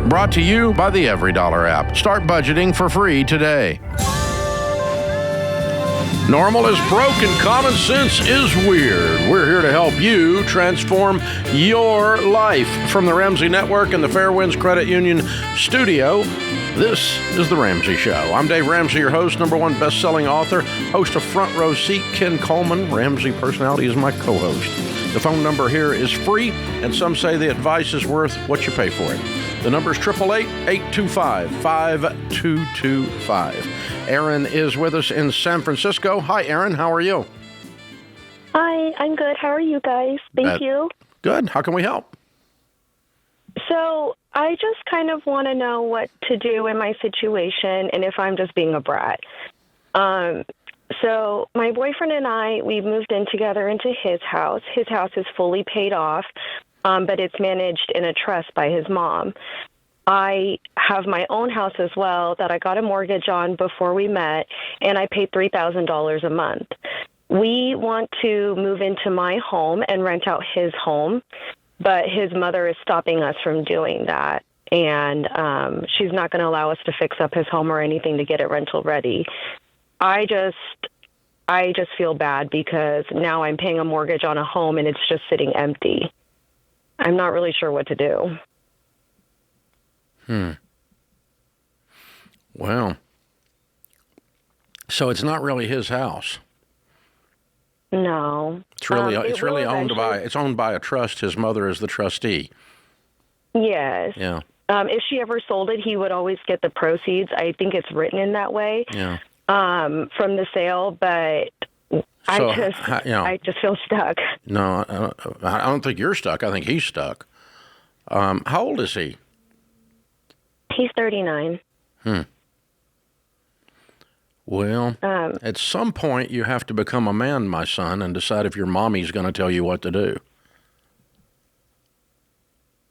Brought to you by the Every Dollar app. Start budgeting for free today. Normal is broken. Common sense is weird. We're here to help you transform your life. From the Ramsey Network and the Fairwinds Credit Union studio, this is The Ramsey Show. I'm Dave Ramsey, your host, #1 best-selling author, host of Front Row Seat. Ken Coleman, Ramsey personality, is my co-host. The phone number here is free, and some say the advice is worth what you pay for it. The number is 888-825-5225. Aaron is with us in San Francisco. Hi, Aaron. How are you? Hi, I'm good. How are you guys? Thank you. Good. How can we help? So I just kind of want to know what to do in my situation and if I'm just being a brat. So my boyfriend and I, we moved in together into his house. His house is fully paid off, but it's managed in a trust by his mom. I have my own house as well that I got a mortgage on before we met, and I paid $3,000 a month. We want to move into my home and rent out his home, but his mother is stopping us from doing that, and she's not going to allow us to fix up his home or anything to get it rental ready. I just feel bad because now I'm paying a mortgage on a home and it's just sitting empty. I'm not really sure what to do. Well, so it's not really his house. No. It's really owned by a trust. His mother is the trustee. Yes. Yeah. If she ever sold it, he would always get the proceeds. I think it's written in that way. Yeah. From the sale, but I just feel stuck. No, I don't think you're stuck. I think he's stuck. How old is he? He's 39. Well, at some point you have to become a man, my son, and decide if your mommy's going to tell you what to do.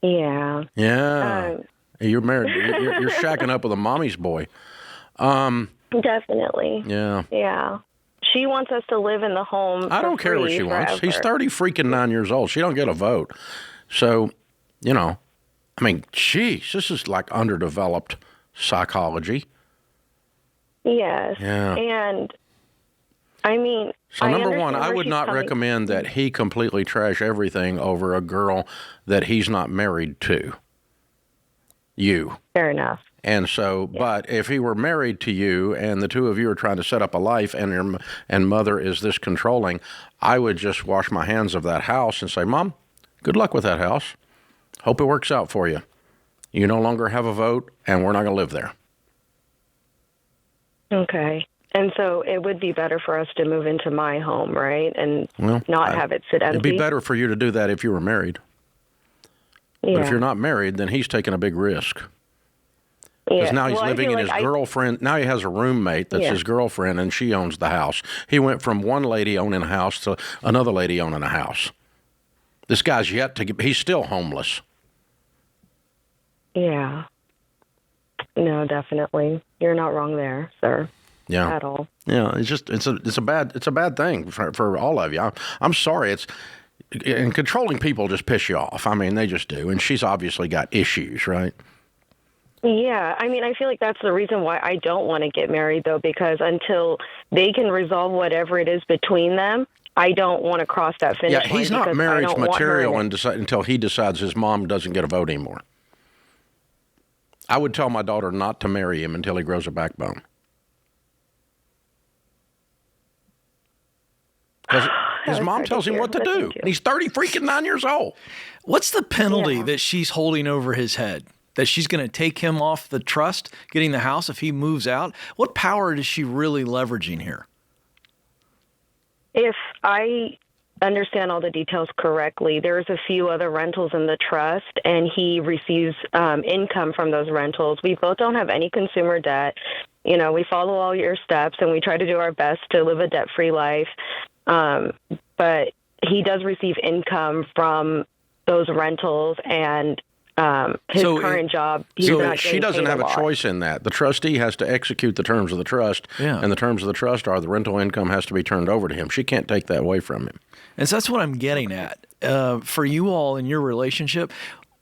Yeah. Yeah. You're married. You're shacking up with a mommy's boy. Definitely. Yeah. Yeah. She wants us to live in the home. I don't care what she wants. He's 39 years old. She don't get a vote. So, geez, this is like underdeveloped psychology. Yes. Yeah. And, So number one, I would not recommend that he completely trash everything over a girl that he's not married to. You. Fair enough. And so, but if he were married to you and the two of you are trying to set up a life and mother is this controlling, I would just wash my hands of that house and say, Mom, good luck with that house. Hope it works out for you. You no longer have a vote and we're not going to live there. Okay. And so it would be better for us to move into my home, right? And not have it sit empty. It'd be better for you to do that if you were married. Yeah. But if you're not married, then he's taking a big risk. Because now he's living in his girlfriend. Now he has a roommate that's his girlfriend, and she owns the house. He went from one lady owning a house to another lady owning a house. This guy's he's still homeless. Yeah. No, definitely. You're not wrong there, sir. Yeah. At all. Yeah, it's a bad thing for all of you. I'm sorry. And controlling people just piss you off. They just do. And she's obviously got issues, right? Yeah, I feel like that's the reason why I don't want to get married, though, because until they can resolve whatever it is between them, I don't want to cross that finish line. Yeah, he's not marriage material until he decides his mom doesn't get a vote anymore. I would tell my daughter not to marry him until he grows a backbone. Because his mom tells him what to do. And he's 39 years old. What's the penalty that she's holding over his head? That she's going to take him off the trust, getting the house if he moves out? What power is she really leveraging here? If I understand all the details correctly, there's a few other rentals in the trust, and he receives income from those rentals. We both don't have any consumer debt. We follow all your steps, and we try to do our best to live a debt-free life. But he does receive income from those rentals, and his current job, he's not getting she doesn't paid have a a lot. choice in that. The trustee has to execute the terms of the trust, and the terms of the trust are the rental income has to be turned over to him. She can't take that away from him. And so that's what I'm getting at. For you all in your relationship,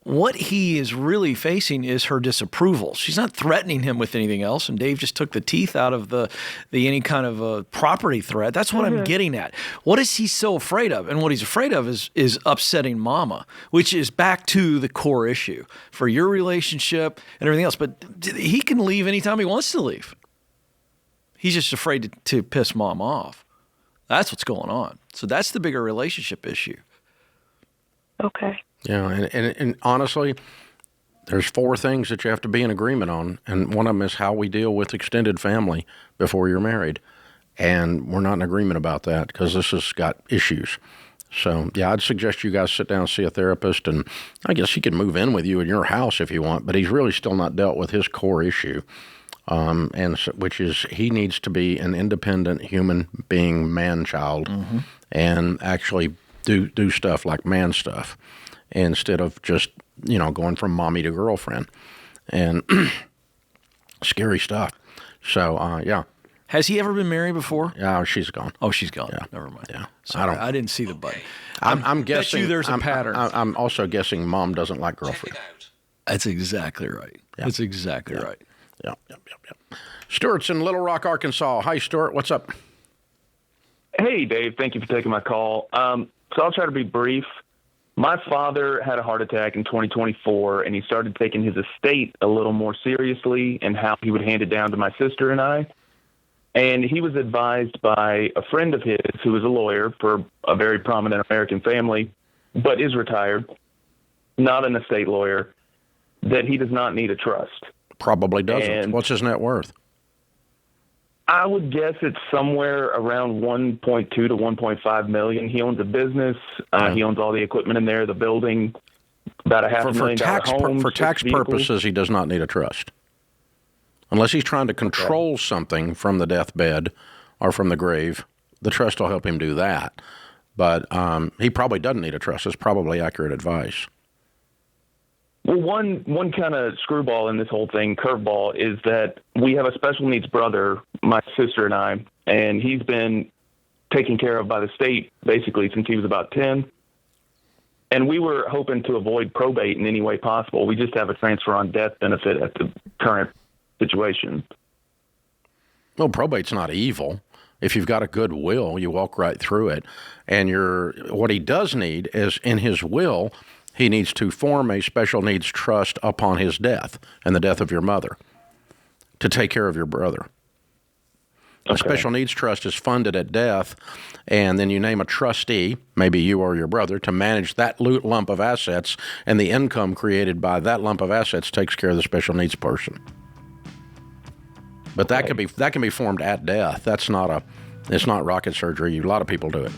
What he is really facing is her disapproval. She's not threatening him with anything else, and Dave just took the teeth out of the any kind of a property threat. That's what I'm getting at. What is he so afraid of? And what he's afraid of is upsetting Mama, which is back to the core issue for your relationship and everything else. But he can leave anytime he wants to leave. He's just afraid to piss Mom off. That's what's going on. So that's the bigger relationship issue. Okay. Yeah, and honestly, there's 4 things that you have to be in agreement on, and one of them is how we deal with extended family before you're married. And we're not in agreement about that because this has got issues. So, yeah, I'd suggest you guys sit down and see a therapist, and I guess he could move in with you in your house if you want, but he's really still not dealt with his core issue, which is he needs to be an independent human being, man-child, and actually do stuff like man stuff, instead of just, going from mommy to girlfriend, and scary stuff. So, yeah. Has he ever been married before? Yeah, she's gone. Oh, she's gone. Yeah. Never mind. Yeah. Sorry, I didn't see the button. I'm guessing. Bet you there's a pattern. I'm also guessing Mom doesn't like girlfriend. That's exactly right. Yeah. That's exactly right. Yeah. Stuart's in Little Rock, Arkansas. Hi, Stuart. What's up? Hey, Dave. Thank you for taking my call. So I'll try to be brief. My father had a heart attack in 2024, and he started taking his estate a little more seriously and how he would hand it down to my sister and I. And he was advised by a friend of his who is a lawyer for a very prominent American family, but is retired, not an estate lawyer, that he does not need a trust. Probably doesn't. And what's his net worth? I would guess it's somewhere around 1.2 to 1.5 million. He owns a business. He owns all the equipment in there, the building, about a $500,000 home. For tax purposes, he does not need a trust. Unless he's trying to control something from the deathbed or from the grave, the trust will help him do that. But he probably doesn't need a trust. It's probably accurate advice. Well, one kind of screwball in this whole thing, curveball, is that we have a special needs brother, my sister and I, and he's been taken care of by the state basically since he was about 10. And we were hoping to avoid probate in any way possible. We just have a transfer on death benefit at the current situation. Well, probate's not evil. If you've got a good will, you walk right through it. And what he does need is, in his will, he needs to form a special needs trust upon his death and the death of your mother to take care of your brother. Okay. A special needs trust is funded at death, and then you name a trustee, maybe you or your brother, to manage that lump of assets, and the income created by that lump of assets takes care of the special needs person. But that can be formed at death. It's not rocket surgery. A lot of people do it.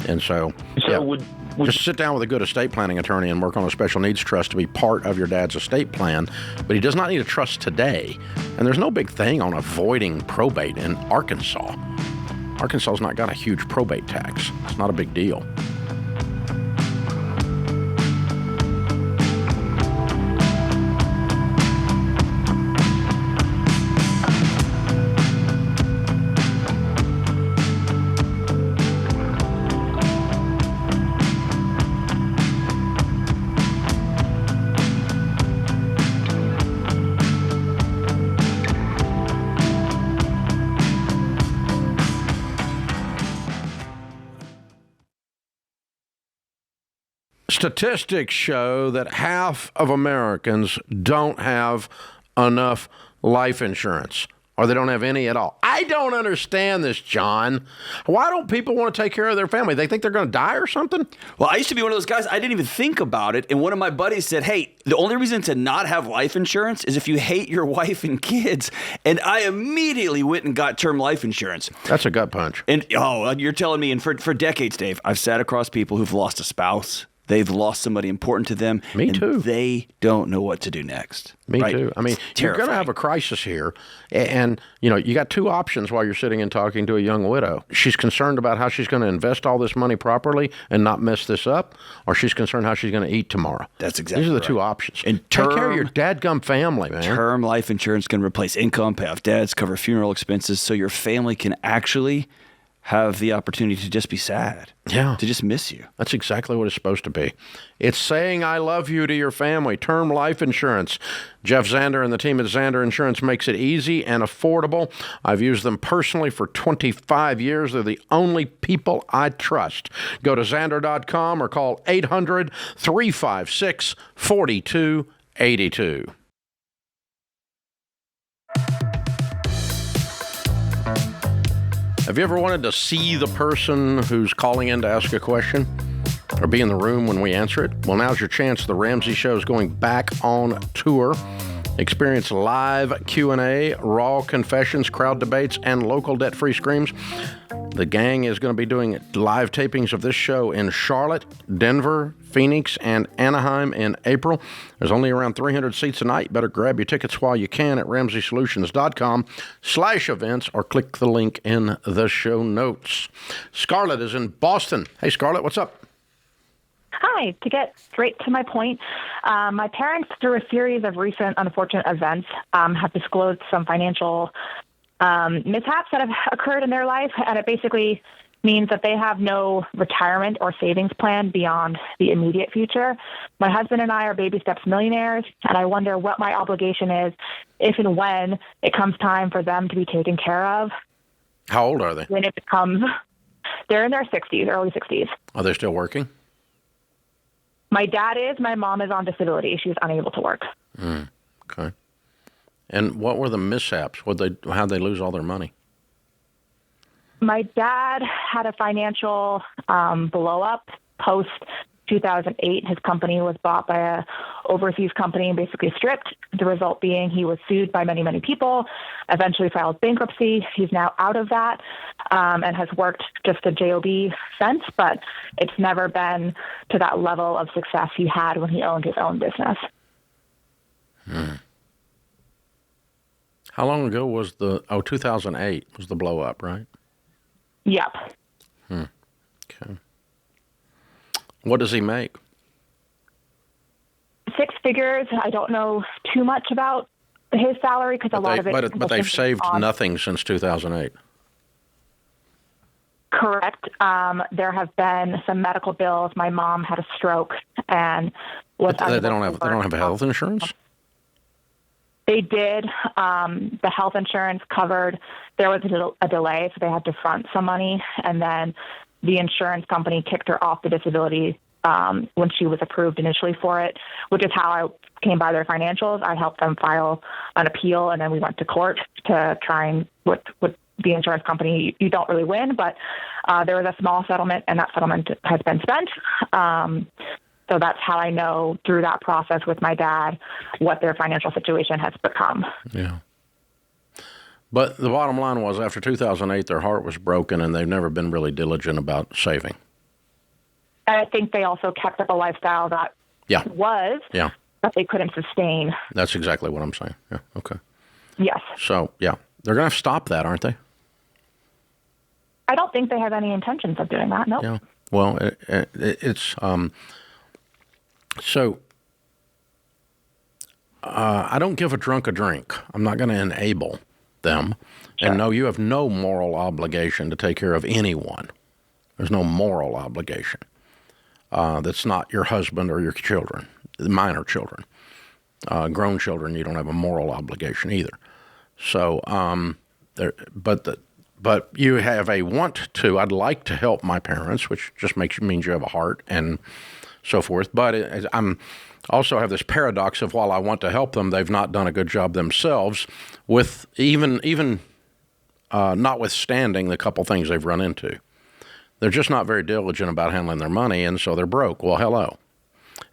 And so just sit down with a good estate planning attorney and work on a special needs trust to be part of your dad's estate plan. But he does not need a trust today. And there's no big thing on avoiding probate in Arkansas. Arkansas's not got a huge probate tax. It's not a big deal. Statistics show that half of Americans don't have enough life insurance, or they don't have any at all. I don't understand this, John. Why don't people want to take care of their family? They think they're going to die or something? Well, I used to be one of those guys. I didn't even think about it. And one of my buddies said, hey, the only reason to not have life insurance is if you hate your wife and kids. And I immediately went and got term life insurance. That's a gut punch. And, you're telling me, and for decades, Dave, I've sat across people who've lost a spouse. They've lost somebody important to them. Me too. They don't know what to do next. Me too. I mean, you're going to have a crisis here. And, you got two options while you're sitting and talking to a young widow. She's concerned about how she's going to invest all this money properly and not mess this up, or she's concerned how she's going to eat tomorrow. That's exactly These are the right. two options. And take care of your dadgum family, man. Term life insurance can replace income, pay off debts, cover funeral expenses, so your family can actually have the opportunity to just be sad. Yeah. To just miss you. That's exactly what it's supposed to be. It's saying I love you to your family. Term life insurance. Jeff Zander and the team at Zander Insurance makes it easy and affordable. I've used them personally for 25 years. They're the only people I trust. Go to Zander.com or call 800-356-4282. Have you ever wanted to see the person who's calling in to ask a question or be in the room when we answer it? Well, now's your chance. The Ramsey Show is going back on tour. Experience live Q&A, raw confessions, crowd debates, and local debt-free screams. The gang is going to be doing live tapings of this show in Charlotte, Denver, Phoenix, and Anaheim in April. There's only around 300 seats a night. Better grab your tickets while you can at RamseySolutions.com/events or click the link in the show notes. Scarlett is in Boston. Hey, Scarlett, what's up? Hi. To get straight to my point, my parents, through a series of recent unfortunate events, have disclosed some financial mishaps that have occurred in their life, and it basically means that they have no retirement or savings plan beyond the immediate future. My husband and I are baby steps millionaires, and I wonder what my obligation is if and when it comes time for them to be taken care of. How old are they? When it becomes, they're in their 60s, early 60s. Are they still working? My dad is. My mom is on disability. She's unable to work. Okay. And what were the mishaps? How'd they lose all their money? My dad had a financial blow-up post 2008. His company was bought by a overseas company and basically stripped. The result being he was sued by many, many people, eventually filed bankruptcy. He's now out of that and has worked just a job since, but it's never been to that level of success he had when he owned his own business. How long ago was 2008 was the blow up, right? Yep. Okay. What does he make? 6 figures. I don't know too much about his salary because a lot of it. But they've saved nothing since 2008. Correct. There have been some medical bills. My mom had a stroke and was. They don't have health insurance. They did. The health insurance covered. There was a delay, so they had to front some money, and then the insurance company kicked her off the disability when she was approved initially for it, which is how I came by their financials. I helped them file an appeal, and then we went to court to try and with the insurance company. You don't really win, but there was a small settlement, and that settlement has been spent. So that's how I know through that process with my dad what their financial situation has become. Yeah. But the bottom line was after 2008, their heart was broken and they've never been really diligent about saving. And I think they also kept up a lifestyle that that they couldn't sustain. That's exactly what I'm saying. Yeah. Okay. Yes. So, yeah, they're going to have to stop that, aren't they? I don't think they have any intentions of doing that. No. Yeah. Well, it's so I don't give a drunk a drink. I'm not going to enable them. Sure. And no, you have no moral obligation to take care of anyone. There's no moral obligation. That's not your husband or your children, minor children. Grown children, you don't have a moral obligation either. So, but you have a want to. I'd like to help my parents, which just means you have a heart and so forth. But I'm also have this paradox of while I want to help them, they've not done a good job themselves with even notwithstanding the couple things they've run into. They're just not very diligent about handling their money, and so they're broke. Well, hello.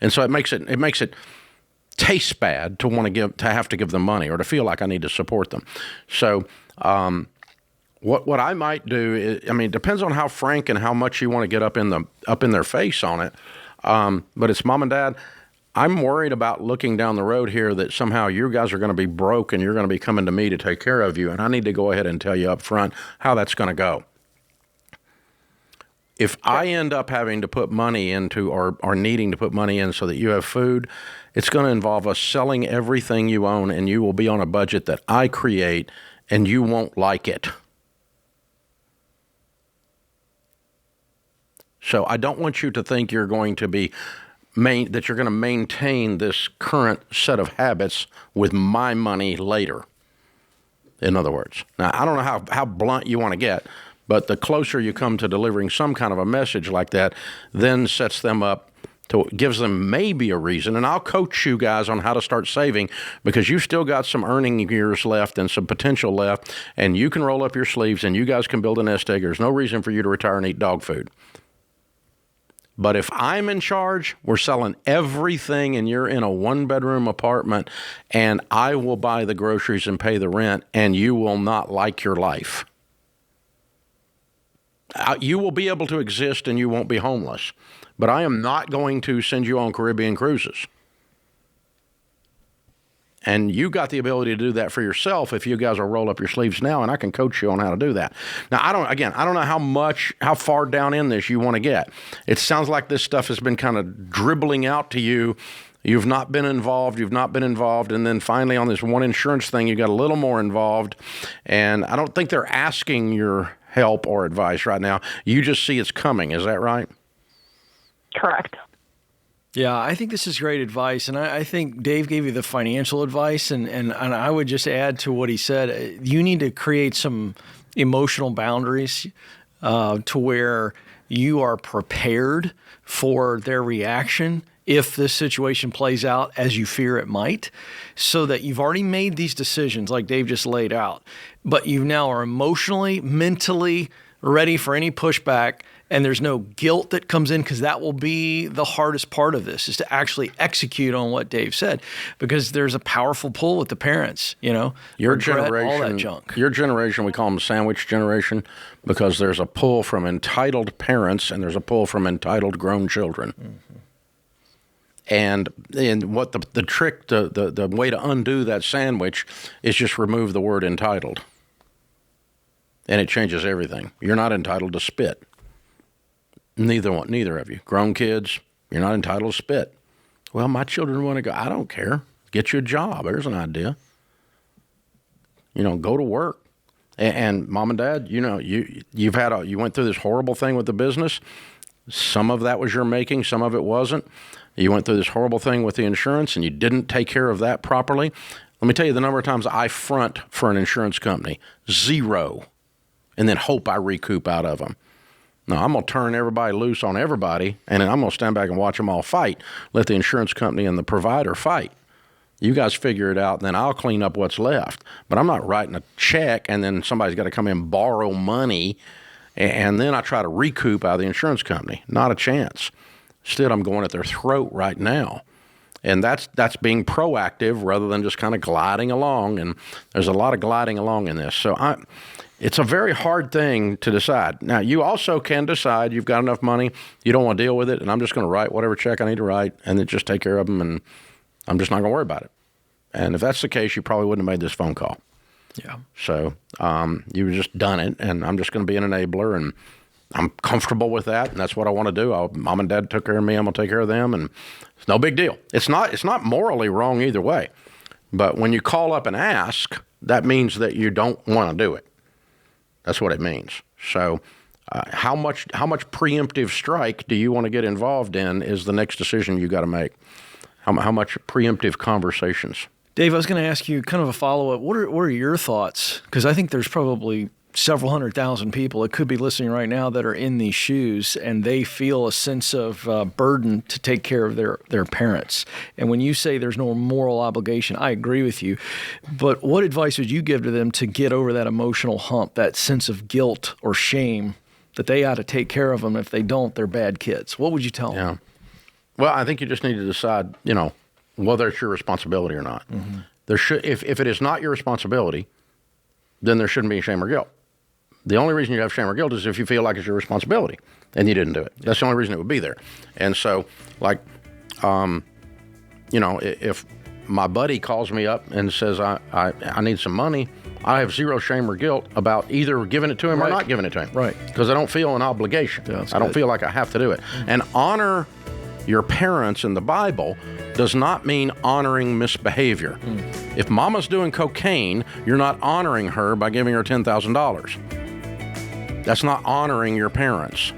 And so it makes it taste bad to have to give them money or to feel like I need to support them. So what I might do is, it depends on how frank and how much you want to get up in their face on it. But it's mom and dad. I'm worried about looking down the road here that somehow you guys are going to be broke and you're going to be coming to me to take care of you. And I need to go ahead and tell you up front how that's going to go. If I end up having to put money into or needing to put money in so that you have food, it's going to involve us selling everything you own, and you will be on a budget that I create, and you won't like it. So I don't want you to think you're going to be that you're going to maintain this current set of habits with my money later. In other words, now I don't know how blunt you want to get, but the closer you come to delivering some kind of a message like that, then sets them up gives them maybe a reason. And I'll coach you guys on how to start saving, because you've still got some earning years left and some potential left, and you can roll up your sleeves and you guys can build a nest egg. There's no reason for you to retire and eat dog food. But if I'm in charge, we're selling everything and you're in a one-bedroom apartment, and I will buy the groceries and pay the rent, and you will not like your life. You will be able to exist and you won't be homeless. But I am not going to send you on Caribbean cruises. And you got the ability to do that for yourself if you guys will roll up your sleeves now, and I can coach you on how to do that. Now, I don't know how far down in this you want to get. It sounds like this stuff has been kind of dribbling out to you. You've not been involved, and then finally on this one insurance thing, you got a little more involved. And I don't think they're asking your help or advice right now. You just see it's coming. Is that right? Correct. Yeah, I think this is great advice, and I think Dave gave you the financial advice, and I would just add to what he said. You need to create some emotional boundaries to where you are prepared for their reaction if this situation plays out as you fear it might, so that you've already made these decisions like Dave just laid out, but you now are emotionally, mentally ready for any pushback. And there's no guilt that comes in, because that will be the hardest part of this, is to actually execute on what Dave said, because there's a powerful pull with the parents, your generation, all that junk. Your generation, we call them sandwich generation, because there's a pull from entitled parents and there's a pull from entitled grown children. Mm-hmm. And what the trick, the way to undo that sandwich is just remove the word entitled. And it changes everything. You're not entitled to spit. Neither of you. Grown kids, you're not entitled to spit. Well, my children want to go. I don't care. Get you a job. There's an idea. Go to work. And mom and dad, you went through this horrible thing with the business. Some of that was your making, some of it wasn't. You went through this horrible thing with the insurance, and you didn't take care of that properly. Let me tell you the number of times I front for an insurance company. 0. And then hope I recoup out of them. No, I'm going to turn everybody loose on everybody, and then I'm going to stand back and watch them all fight. Let the insurance company and the provider fight. You guys figure it out, and then I'll clean up what's left. But I'm not writing a check, and then somebody's got to come in and borrow money, and then I try to recoup out of the insurance company. Not a chance. Instead, I'm going at their throat right now. And that's being proactive rather than just kind of gliding along, and there's a lot of gliding along in this. So it's a very hard thing to decide. Now, you also can decide you've got enough money, you don't want to deal with it, and I'm just going to write whatever check I need to write and then just take care of them, and I'm just not going to worry about it. And if that's the case, you probably wouldn't have made this phone call. Yeah. So you've just done it, and I'm just going to be an enabler, and I'm comfortable with that, and that's what I want to do. Mom and dad took care of me, I'm going to take care of them, and it's no big deal. It's not morally wrong either way. But when you call up and ask, that means that you don't want to do it. That's what it means. So how much preemptive strike do you want to get involved in is the next decision you got to make. How much preemptive conversations? Dave, I was going to ask you kind of a follow-up. What are your thoughts? Because I think there's probably several 100,000 people that could be listening right now that are in these shoes, and they feel a sense of burden to take care of their parents. And when you say there's no moral obligation, I agree with you. But what advice would you give to them to get over that emotional hump, that sense of guilt or shame that they ought to take care of them? If they don't, they're bad kids. What would you tell them? Yeah. Well, I think you just need to decide, whether it's your responsibility or not. Mm-hmm. If it is not your responsibility, then there shouldn't be shame or guilt. The only reason you have shame or guilt is if you feel like it's your responsibility and you didn't do it. That's the only reason it would be there. And so, if my buddy calls me up and says, I need some money, I have zero shame or guilt about either giving it to him or not giving it to him. Right. Because I don't feel an obligation. Yeah, I don't feel like I have to do it. And honor your parents in the Bible does not mean honoring misbehavior. If mama's doing cocaine, you're not honoring her by giving her $10,000. That's not honoring your parents.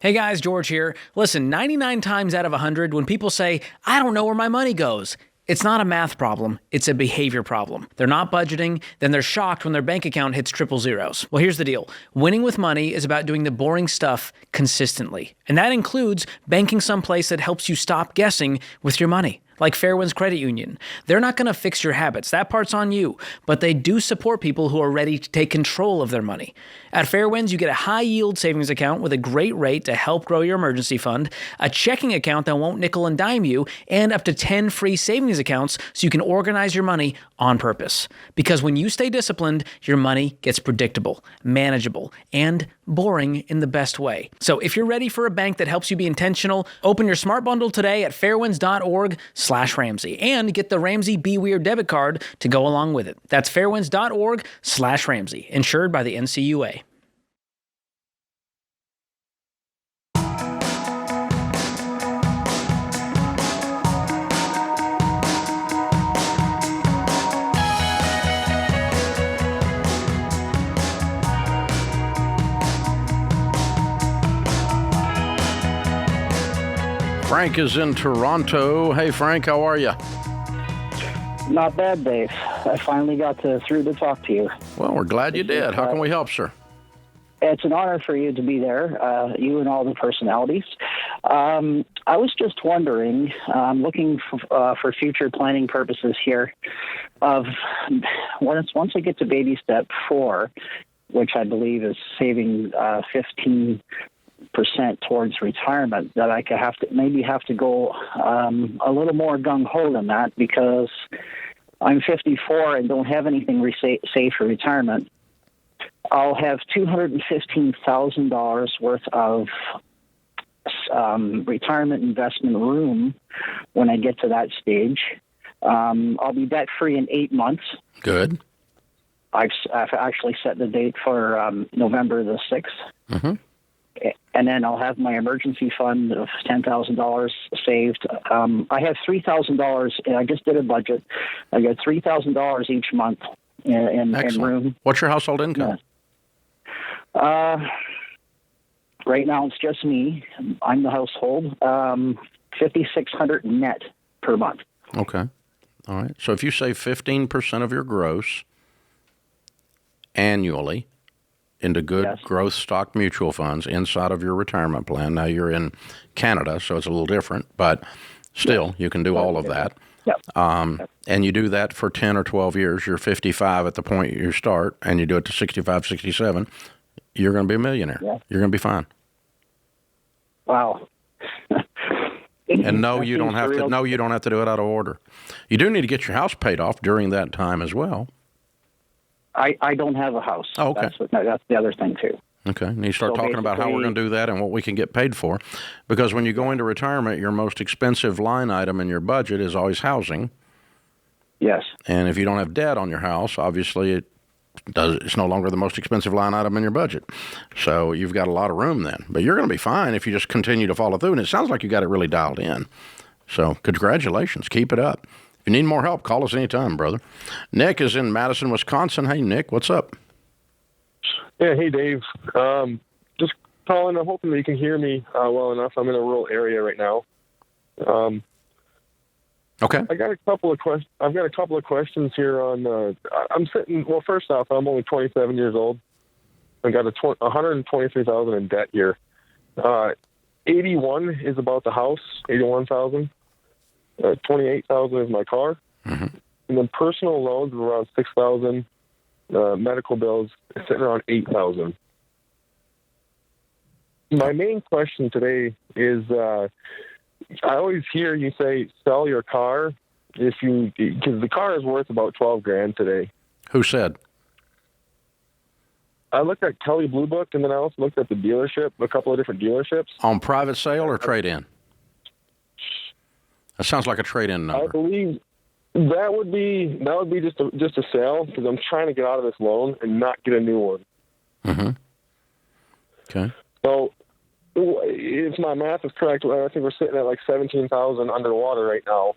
Hey guys, George here. Listen, 99 times out of 100, when people say, I don't know where my money goes, it's not a math problem, it's a behavior problem. They're not budgeting, then they're shocked when their bank account hits triple zeros. Well, here's the deal. Winning with money is about doing the boring stuff consistently. And that includes banking someplace that helps you stop guessing with your money. Like Fairwinds Credit Union. They're not going to fix your habits. That part's on you. But they do support people who are ready to take control of their money. At Fairwinds, you get a high-yield savings account with a great rate to help grow your emergency fund, a checking account that won't nickel and dime you, and up to 10 free savings accounts so you can organize your money on purpose. Because when you stay disciplined, your money gets predictable, manageable, and boring in the best way. So if you're ready for a bank that helps you be intentional, open your smart bundle today at fairwinds.org/Ramsey and get the Ramsey Be Weird debit card to go along with it. That's fairwinds.org/Ramsey, insured by the NCUA. Frank is in Toronto. Hey, Frank, how are you? Not bad, Dave. I finally got through to talk to you. Well, we're glad you did. How can we help, sir? It's an honor for you to be there, you and all the personalities. I was just wondering, I'm looking for future planning purposes here, of once I get to baby step 4, which I believe is saving 15% towards retirement, that I could have to go a little more gung-ho than that, because I'm 54 and don't have anything saved for retirement. I'll have $215,000 worth of retirement investment room when I get to that stage. I'll be debt-free in 8 months. Good. I've actually set the date for November the 6th. Mm-hmm. And then I'll have my emergency fund of $10,000 saved. I have $3,000. I just did a budget. I got $3,000 each month in room. What's your household income? Right now it's just me. I'm the household. $5,600 net per month. Okay. All right. So if you save 15% of your gross annually into good growth stock mutual funds inside of your retirement plan. Now you're in Canada, so it's a little different, but still you can do all of that. Yep. And you do that for 10 or 12 years. You're 55 at the point you start, and you do it to 65, 67. You're going to be a millionaire. Yeah. You're going to be fine. Wow. And no, you don't have to. No, you don't have to do it out of order. You do need to get your house paid off during that time as well. I don't have a house. Oh, okay. That's the other thing, too. Okay. And you start talking about how we're going to do that and what we can get paid for. Because when you go into retirement, your most expensive line item in your budget is always housing. Yes. And if you don't have debt on your house, obviously it's no longer the most expensive line item in your budget. So you've got a lot of room then. But you're going to be fine if you just continue to follow through. And it sounds like you got it really dialed in. So congratulations. Keep it up. If you need more help, call us anytime, brother. Nick is in Madison, Wisconsin. Hey, Nick, what's up? Yeah, hey, Dave. Just calling. I'm hoping that you can hear me well enough. I'm in a rural area right now. Okay. I've got a couple of questions here on. I'm sitting. Well, first off, I'm only 27 years old. I got $123,000 in debt here. 81 is about the house. 81,000. 28,000 is my car, and then personal loans are around 6,000. Medical bills sitting around 8,000. My main question today is, I always hear you say sell your car because the car is worth about $12,000 today. Who said? I looked at Kelley Blue Book, and then I also looked at the dealership, a couple of different dealerships. On private sale or trade-in? That sounds like a trade-in number. I believe that would be just a sale, because I'm trying to get out of this loan and not get a new one. Mm-hmm. Okay. So if my math is correct, I think we're sitting at like 17,000 underwater right now.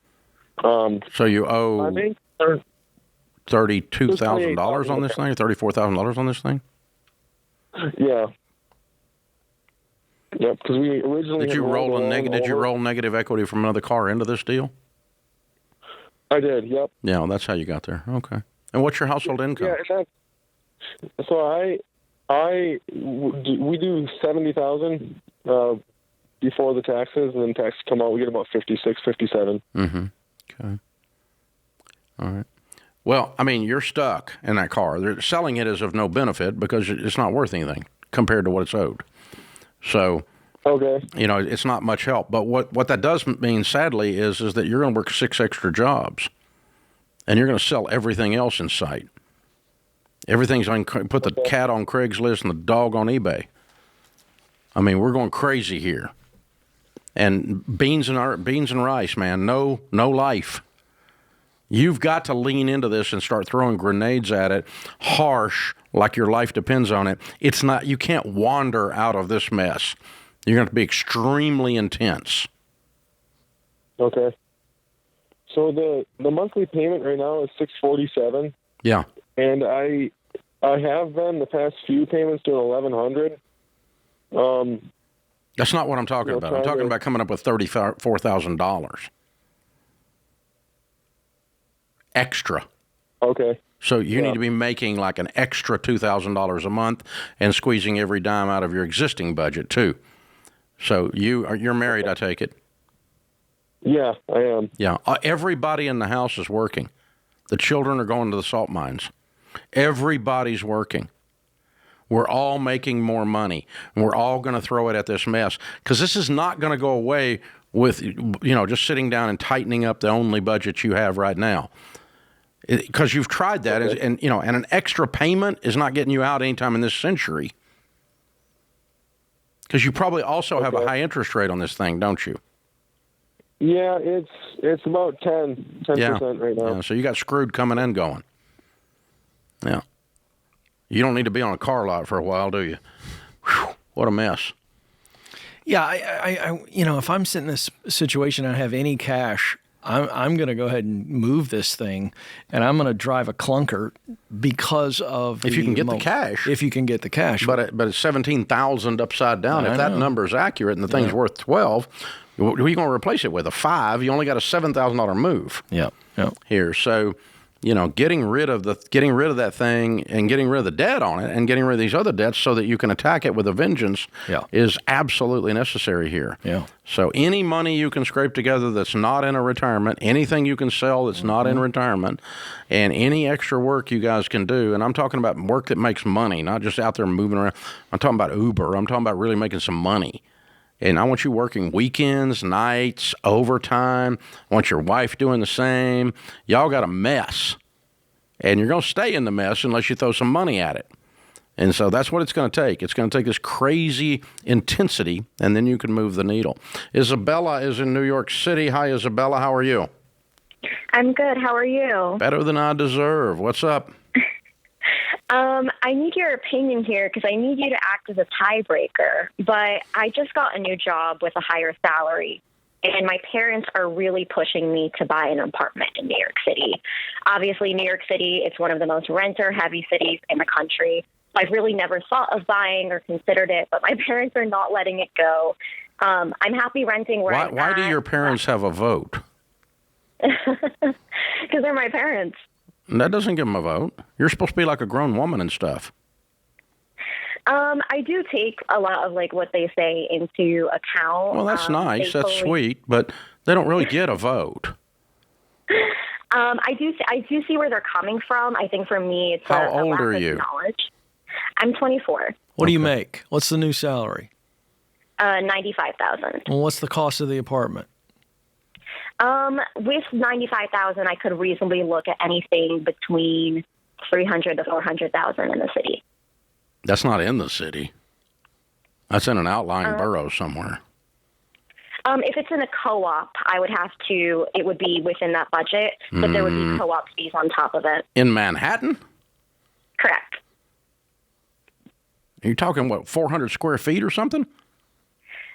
So you owe $32,000 on this thing, $34,000 on this thing? Yeah. Yep, because we originally Did you roll negative equity from another car into this deal? I did. Yep. Yeah, that's how you got there. Okay. And what's your household income? Yeah, we do 70,000 before the taxes, and then taxes come out. We get about 56, 57. Mm-hmm. Okay. All right. Well, I mean, you're stuck in that car. They're selling it as of no benefit because it's not worth anything compared to what it's owed. So, okay, it's not much help. But what that does mean, sadly, is that you're going to work 6 extra jobs, and you're going to sell everything else in sight. Everything's on. Put the cat on Craigslist and the dog on eBay. I mean, we're going crazy here. And beans and rice, man. No life. You've got to lean into this and start throwing grenades at it, harsh, like your life depends on it. It's not. You can't wander out of this mess. You're going to be extremely intense. Okay. So the monthly payment right now is $647. Yeah. And I have been the past few payments doing $1,100. That's not what I'm talking about. I'm talking about coming up with $34,000 extra. Okay. So you need to be making like an extra $2,000 a month and squeezing every dime out of your existing budget too. So you're married, I take it. Yeah, I am. Yeah. Everybody in the house is working. The children are going to the salt mines. Everybody's working. We're all making more money, and we're all going to throw it at this mess because this is not going to go away with, just sitting down and tightening up the only budget you have right now. Because you've tried that, okay. and an extra payment is not getting you out anytime in this century. Because you probably also have a high interest rate on this thing, don't you? Yeah, it's about 10% right now. Yeah, so you got screwed coming and going. Yeah. You don't need to be on a car lot for a while, do you? Whew, what a mess. Yeah, I if I'm sitting in this situation and I have any cash, I'm going to go ahead and move this thing, and I'm going to drive a clunker because of if you can get the cash. If you can get the cash, but it's $17,000 upside down. If that number is accurate and the thing's worth $12,000, what are you going to replace it with? A $5,000? You only got a $7,000 move. Yeah. Here, so getting rid of that thing and getting rid of the debt on it and getting rid of these other debts so that you can attack it with a vengeance is absolutely necessary here. Yeah. So any money you can scrape together that's not in a retirement, anything you can sell that's not in retirement, and any extra work you guys can do, and I'm talking about work that makes money, not just out there moving around. I'm talking about Uber. I'm talking about really making some money. And I want you working weekends, nights, overtime. I want your wife doing the same. Y'all got a mess. And you're going to stay in the mess unless you throw some money at it. And so that's what it's going to take. It's going to take this crazy intensity, and then you can move the needle. Isabella is in New York City. Hi, Isabella. How are you? I'm good. How are you? Better than I deserve. What's up? I need your opinion here because I need you to act as a tiebreaker. But I just got a new job with a higher salary, and my parents are really pushing me to buy an apartment in New York City. Obviously, New York City, it's one of the most renter-heavy cities in the country. I've really never thought of buying or considered it, but my parents are not letting it go. I'm happy renting where I'm at. Why do your parents have a vote? Because they're my parents. That doesn't give them a vote. You're supposed to be like a grown woman and stuff. I do take a lot of what they say into account. Well, that's nice. That's sweet, but they don't really get a vote. I do see where they're coming from. I think for me, it's how old are you? Knowledge. I'm 24. What do you make? What's the new salary? $95,000. Well, what's the cost of the apartment? With $95,000, I could reasonably look at anything between $300,000 to $400,000 in the city. That's not in the city. That's in an outlying borough somewhere. If it's in a co-op, it would be within that budget, but there would be co-op fees on top of it. In Manhattan? Correct. Are you talking, 400 square feet or something?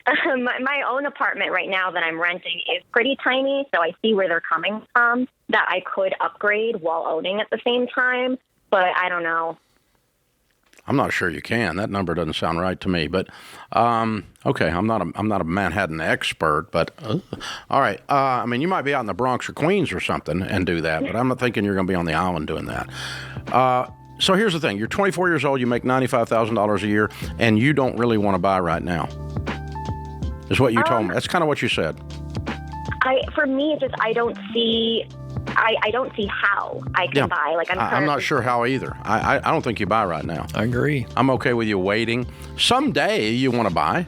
My own apartment right now that I'm renting is pretty tiny, so I see where they're coming from, that I could upgrade while owning at the same time, but I don't know. I'm not sure you can. That number doesn't sound right to me. But okay, I'm not a Manhattan expert. But all right. I mean, you might be out in the Bronx or Queens or something and do that. But I'm not thinking you're going to be on the island doing that. So here's the thing: you're 24 years old. You make $95,000 a year, and you don't really want to buy right now. Is what you told me. That's kind of what you said. For me, it's just I don't see how I can buy. Like I'm not sure how either. I don't think you buy right now. I agree. I'm okay with you waiting. Someday you want to buy,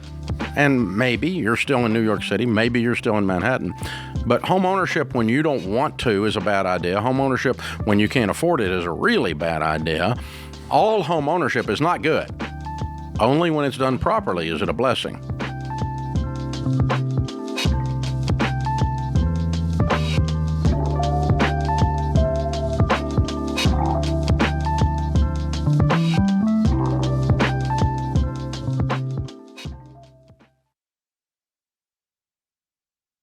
and maybe you're still in New York City. Maybe you're still in Manhattan. But home ownership when you don't want to is a bad idea. Home ownership when you can't afford it is a really bad idea. All home ownership is not good. Only when it's done properly is it a blessing.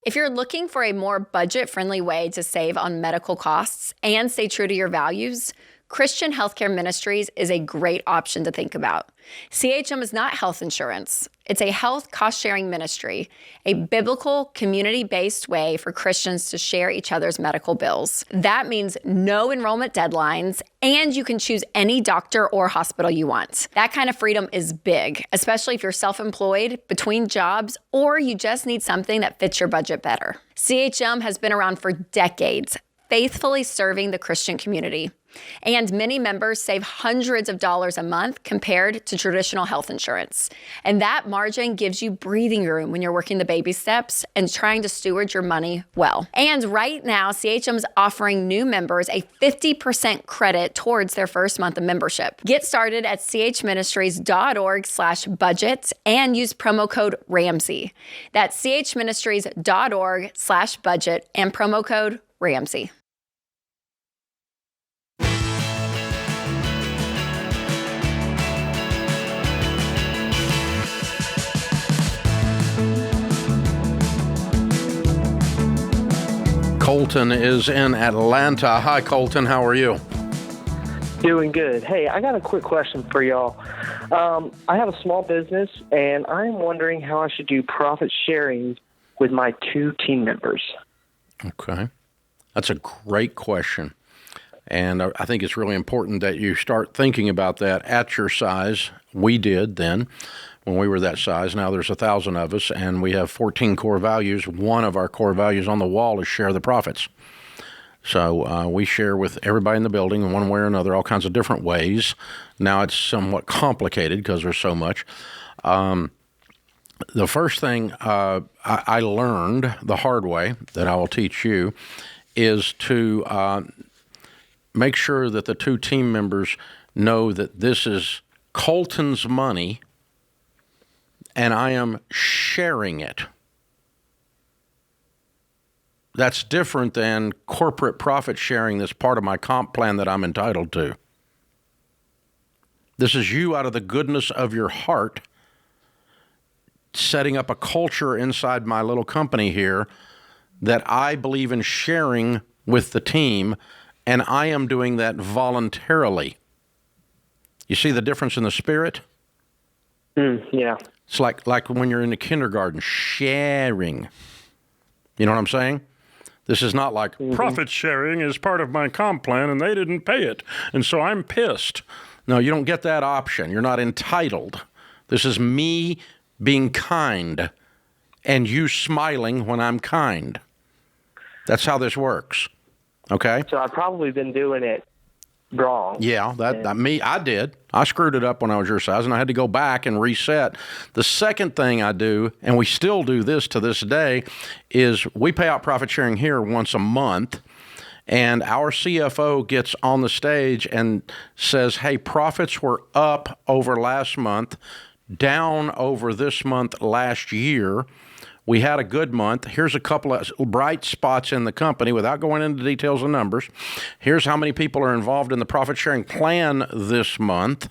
If you're looking for a more budget-friendly way to save on medical costs and stay true to your values, Christian Healthcare Ministries is a great option to think about. CHM is not health insurance. It's a health cost-sharing ministry, a biblical, community-based way for Christians to share each other's medical bills. That means no enrollment deadlines, and you can choose any doctor or hospital you want. That kind of freedom is big, especially if you're self-employed, between jobs, or you just need something that fits your budget better. CHM has been around for decades, faithfully serving the Christian community. And many members save hundreds of dollars a month compared to traditional health insurance. And that margin gives you breathing room when you're working the baby steps and trying to steward your money well. And right now, CHM is offering new members a 50% credit towards their first month of membership. Get started at chministries.org/budget and use promo code Ramsey. That's chministries.org/budget and promo code Ramsey. Colton is in Atlanta. Hi, Colton. How are you? Doing good. Hey, I got a quick question for y'all. I have a small business, and I'm wondering how I should do profit sharing with my 2 team members. Okay. That's a great question. And I think it's really important that you start thinking about that at your size. We did then when we were that size. Now there's 1,000 of us, and we have 14 core values. One of our core values on the wall is share the profits. So we share with everybody in the building in one way or another, all kinds of different ways. Now it's somewhat complicated because there's so much. The first thing I learned the hard way that I will teach you is to make sure that the 2 team members know that this is Colton's money and I am sharing it. That's different than corporate profit sharing that's part of my comp plan that I'm entitled to. This is you out of the goodness of your heart setting up a culture inside my little company here that I believe in sharing with the team, and I am doing that voluntarily. You see the difference in the spirit? Yeah. It's like when you're in the kindergarten, sharing. You know what I'm saying? This is not like, profit sharing is part of my comp plan and they didn't pay it, and so I'm pissed. No, you don't get that option. You're not entitled. This is me being kind and you smiling when I'm kind. That's how this works. Okay? So I've probably been doing it wrong. Yeah, I did. I screwed it up when I was your size, and I had to go back and reset. The second thing I do, and we still do this to this day, is we pay out profit sharing here once a month, and our CFO gets on the stage and says, hey, profits were up over last month, down over this month last year. We had a good month. Here's a couple of bright spots in the company without going into details and numbers. Here's how many people are involved in the profit sharing plan this month.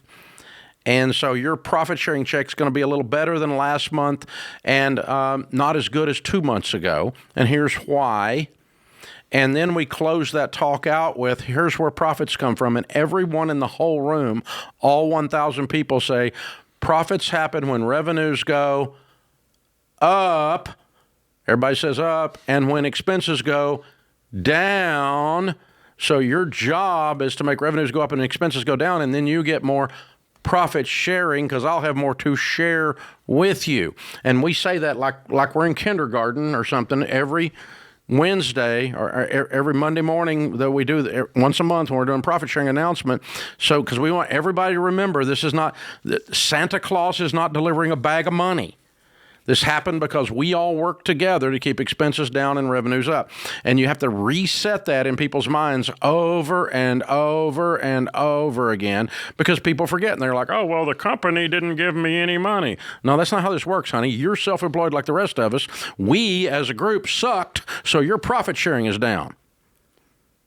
And so your profit sharing check is going to be a little better than last month and not as good as 2 months ago. And here's why. And then we close that talk out with, here's where profits come from. And everyone in the whole room, all 1,000 people say, profits happen when revenues go up. Everybody says up. And when expenses go down. So your job is to make revenues go up and expenses go down, and then you get more profit sharing because I'll have more to share with you. And we say that like we're in kindergarten or something every Wednesday or every Monday morning that we do once a month when we're doing profit sharing announcement. So because we want everybody to remember, this is not, Santa Claus is not delivering a bag of money. This happened because we all work together to keep expenses down and revenues up. And you have to reset that in people's minds over and over and over again because people forget. And they're like, oh, well, the company didn't give me any money. No, that's not how this works, honey. You're self-employed like the rest of us. We, as a group, sucked, so your profit sharing is down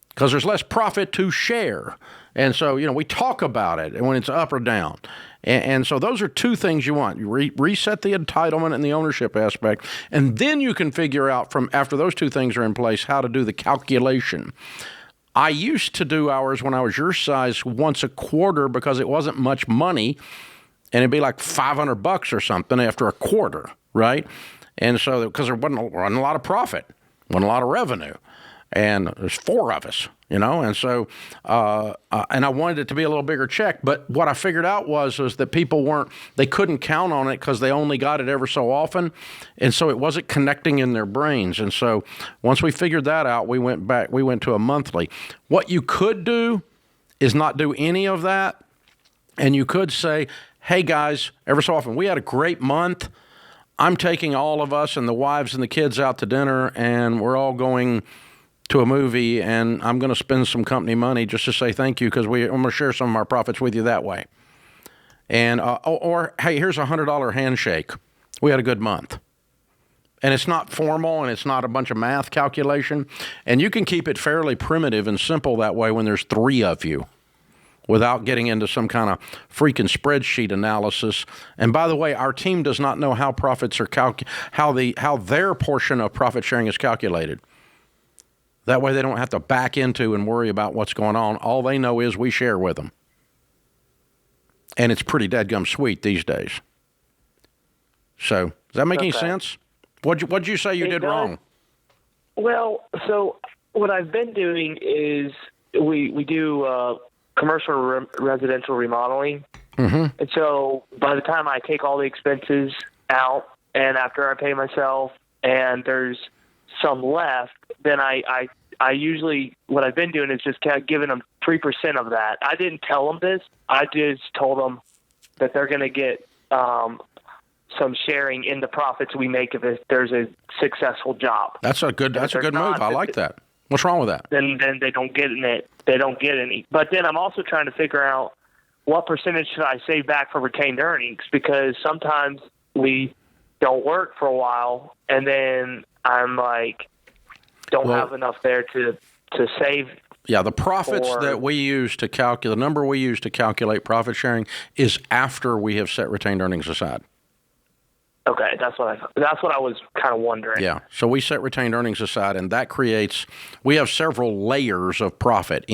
because there's less profit to share. And so, we talk about it when it's up or down. And so those are two things you want. You reset the entitlement and the ownership aspect, and then you can figure out from after those two things are in place how to do the calculation. I used to do ours when I was your size once a quarter because it wasn't much money, and it'd be like $500 or something after a quarter, right? And so because there wasn't a lot of profit, wasn't a lot of revenue. And there's 4 of us, and so, and I wanted it to be a little bigger check, but what I figured out was that people they couldn't count on it because they only got it ever so often, and so it wasn't connecting in their brains. And so once we figured that out, we went to a monthly. What you could do is not do any of that, and you could say, hey guys, ever so often, we had a great month. I'm taking all of us and the wives and the kids out to dinner, and we're all going to a movie, and I'm going to spend some company money just to say thank you because I'm going to share some of our profits with you that way. And or hey, here's a $100 handshake. We had a good month. And it's not formal, and it's not a bunch of math calculation. And you can keep it fairly primitive and simple that way when there's 3 of you without getting into some kind of freaking spreadsheet analysis. And by the way, our team does not know how profits are how their portion of profit sharing is calculated. That way they don't have to back into and worry about what's going on. All they know is we share with them. And it's pretty dadgum sweet these days. So, does that make any sense? What'd you say you did wrong? Well, so what I've been doing is we do commercial residential remodeling. Mm-hmm. And so by the time I take all the expenses out and after I pay myself and there's some left, then I usually, what I've been doing is just kind of giving them 3% of that. I didn't tell them this. I just told them that they're going to get some sharing in the profits we make if there's a successful job. That's a good move. I like that. What's wrong with that? Then they don't get it. They don't get any. But then I'm also trying to figure out what percentage should I save back for retained earnings, because sometimes we don't work for a while and then I'm like, don't have enough there to save. Yeah, the profits that we use to calculate, the number we use to calculate profit sharing is after we have set retained earnings aside. Okay, that's what I was kind of wondering. Yeah, so we set retained earnings aside, and that creates, we have several layers of profit,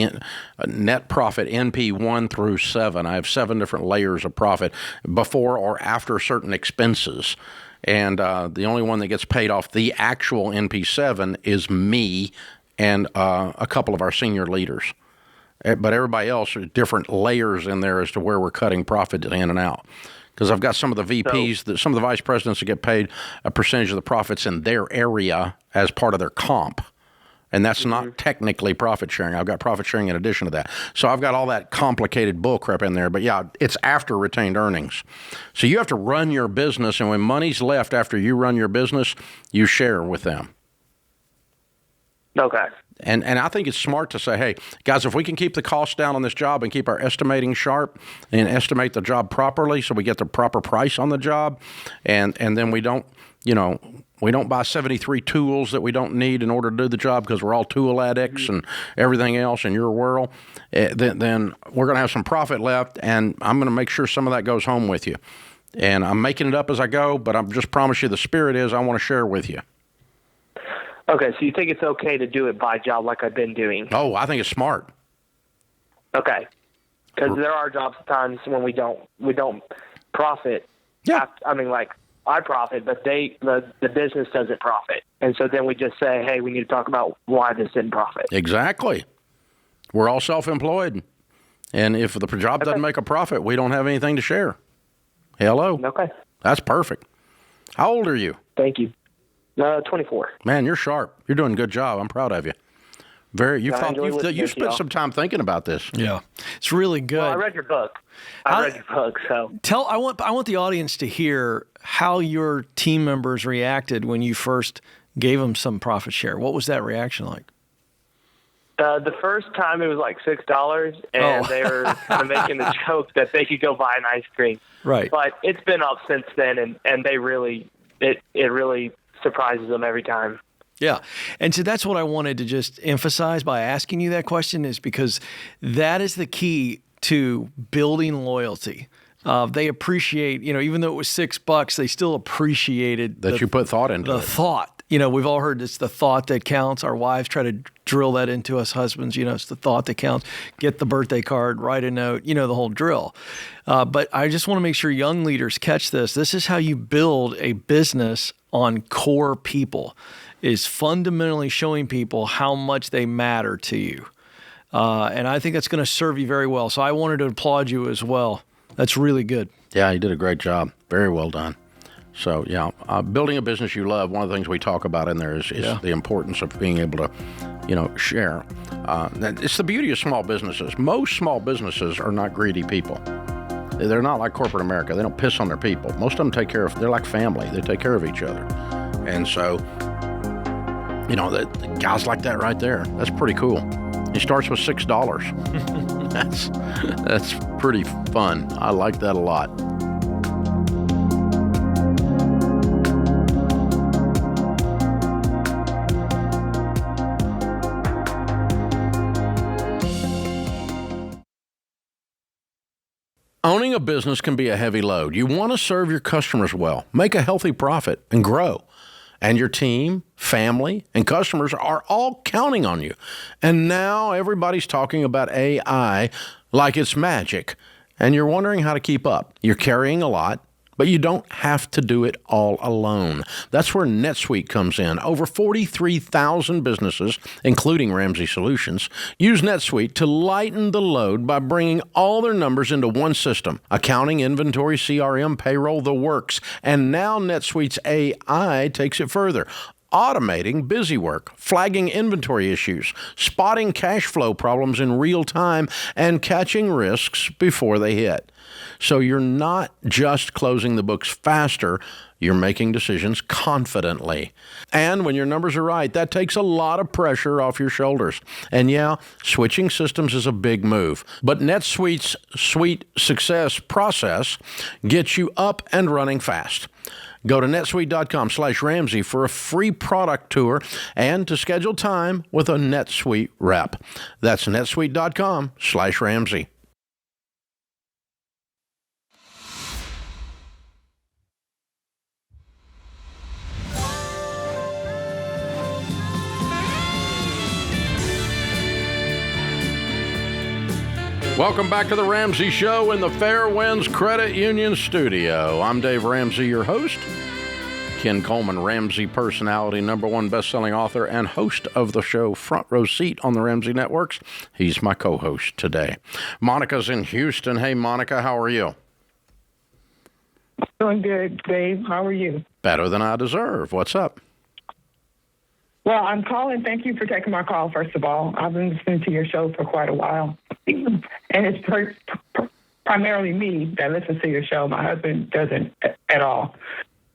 net profit, NP 1 through 7. I have 7 different layers of profit before or after certain expenses. And the only one that gets paid off the actual NP7 is me and a couple of our senior leaders. But everybody else, are different layers in there as to where we're cutting profit in and out. Because I've got some of the VPs, some of the vice presidents that get paid a percentage of the profits in their area as part of their comp. And that's not technically profit sharing. I've got profit sharing in addition to that. So I've got all that complicated bullcrap in there. But yeah, it's after retained earnings. So you have to run your business, and when money's left after you run your business, you share with them. Okay. And I think it's smart to say, hey, guys, if we can keep the cost down on this job and keep our estimating sharp and estimate the job properly so we get the proper price on the job, and then we don't, we don't buy 73 tools that we don't need in order to do the job because we're all tool addicts and everything else in your world, then we're going to have some profit left, and I'm going to make sure some of that goes home with you. And I'm making it up as I go, but I just promise you the spirit is I want to share with you. Okay, so you think it's okay to do it by job like I've been doing? Oh, I think it's smart. Okay, because there are jobs times when we don't profit. Yeah. I mean, like I profit, but the business doesn't profit, and so then we just say, hey, we need to talk about why this didn't profit. Exactly. We're all self-employed, and if the job doesn't make a profit, we don't have anything to share. Hello. Okay. That's perfect. How old are you? Thank you. 24. Man, you're sharp. You're doing a good job. I'm proud of you. You've spent some time thinking about this. Yeah, it's really good. Well, I read your book. So I want the audience to hear how your team members reacted when you first gave them some profit share. What was that reaction like? The first time it was like $6, and they were kind of making the joke that they could go buy an ice cream. Right. But it's been up since then, and they really it really surprises them every time. Yeah. And so that's what I wanted to just emphasize by asking you that question, is because that is the key to building loyalty. They appreciate, even though it was $6, they still appreciated that you put thought into the thought. We've all heard it's the thought that counts. Our wives try to drill that into us husbands. It's the thought that counts. Get the birthday card, write a note, the whole drill. But I just want to make sure young leaders catch this. This is how you build a business on core people, is fundamentally showing people how much they matter to you. And I think that's going to serve you very well. So I wanted to applaud you as well. That's really good. Yeah, you did a great job. Very well done. So, building a business you love, one of the things we talk about in there is the importance of being able to, share. It's the beauty of small businesses. Most small businesses are not greedy people. They're not like corporate America. They don't piss on their people. Most of them they're like family. They take care of each other. And so, the guys like that right there, that's pretty cool. He starts with $6. That's pretty fun. I like that a lot. Owning a business can be a heavy load. You want to serve your customers well, make a healthy profit, and grow. And your team, family, and customers are all counting on you. And now everybody's talking about AI like it's magic. And you're wondering how to keep up. You're carrying a lot, but you don't have to do it all alone. That's where NetSuite comes in. Over 43,000 businesses, including Ramsey Solutions, use NetSuite to lighten the load by bringing all their numbers into one system. Accounting, inventory, CRM, payroll, the works. And now NetSuite's AI takes it further, automating busy work, flagging inventory issues, spotting cash flow problems in real time, and catching risks before they hit. So you're not just closing the books faster, you're making decisions confidently. And when your numbers are right, that takes a lot of pressure off your shoulders. And switching systems is a big move. But NetSuite's Suite Success process gets you up and running fast. Go to netsuite.com/Ramsey for a free product tour and to schedule time with a NetSuite rep. That's netsuite.com/Ramsey. Welcome back to the Ramsey Show in the Fairwinds Credit Union studio. I'm Dave Ramsey, your host. Ken Coleman, Ramsey personality, #1 best-selling author, and host of the show Front Row Seat on the Ramsey Networks. He's my co-host today. Monica's in Houston. Hey, Monica, how are you? Doing good, Dave. How are you? Better than I deserve. What's up? Well, I'm calling. Thank you for taking my call, first of all. I've been listening to your show for quite a while. And it's primarily me that listens to your show. My husband doesn't at all.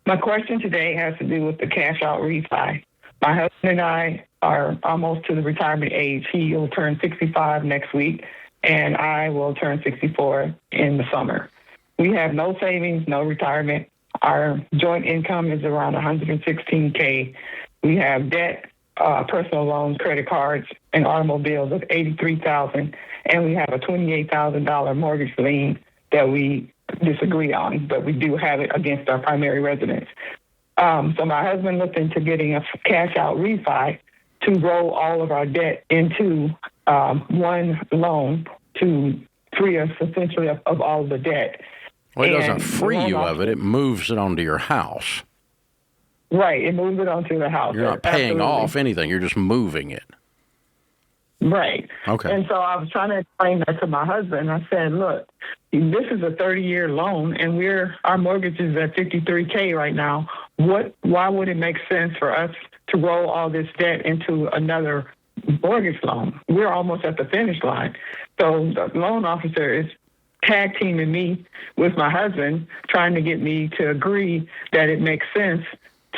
My question today has to do with the cash-out refi. My husband and I are almost to the retirement age. He will turn 65 next week, and I will turn 64 in the summer. We have no savings, no retirement. Our joint income is around $116K. We have debt, personal loans, credit cards, and automobiles of $83,000, and we have a $28,000 mortgage lien that we disagree on, but we do have it against our primary residence. So my husband looked into getting a cash out refi to roll all of our debt into one loan to free us essentially of all the debt. Well, it doesn't free you of it. It moves it onto your house. Right. It moves it onto the house. You're not paying off anything. You're just moving it. Right. Okay. And so I was trying to explain that to my husband. I said, look, this is a 30-year loan, and our mortgage is at $53K right now. Why would it make sense for us to roll all this debt into another mortgage loan? We're almost at the finish line. So the loan officer is tag teaming me with my husband, trying to get me to agree that it makes sense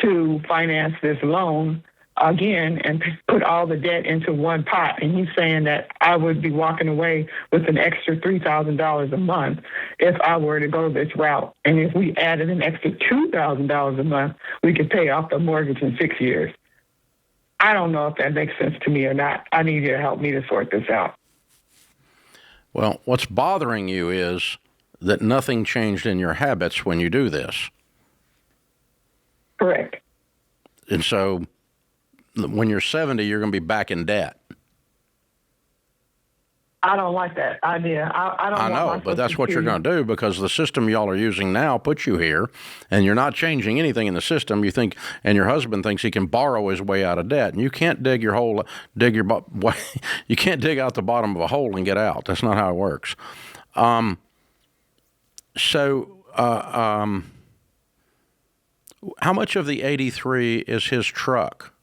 to finance this loan again and put all the debt into one pot. And he's saying that I would be walking away with an extra $3,000 a month if I were to go this route. And if we added an extra $2,000 a month, we could pay off the mortgage in 6 years. I don't know if that makes sense to me or not. I need you to help me to sort this out. Well, what's bothering you is that nothing changed in your habits when you do this. Correct. And so when you're 70, you're going to be back in debt. I don't like that idea. I know, but that's what you're going to do because the system y'all are using now puts you here, and you're not changing anything in the system. You think, and your husband thinks he can borrow his way out of debt, and you can't you can't dig out the bottom of a hole and get out. That's not how it works. How much of the 83 is his truck?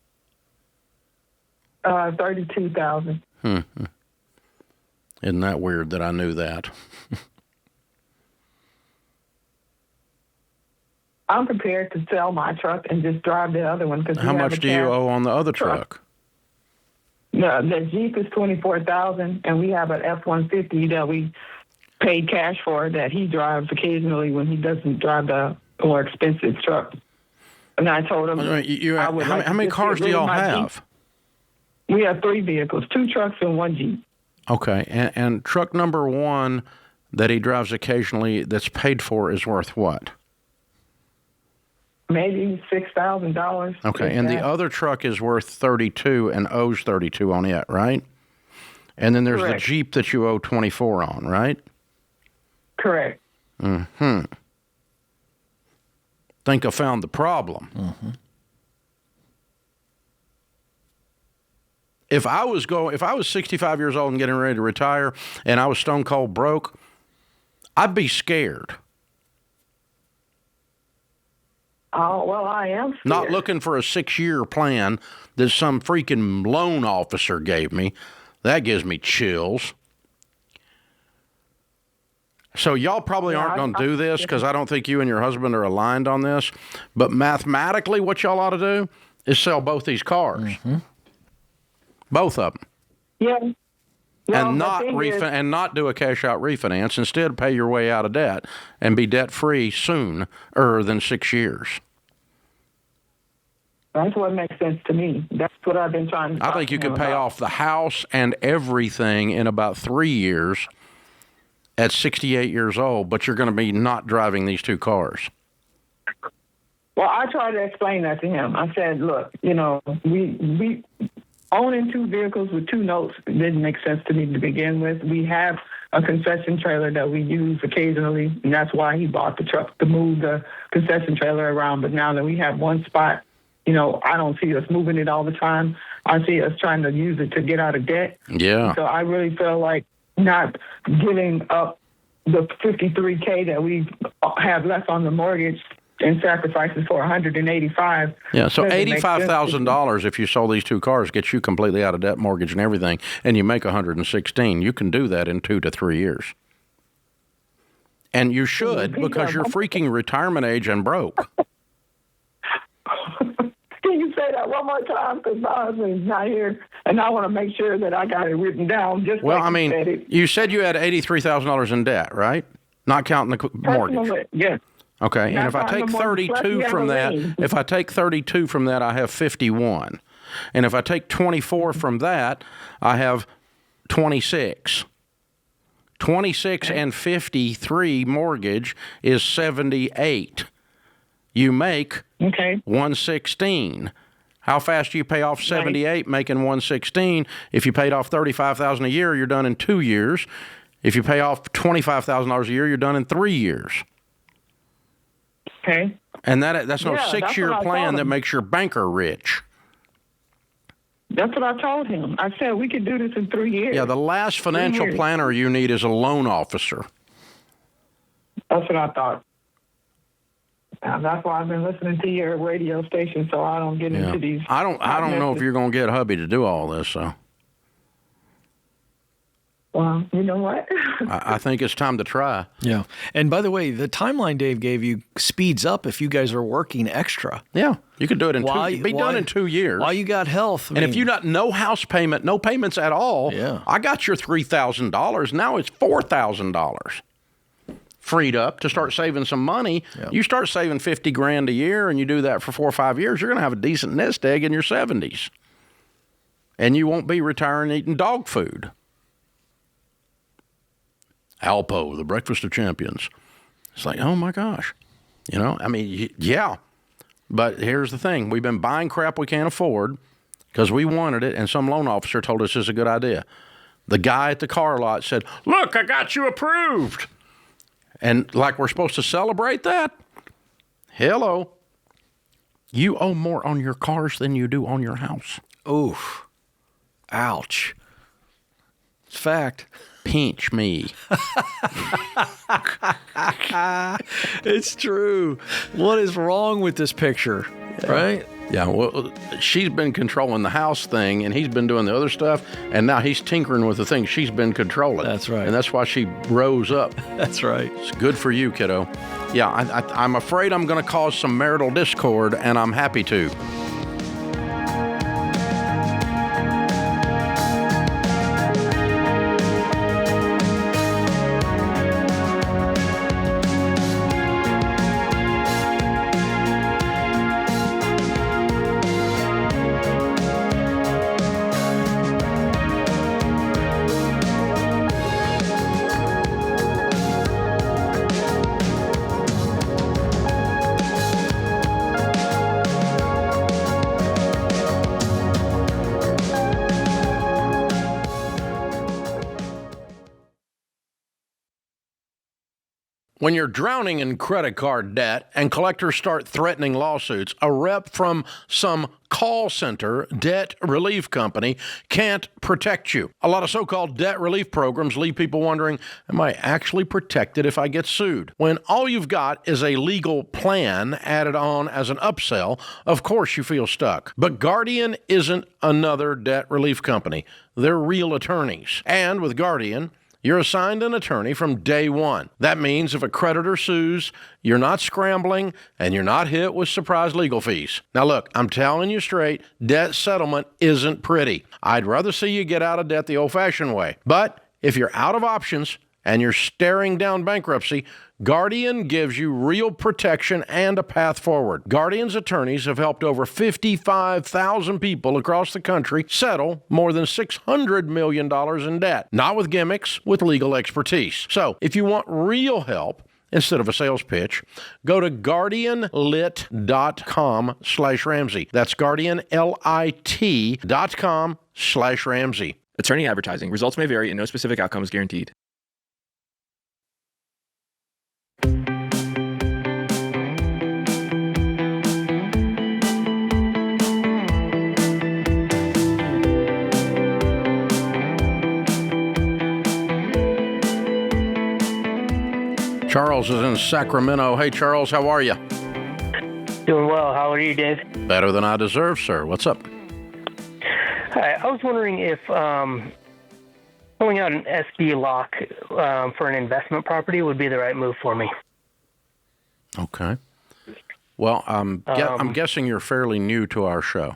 $32,000. Isn't that weird that I knew that? I'm prepared to sell my truck and just drive the other one. How much do you owe on the other truck? No, the Jeep is $24,000, and we have an F-150 that we paid cash for that he drives occasionally when he doesn't drive the more expensive truck. And I told him, how many cars do y'all have? Jeep. We have 3 vehicles, 2 trucks and 1 Jeep. Okay, and truck number 1 that he drives occasionally that's paid for is worth what? Maybe $6,000. Okay, and the other truck is worth $32 and owes $32 on it, right? And then there's Correct. the Jeep that you owe $24 on, right? Correct. Think I found the problem. If I was 65 years old and getting ready to retire and I was stone cold broke, I'd be scared. Oh, well, I am scared. Not looking for a 6-year plan that some freaking loan officer gave me. That gives me chills. So y'all probably aren't going to do this because I don't think you and your husband are aligned on this. But mathematically, what y'all ought to do is sell both these cars. Both of them. Yeah. Well, and not do a cash out refinance. Instead, pay your way out of debt and be debt free sooner than 6 years. That's what makes sense to me. That's what I've been trying to I think you could pay off the house and everything in about 3 years at 68 years old, but you're going to be not driving these 2 cars. Well, I tried to explain that to him. I said, look, we owning 2 vehicles with 2 notes didn't make sense to me to begin with. We have a concession trailer that we use occasionally, and that's why he bought the truck, to move the concession trailer around. But now that we have one spot, I don't see us moving it all the time. I see us trying to use it to get out of debt. Yeah. So I really feel like not giving up the $53K that we have left on the mortgage and sacrifices for $185. Yeah, so $85,000 if you sold these 2 cars gets you completely out of debt, mortgage and everything, and you make $116. You can do that in 2 to 3 years. And you should, because you're freaking retirement age and broke. Can you say that one more time? Because my husband's not here, and I want to make sure that I got it written down. You said you had $83,000 in debt, right? Not counting the mortgage. Yes. Okay, and if I take 32 from that, I have 51. And if I take 24 from that, I have 26. 26 and 53 mortgage is 78. You make Okay. 116. How fast do you pay off 78 making 116? If you paid off $35,000 a year, you're done in 2 years. If you pay off $25,000 a year, you're done in 3 years. Okay. And that's no Yeah, 6-year that's what I plan told that him. makes your banker rich. That's what I told him. I said we could do this in 3 years. Yeah, the last financial 3 years. planner you need is a loan officer. That's what I thought. That's why I've been listening to your radio station, so I don't get into these. I don't know if you're going to get hubby to do all this, so. Well, you know what? I think it's time to try. Yeah. And by the way, the timeline Dave gave you speeds up if you guys are working extra. Yeah. You could do it in done in 2 years. While you got health. And if you got no house payment, no payments at all, I got your $3,000. Now it's $4,000. Freed up to start saving some money. Yep. You start saving $50,000 a year and you do that for 4 or 5 years, you're going to have a decent nest egg in your 70s. And you won't be retiring eating dog food. Alpo, the breakfast of champions. It's like, oh my gosh. You know, I mean, yeah. But here's the thing. We've been buying crap we can't afford because we wanted it, and some loan officer told us it's a good idea. The guy at the car lot said, look, I got you approved. And like we're supposed to celebrate that? Hello. You owe more on your cars than you do on your house. Oof. Ouch. It's fact. Pinch me. It's true. What is wrong with this picture? Right? Yeah, well, she's been controlling the house thing, and he's been doing the other stuff, and now he's tinkering with the things she's been controlling. That's right. And that's why she rose up. That's right. It's good for you, kiddo. Yeah, I'm afraid I'm going to cause some marital discord, and I'm happy to. When you're drowning in credit card debt and collectors start threatening lawsuits, a rep from some call center debt relief company can't protect you. A lot of so-called debt relief programs leave people wondering, am I actually protected if I get sued? When all you've got is a legal plan added on as an upsell, of course you feel stuck. But Guardian isn't another debt relief company. They're real attorneys. And with Guardian, you're assigned an attorney from day one. That means if a creditor sues, you're not scrambling and you're not hit with surprise legal fees. Now look, I'm telling you straight, debt settlement isn't pretty. I'd rather see you get out of debt the old-fashioned way. But if you're out of options and you're staring down bankruptcy, Guardian gives you real protection and a path forward. Guardian's attorneys have helped over 55,000 people across the country settle more than $600 million in debt. Not with gimmicks, with legal expertise. So, if you want real help, instead of a sales pitch, go to guardianlit.com/Ramsey. That's guardianlit.com/Ramsey. Attorney advertising. Results may vary and no specific outcome is guaranteed. Charles is in Sacramento. Hey, Charles, how are you? Doing well. How are you, Dave? Better than I deserve, sir. What's up? Hi. I was wondering if pulling out an SB lock for an investment property would be the right move for me. Okay. Well, I'm guessing you're fairly new to our show.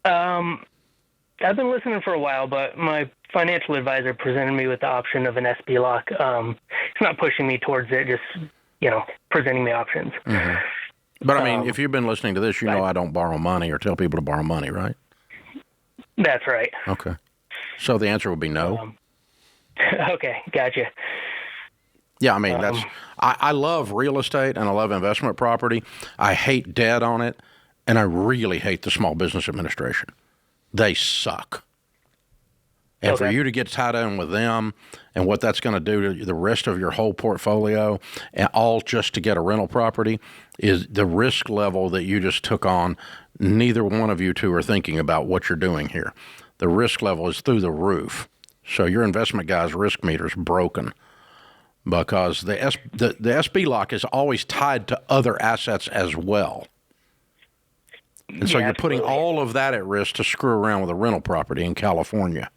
I've been listening for a while, but my financial advisor presented me with the option of an SB lock. It's not pushing me towards it, just, presenting me options. Mm-hmm. But, I mean, if you've been listening to this, you know I don't borrow money or tell people to borrow money, right? That's right. Okay. So the answer would be no? Okay, gotcha. Yeah, I mean, I love real estate and I love investment property. I hate debt on it, and I really hate the Small Business Administration. They suck. And for you to get tied in with them and what that's going to do to the rest of your whole portfolio, and all just to get a rental property, is the risk level that you just took on. Neither one of you two are thinking about what you're doing here. The risk level is through the roof. So your investment guy's risk meter's broken because the SB lock is always tied to other assets as well. And so you're putting all of that at risk to screw around with a rental property in California.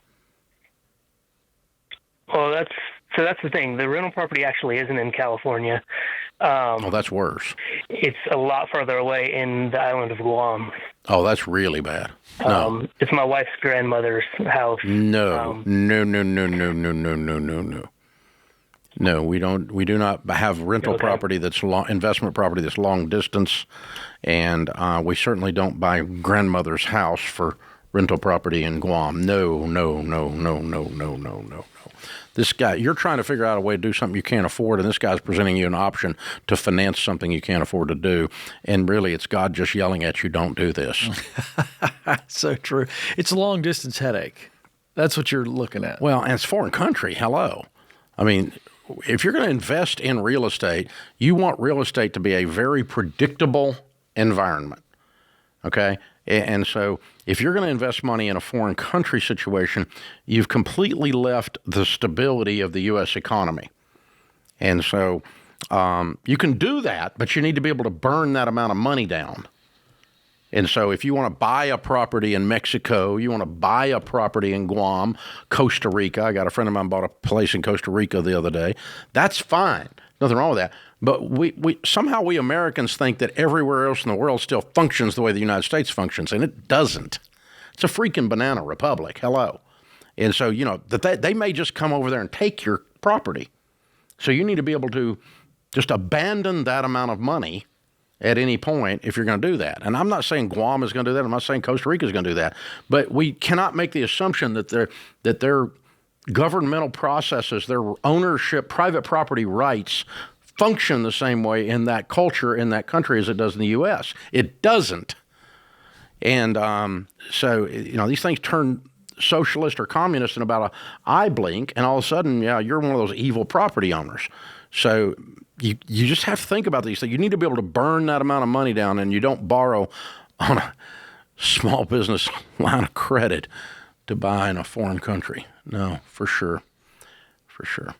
Well, that's the thing. The rental property actually isn't in California. That's worse. It's a lot further away in the island of Guam. Oh, that's really bad. No. It's my wife's grandmother's house. No. No, we don't. We do not have rental property that's investment property that's long distance, and we certainly don't buy grandmother's house for rental property in Guam. No. This guy, you're trying to figure out a way to do something you can't afford, and this guy's presenting you an option to finance something you can't afford to do. And really, it's God just yelling at you, don't do this. So true. It's a long distance headache. That's what you're looking at. Well, and it's foreign country. Hello. I mean, if you're going to invest in real estate, you want real estate to be a very predictable environment. Okay? And so if you're going to invest money in a foreign country situation, you've completely left the stability of the U.S. economy. And so you can do that, but you need to be able to burn that amount of money down. And so if you want to buy a property in Mexico, you want to buy a property in Guam, Costa Rica. I got a friend of mine bought a place in Costa Rica the other day. That's fine. Nothing wrong with that. But we somehow we Americans think that everywhere else in the world still functions the way the United States functions, and it doesn't. It's a freaking banana republic. Hello. And so, that they may just come over there and take your property. So you need to be able to just abandon that amount of money at any point if you're going to do that. And I'm not saying Guam is going to do that. I'm not saying Costa Rica is going to do that. But we cannot make the assumption that their governmental processes, their ownership, private property rights function the same way in that culture, in that country, as it does in the U.S. It doesn't. And so, these things turn socialist or communist in about an eye blink, and all of a sudden, you're one of those evil property owners. So you just have to think about these things. You need to be able to burn that amount of money down, and you don't borrow on a small business line of credit to buy in a foreign country. No, for sure. For sure.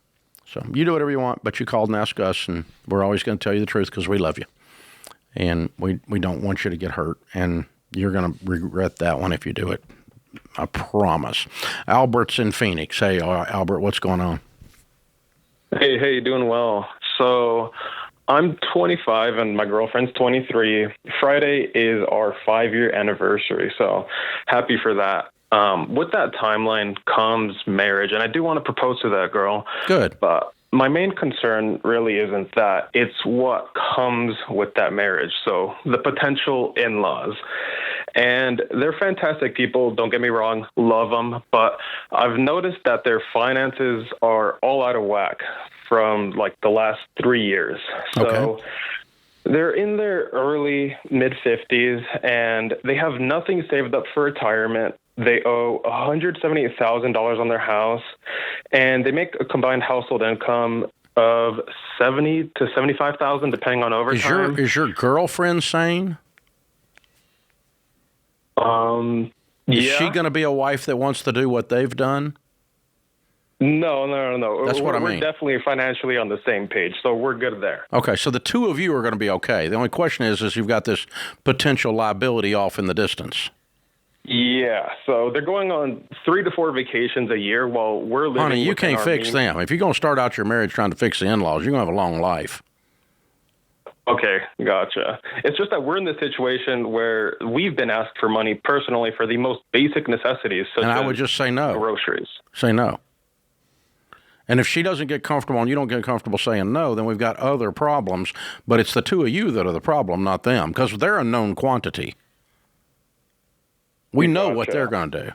So you do whatever you want, but you called and asked us, and we're always going to tell you the truth because we love you. And we don't want you to get hurt, and you're going to regret that one if you do it. I promise. Albert's in Phoenix. Hey, Albert, what's going on? Hey, doing well. So I'm 25 and my girlfriend's 23. Friday is our 5-year anniversary, so happy for that. With that timeline comes marriage, and I do want to propose to that girl. Good. But my main concern really isn't that. It's what comes with that marriage. So the potential in-laws. And they're fantastic people, don't get me wrong, love them. But I've noticed that their finances are all out of whack from like the last 3 years. So okay. They're in their early mid-50s, and they have nothing saved up for retirement. They owe $178,000 on their house, and they make a combined household income of $70,000 to $75,000, depending on overtime. Is your girlfriend sane? Is she going to be a wife that wants to do what they've done? No. That's what I mean. We're definitely financially on the same page, so we're good there. Okay, so the two of you are going to be okay. The only question is you've got this potential liability off in the distance. Yeah, so they're going on 3 to 4 vacations a year while we're living. Honey, you can't fix them. If you're going to start out your marriage trying to fix the in-laws, you're going to have a long life. Okay, gotcha. It's just that we're in this situation where we've been asked for money personally for the most basic necessities, such as I would just say no. Groceries. Say no. And if she doesn't get comfortable and you don't get comfortable saying no, then we've got other problems. But it's the two of you that are the problem, not them, because they're a known quantity. We know what they're going to do.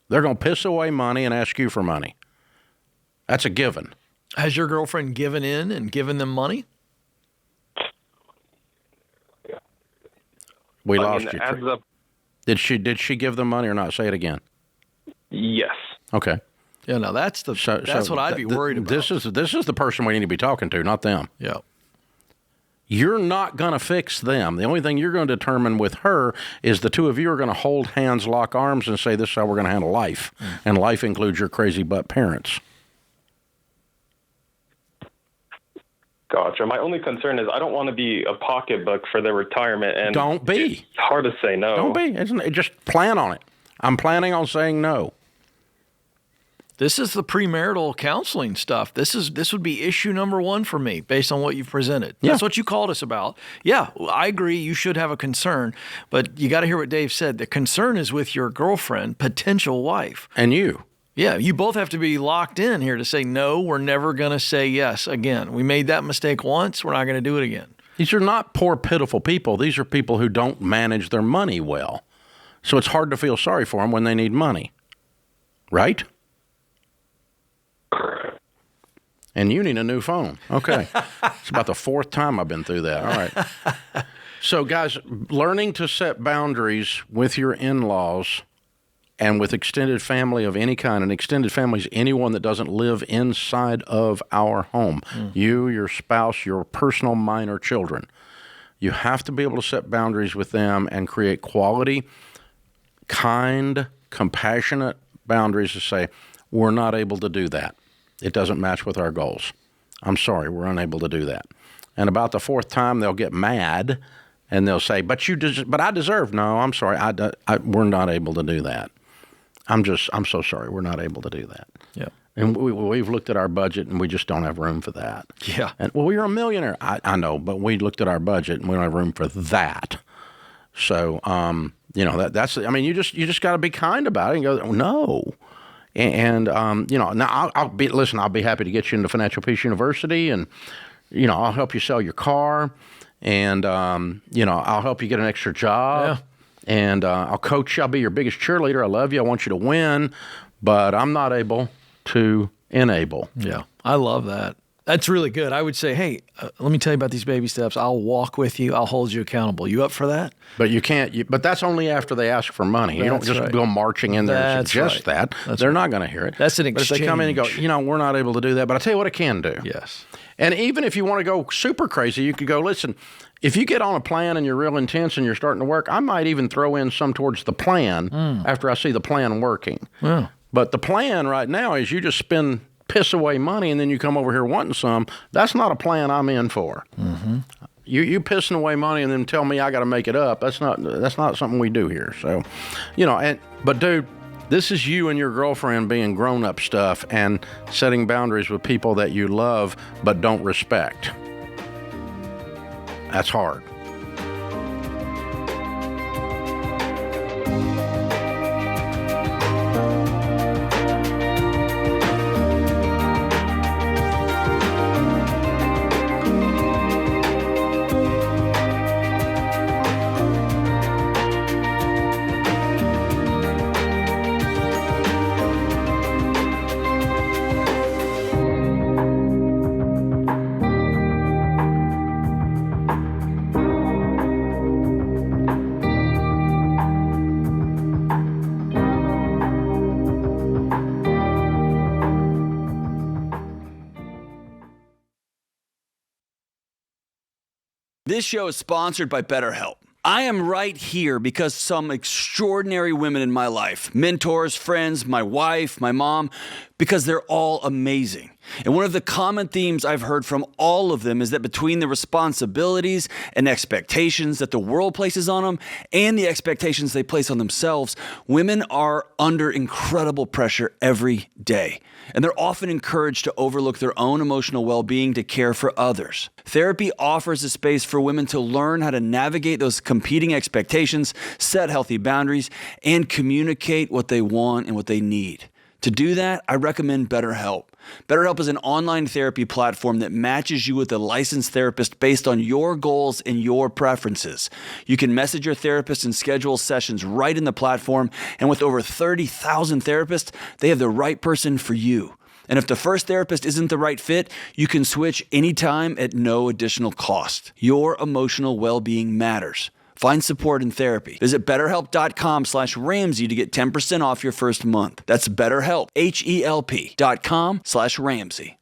They're going to piss away money and ask you for money. That's a given. Has your girlfriend given in and given them money? We lost you. Did she give them money or not? Say it again. Yes. Okay. Yeah, no, that's what I'd be worried about. This is the person we need to be talking to, not them. Yeah. You're not going to fix them. The only thing you're going to determine with her is the two of you are going to hold hands, lock arms, and say, this is how we're going to handle life. And life includes your crazy butt parents. Gotcha. My only concern is I don't want to be a pocketbook for their retirement. And don't be. It's hard to say no. Don't be. Just plan on it. I'm planning on saying no. This is the premarital counseling stuff. This would be issue number 1 for me based on what you've presented. Yeah. That's what you called us about. Yeah, I agree you should have a concern, but you got to hear what Dave said. The concern is with your girlfriend, potential wife. And you. Yeah, you both have to be locked in here to say, no, we're never going to say yes again. We made that mistake once. We're not going to do it again. These are not poor, pitiful people. These are people who don't manage their money well. So it's hard to feel sorry for them when they need money. Right? And you need a new phone. Okay. It's about the 4th time I've been through that. All right. So, guys, learning to set boundaries with your in-laws and with extended family of any kind, and extended family is anyone that doesn't live inside of our home. You, your spouse, your personal minor children. You have to be able to set boundaries with them and create quality, kind, compassionate boundaries to say, we're not able to do that. It doesn't match with our goals. I'm sorry, we're unable to do that. And about the 4th time, they'll get mad and they'll say, but I deserve. No, I'm sorry, we're not able to do that. I'm so sorry, we're not able to do that. Yeah. And we've looked at our budget and we just don't have room for that. Yeah. And well, you're a millionaire. I know, but we looked at our budget and we don't have room for that. So, that's. I mean, you just got to be kind about it and go, no. And now I'll be happy to get you into Financial Peace University, and I'll help you sell your car, and I'll help you get an extra job, and I'll coach you. I'll be your biggest cheerleader. I love you. I want you to win, but I'm not able to enable. Yeah, I love that. That's really good. I would say, hey, let me tell you about these baby steps. I'll walk with you. I'll hold you accountable. You up for that? But you can't. But that's only after they ask for money. You don't just go marching in there and suggest that. They're not going to hear it. That's an exchange. But if they come in and go, we're not able to do that. But I'll tell you what I can do. Yes. And even if you want to go super crazy, you could go, listen, if you get on a plan and you're real intense and you're starting to work, I might even throw in some towards the plan after I see the plan working. Yeah. But the plan right now is you just spend piss away money and then you come over here wanting some. That's not a plan I'm in for. Mm-hmm. You pissing away money and then tell me I got to make it up. That's not something we do here. So, but dude, this is you and your girlfriend being grown-up stuff and setting boundaries with people that you love but don't respect. That's hard. This show is sponsored by BetterHelp. I am right here because some extraordinary women in my life, mentors, friends, my wife, my mom, because they're all amazing. And one of the common themes I've heard from all of them is that between the responsibilities and expectations that the world places on them and the expectations they place on themselves, women are under incredible pressure every day. And they're often encouraged to overlook their own emotional well-being to care for others. Therapy offers a space for women to learn how to navigate those competing expectations, set healthy boundaries, and communicate what they want and what they need. To do that, I recommend BetterHelp. BetterHelp is an online therapy platform that matches you with a licensed therapist based on your goals and your preferences. You can message your therapist and schedule sessions right in the platform, and with over 30,000 therapists, they have the right person for you. And if the first therapist isn't the right fit, you can switch anytime at no additional cost. Your emotional well-being matters. Find support in therapy. Visit BetterHelp.com/Ramsey to get 10% off your first month. That's BetterHelp, HELP.com/Ramsey.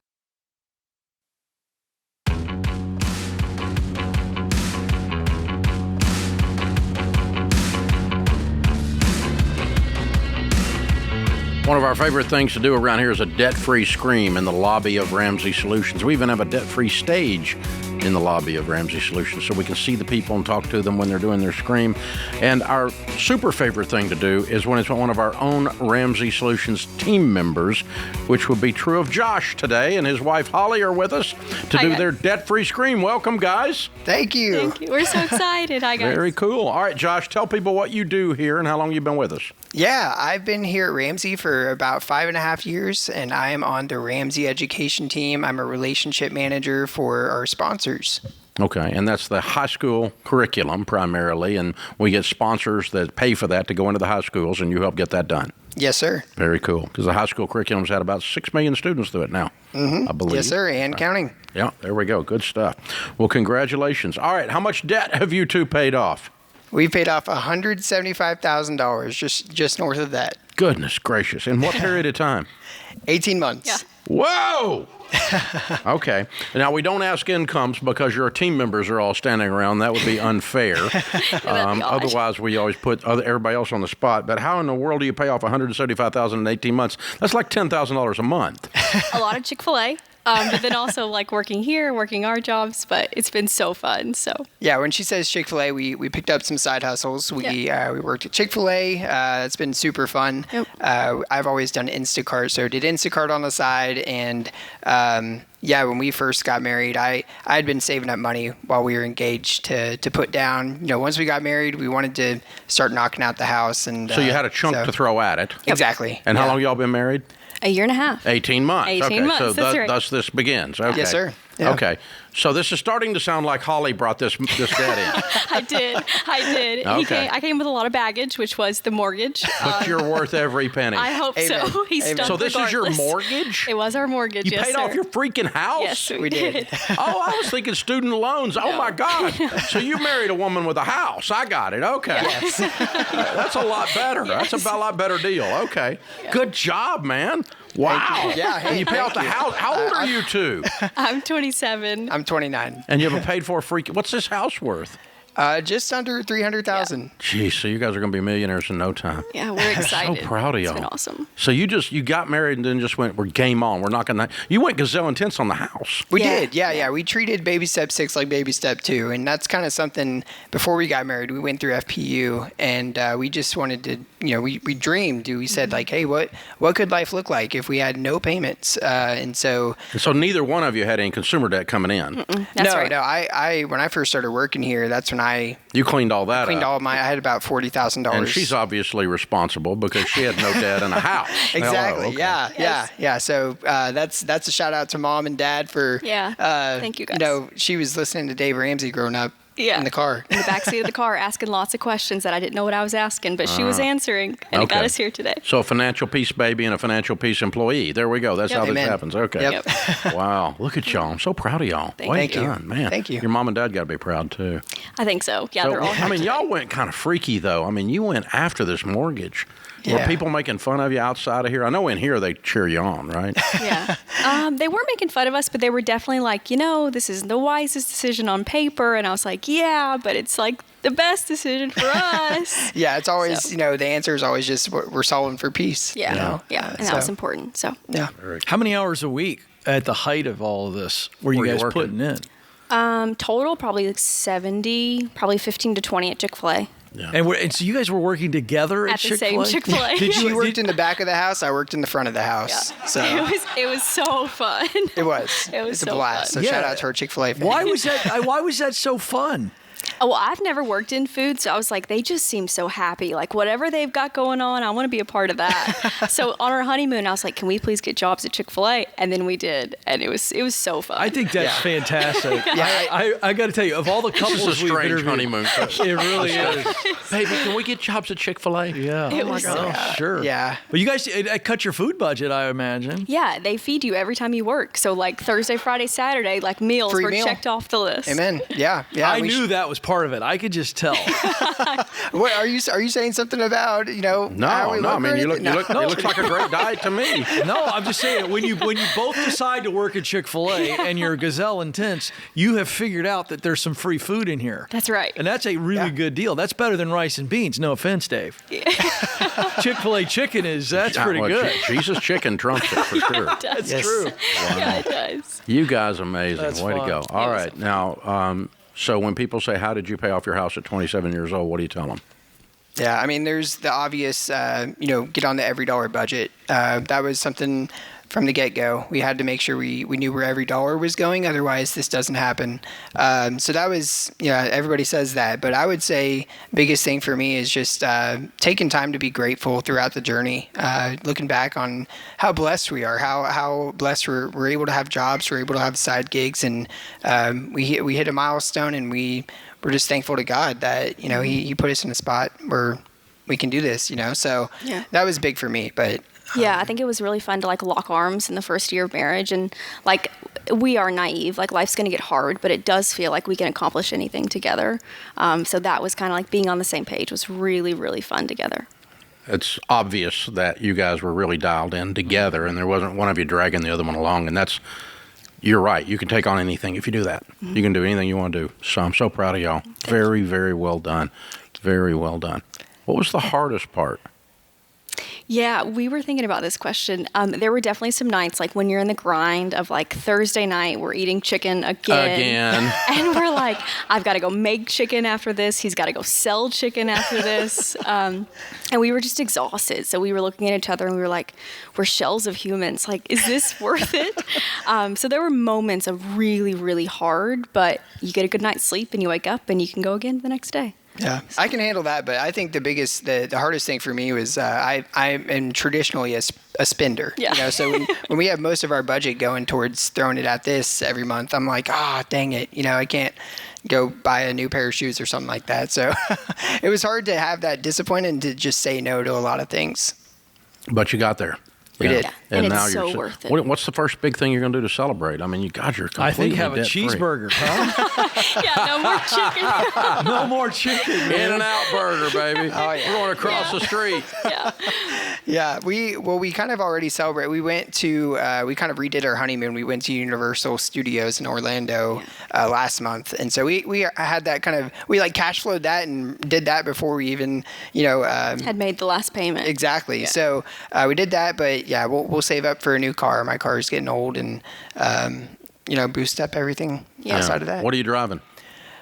One of our favorite things to do around here is a debt-free scream in the lobby of Ramsey Solutions. We even have a debt-free stage in the lobby of Ramsey Solutions so we can see the people and talk to them when they're doing their scream. And our super favorite thing to do is when it's one of our own Ramsey Solutions team members, which would be true of Josh today, and his wife Holly are with us to do their debt-free scream. Welcome, guys. Thank you. Thank you. We're so excited. Hi, guys. Very cool. All right, Josh, tell people what you do here and how long you've been with us. Yeah, I've been here at Ramsey for about 5.5 years, and I am on the Ramsey education team. I'm a relationship manager for our sponsors. Okay, and that's the high school curriculum primarily, and we get sponsors that pay for that to go into the high schools, and you help get that done. Yes, sir. Very cool, because the high school curriculum's had about 6 million students through it now, I believe. Yes, sir, and counting. Yeah, there we go. Good stuff. Well, congratulations. All right, how much debt have you two paid off? We paid off $175,000, just north of that. Goodness gracious. In what period of time? 18 months. Yeah. Whoa! Okay. Now, we don't ask incomes because your team members are all standing around. That would be unfair. Otherwise, we always put everybody else on the spot. But how in the world do you pay off $175,000 in 18 months? That's like $10,000 a month. A lot of Chick-fil-A. But then also like working here, working our jobs, but it's been so fun. So yeah, when she says Chick-fil-A, we picked up some side hustles. We worked at Chick-fil-A. It's been super fun. Yep. I've always done Instacart, so did Instacart on the side. And when we first got married, I had been saving up money while we were engaged to put down. You know, once we got married, we wanted to start knocking out the house. And so you had a chunk to throw at it. Exactly. And how long y'all been married? A year and a half. 18 months. 18 months. So That's right. thus this begins. Okay. Yes, sir. Yeah. Okay. So this is starting to sound like Holly brought this debt in. I did. Okay. I came with a lot of baggage, which was the mortgage. But you're worth every penny. I hope so. He's stuck So this is your regardless. mortgage? It was our mortgage. You yes, paid sir. off your freaking house? Yes, we did. Oh, I was thinking student loans. Oh, my God. So you married a woman with a house. I got it. Okay. Yes. That's a lot better. Yes. That's a lot better deal. Okay. Yeah. Good job, man. Wow. Yeah. And you pay off the house. How old are you two? I'm 27. I'm 29. And you have a paid for what's this house worth? Just under $300,000. Geez, so you guys are going to be millionaires in no time. Yeah, we're excited. So proud of y'all. It's been awesome. So you got married and then just we're game on. We're not going to. You went gazelle intense on the house. We did. Yeah. We treated baby step 6 like baby step 2, and that's kind of something. Before we got married, we went through FPU, and we just wanted to. You know, we dreamed. We said like, hey, what could life look like if we had no payments? And so neither one of you had any consumer debt coming in. That's right. No. I when I first started working here, that's when you cleaned all that cleaned up. all my. I had about $40,000. And she's obviously responsible because she had no debt in a house. Exactly. Hello, okay. Yeah. So that's a shout out to Mom and Dad for. Thank you guys. You know, she was listening to Dave Ramsey growing up. Yeah. In the car. In the backseat of the car, asking lots of questions that I didn't know what I was asking, but she was answering, and it got us here today. So a financial peace baby and a financial peace employee. There we go. That's how this happens. Okay. Yep. Wow. Look at y'all. I'm so proud of y'all. Thank you. Done, man. Thank you. Your mom and dad got to be proud, too. I think so. Yeah, they're all I mean, y'all went kind of freaky, though. I mean, you went after this mortgage. Yeah. Were people making fun of you outside of here? I know in here they cheer you on, right? Yeah. They weren't making fun of us, but they were definitely like, this is the wisest decision on paper. And I was like, yeah, but it's like the best decision for us. Yeah, it's always, the answer is always just we're solving for peace. Yeah. And that was important. So, yeah. How many hours a week at the height of all of this were you guys putting in? Total, probably like 70, probably 15 to 20 at Chick-fil-A. Yeah. And so you guys were working together at Chick-fil-A? At the same Chick-fil-A. She worked in the back of the house. I worked in the front of the house. Yeah. So it was so fun. It was. It was a blast. fun. So shout out to our Chick-fil-A fans. Why was that so fun? Well, I've never worked in food, so I was like, they just seem so happy. Like, whatever they've got going on, I want to be a part of that. So on our honeymoon, I was like, can we please get jobs at Chick-fil-A? And then we did, and it was so fun. I think that's fantastic. I got to tell you, of all the couples this is a we've strange interviewed, honeymoon. it really is. Baby, can we get jobs at Chick-fil-A? Yeah. It was sure. Yeah. But you guys cut your food budget, I imagine. Yeah, they feed you every time you work. So like Thursday, Friday, Saturday, like meals Free were meal. checked off the list. Amen. Yeah. I knew that was part of it. I could just tell. What are you saying something about, No, I mean, you look it looks like a great diet to me. No, I'm just saying, when you both decide to work at Chick-fil-A and you're gazelle intense, you have figured out that there's some free food in here. That's right. And that's a really good deal. That's better than rice and beans. No offense, Dave. Chick-fil-A chicken that's pretty good. Jesus chicken trumps it for sure. That's true. Yeah, it does. You guys amazing. That's Way fun. to go. All right. Now, so when people say, how did you pay off your house at 27 years old, what do you tell them? Yeah, I mean, there's the obvious, get on the every dollar budget. That was something from the get-go. We had to make sure we knew where every dollar was going. Otherwise, this doesn't happen. So that was, everybody says that. But I would say biggest thing for me is just taking time to be grateful throughout the journey. Looking back on how blessed we are, how blessed we're able to have jobs, we're able to have side gigs. And we hit a milestone, and we're just thankful to God that, he put us in a spot where we can do this, So that was big for me. But yeah, I think it was really fun to like lock arms in the first year of marriage, and like we are naive, like life's going to get hard, but it does feel like we can accomplish anything together. So that was kind of like being on the same page was really, really fun together. It's obvious that you guys were really dialed in together, and there wasn't one of you dragging the other one along, and you're right. You can take on anything if you do that. Mm-hmm. You can do anything you want to do. So I'm so proud of y'all. Very, very well done. Very well done. What was the hardest part? Yeah, we were thinking about this question. There were definitely some nights, like when you're in the grind of like Thursday night, we're eating chicken again. And we're like, I've got to go make chicken after this. He's got to go sell chicken after this. And we were just exhausted. So we were looking at each other and we were like, we're shells of humans. Like, is this worth it? So there were moments of really, really hard, but you get a good night's sleep and you wake up and you can go again the next day. Yeah, I can handle that, but I think the hardest thing for me was I am traditionally a spender. Yeah. So when we have most of our budget going towards throwing it at this every month, I'm like, dang it, I can't go buy a new pair of shoes or something like that. So it was hard to have that discipline and to just say no to a lot of things. But you got there. We did. And it's now so worth it. What's the first big thing you're going to do to celebrate? I mean, you're completely I think have a debt-free. cheeseburger, huh? Yeah, no more chicken. No more chicken, man. In-N-Out burger, baby. Oh, yeah. We're going across the street. Yeah, we kind of already celebrate. We went to we kind of redid our honeymoon. We went to Universal Studios in Orlando last month, and so we had that kind of we like cash flowed that and did that before we even had made the last payment. Exactly. Yeah. So we did that, but yeah, we'll save up for a new car. My car is getting old, and boost up everything outside of that. What are you driving?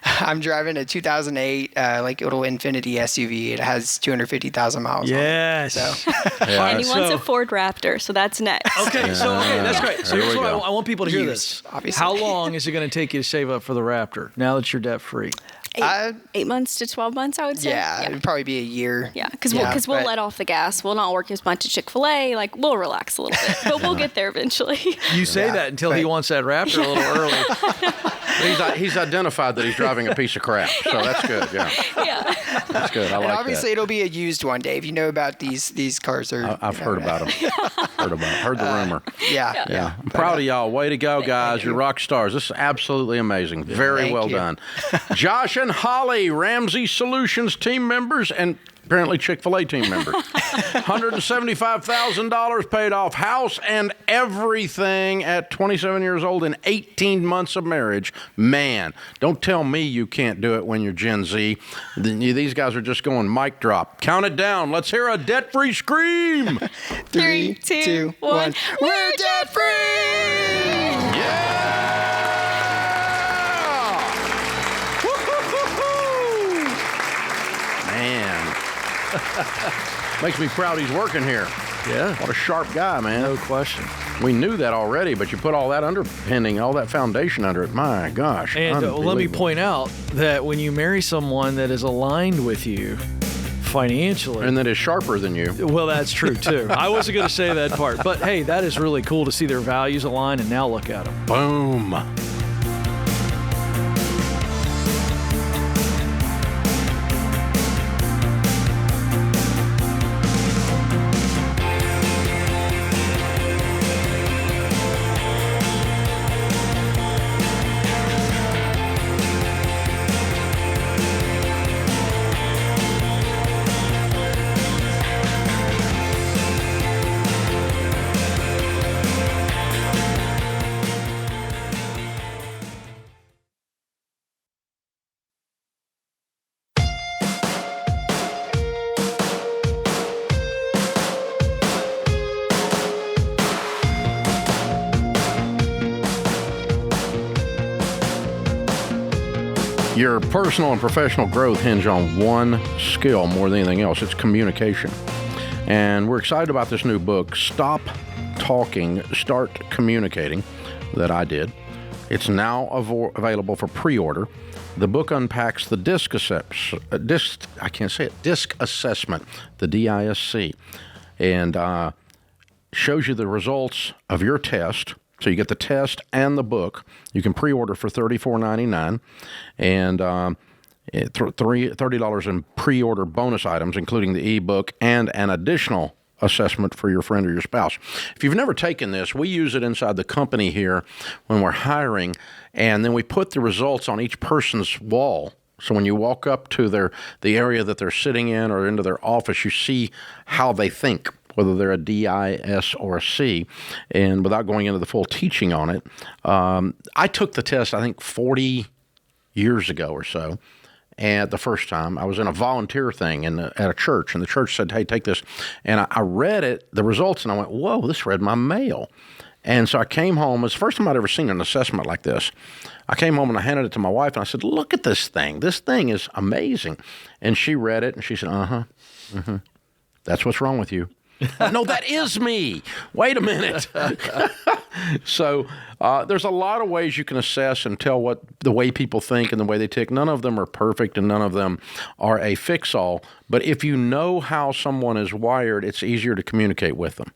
I'm driving a 2008 like little Infiniti SUV. It has 250,000 miles. Yes. On it, so. And he wants a Ford Raptor, so that's next. Okay, that's great. So here's what I want people to hear Used, this. obviously. How long is it going to take you to save up for the Raptor now that you're debt free? 8 months to 12 months, I would say. Yeah, it'd probably be a year. Yeah, because we'll let off the gas. We'll not work as much at Chick-fil-A. Like, we'll relax a little bit, but we'll get there eventually. You say that until he wants that Raptor a little early. He's identified that he's driving a piece of crap, so that's good. Yeah, that's good. I like that. Obviously, it'll be a used one, Dave. You know about these cars are. I've heard about them. Heard the rumor. Yeah. I'm proud of y'all. Way to go, guys! You're rock stars. This is absolutely amazing. Very Thank well you. done, Josh and Holly, Ramsey Solutions team members, and apparently Chick-fil-A team members. $175,000 paid off, house and everything at 27 years old and 18 months of marriage. Man, don't tell me you can't do it when you're Gen Z. These guys are just going mic drop. Count it down. Let's hear a debt-free scream. 3, 2, 1. We're debt-free! Man. Makes me proud he's working here. Yeah. What a sharp guy, man. No question. We knew that already, but you put all that underpinning, all that foundation under it. My gosh. And let me point out that when you marry someone that is aligned with you financially. And that is sharper than you. Well, that's true, too. I wasn't going to say that part. But, hey, that is really cool to see their values align, and now look at them. Boom. Your personal and professional growth hinge on one skill more than anything else. It's communication. And we're excited about this new book, Stop Talking, Start Communicating, that I did. It's now available for pre-order. The book unpacks the DISC assessment, the DISC, and shows you the results of your test. So you get the test and the book. You can pre-order for $34.99, and $30 in pre-order bonus items, including the ebook and an additional assessment for your friend or your spouse. If you've never taken this, we use it inside the company here when we're hiring, and then we put the results on each person's wall. So when you walk up to the area that they're sitting in or into their office, you see how they think, whether they're a D, I, S, or a C. And without going into the full teaching on it, I took the test, I think, 40 years ago or so. And the first time, I was in a volunteer thing at a church, and the church said, hey, take this. And I read it, the results, and I went, whoa, this read my mail. And so I came home. It was the first time I'd ever seen an assessment like this. I came home and I handed it to my wife, and I said, look at this thing. This thing is amazing. And she read it, and she said, that's what's wrong with you. No, that is me. Wait a minute. So there's a lot of ways you can assess and tell what the way people think and the way they tick. None of them are perfect, and none of them are a fix-all. But if you know how someone is wired, it's easier to communicate with them.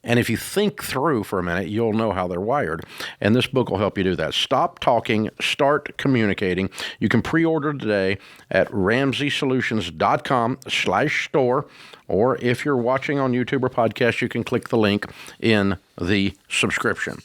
And if you think through for a minute, you'll know how they're wired. And this book will help you do that. Stop Talking, Start Communicating. You can pre-order today at RamseySolutions.com/store. Or if you're watching on YouTube or podcast, you can click the link in the subscription.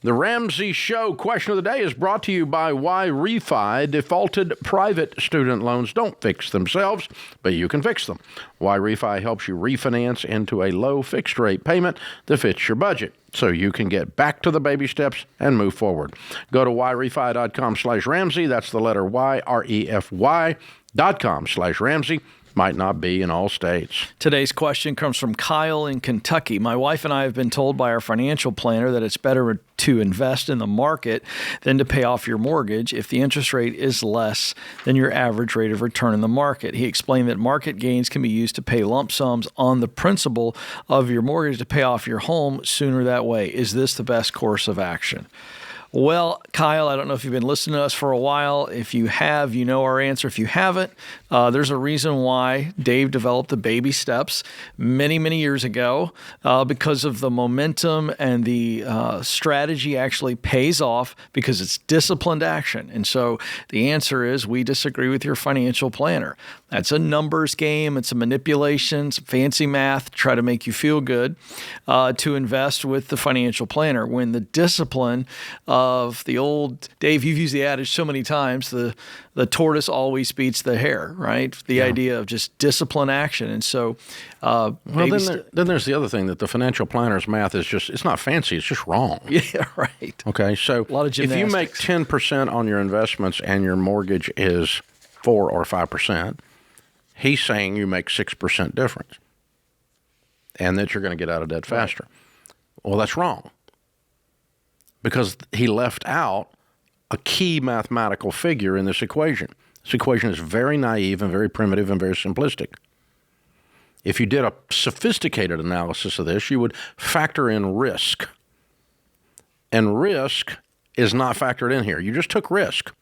The Ramsey Show question of the day is brought to you by Why Refi. Defaulted private student loans don't fix themselves, but you can fix them. Why Refi helps you refinance into a low fixed rate payment that fits your budget, so you can get back to the baby steps and move forward. Go to whyrefi.com/Ramsey. That's the letter Y, REFY.com/Ramsey. Might not be in all states. Today's question comes from Kyle in Kentucky. My wife and I have been told by our financial planner that it's better to invest in the market than to pay off your mortgage if the interest rate is less than your average rate of return in the market. He explained that market gains can be used to pay lump sums on the principal of your mortgage to pay off your home sooner that way. Is this the best course of action? Well, Kyle, I don't know if you've been listening to us for a while. If you have, you know our answer. If you haven't, there's a reason why Dave developed the baby steps many, many years ago, because of the momentum and the strategy actually pays off because it's disciplined action. And so the answer is we disagree with your financial planner. That's a numbers game. It's a manipulation, some fancy math to try to make you feel good to invest with the financial planner. When the discipline of the old, Dave, you've used the adage so many times, the tortoise always beats the hare, right? The idea of just discipline action. And so then there's the other thing, that the financial planner's math is just, it's not fancy, it's just wrong. Yeah, right. Okay, so a lot of if you make 10% on your investments and your mortgage is 4 or 5%, he's saying you make 6% difference and that you're going to get out of debt faster. Well, that's wrong, because he left out a key mathematical figure in this equation. This equation is very naive and very primitive and very simplistic. If you did a sophisticated analysis of this, you would factor in risk. And risk is not factored in here. You just took risk.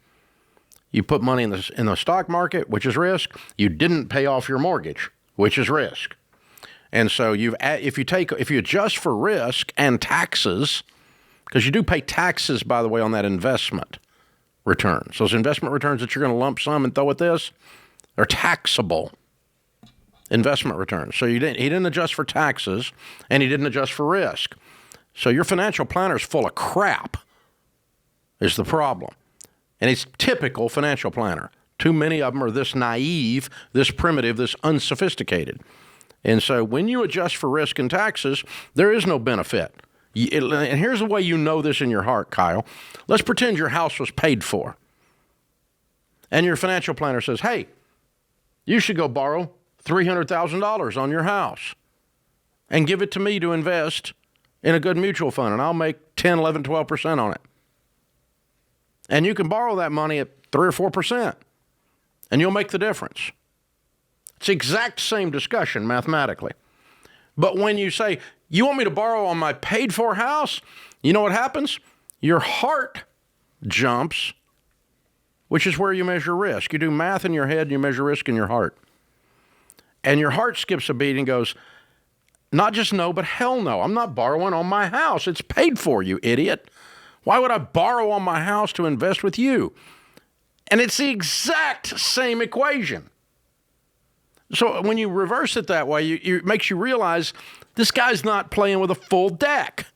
You put money in the stock market, which is risk. You didn't pay off your mortgage, which is risk. And so if you adjust for risk and taxes, because you do pay taxes, by the way, on that investment returns. Those investment returns that you're going to lump sum and throw at this are taxable investment returns. So he didn't adjust for taxes, and he didn't adjust for risk. So your financial planner is full of crap is the problem. And it's typical financial planner. Too many of them are this naive, this primitive, this unsophisticated. And so when you adjust for risk and taxes, there is no benefit. And here's the way you know this in your heart, Kyle. Let's pretend your house was paid for. And your financial planner says, hey, you should go borrow $300,000 on your house and give it to me to invest in a good mutual fund, and I'll make 10, 11, 12% on it. And you can borrow that money at 3 or 4%, and you'll make the difference. It's the exact same discussion mathematically. But when you say, you want me to borrow on my paid-for house, you know what happens? Your heart jumps, which is where you measure risk. You do math in your head, and you measure risk in your heart. And your heart skips a beat and goes, not just no, but hell no. I'm not borrowing on my house. It's paid for, you idiot. Why would I borrow on my house to invest with you? And it's the exact same equation. So when you reverse it that way, it makes you realize this guy's not playing with a full deck.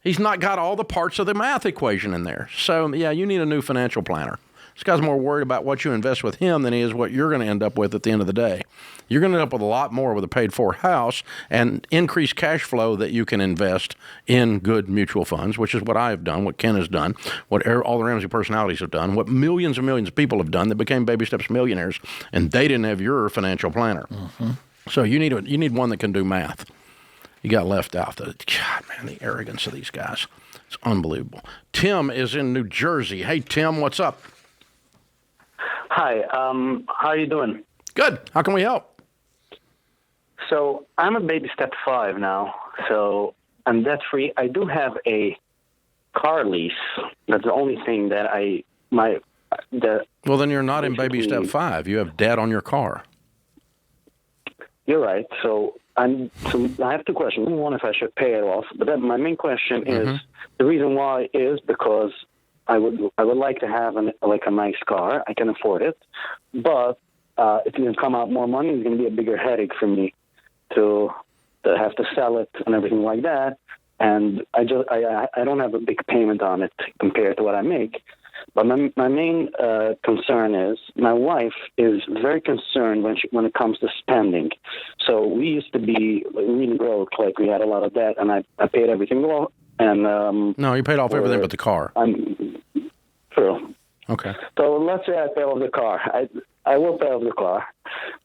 He's not got all the parts of the math equation in there. So, yeah, you need a new financial planner. This guy's more worried about what you invest with him than he is what you're going to end up with at the end of the day. You're going to end up with a lot more with a paid-for house and increased cash flow that you can invest in good mutual funds, which is what I have done, what Ken has done, what all the Ramsey personalities have done, what millions and millions of people have done that became Baby Steps millionaires, and they didn't have your financial planner. Mm-hmm. So you need one that can do math. You got left out. God, man, the arrogance of these guys. It's unbelievable. Tim is in New Jersey. Hey, Tim, what's up? Hi, how are you doing? Good. How can we help? So I'm a baby step 5 now, so I'm debt-free. I do have a car lease. That's the only thing that Well, then you're not in baby step 5. You have debt on your car. You're right. So I have 2 questions. One, if I should pay it off. But then my main question is, the reason why is because I would like to have a nice car. I can afford it, but it's going to come out more money. It's going to be a bigger headache for me to have to sell it and everything like that. And I don't have a big payment on it compared to what I make. But my main concern is my wife is very concerned when it comes to spending. So we used to be really broke, like we had a lot of debt, and I paid everything off. And no, you paid off everything but the car. True. Okay. So let's say I pay off the car. I will pay off the car,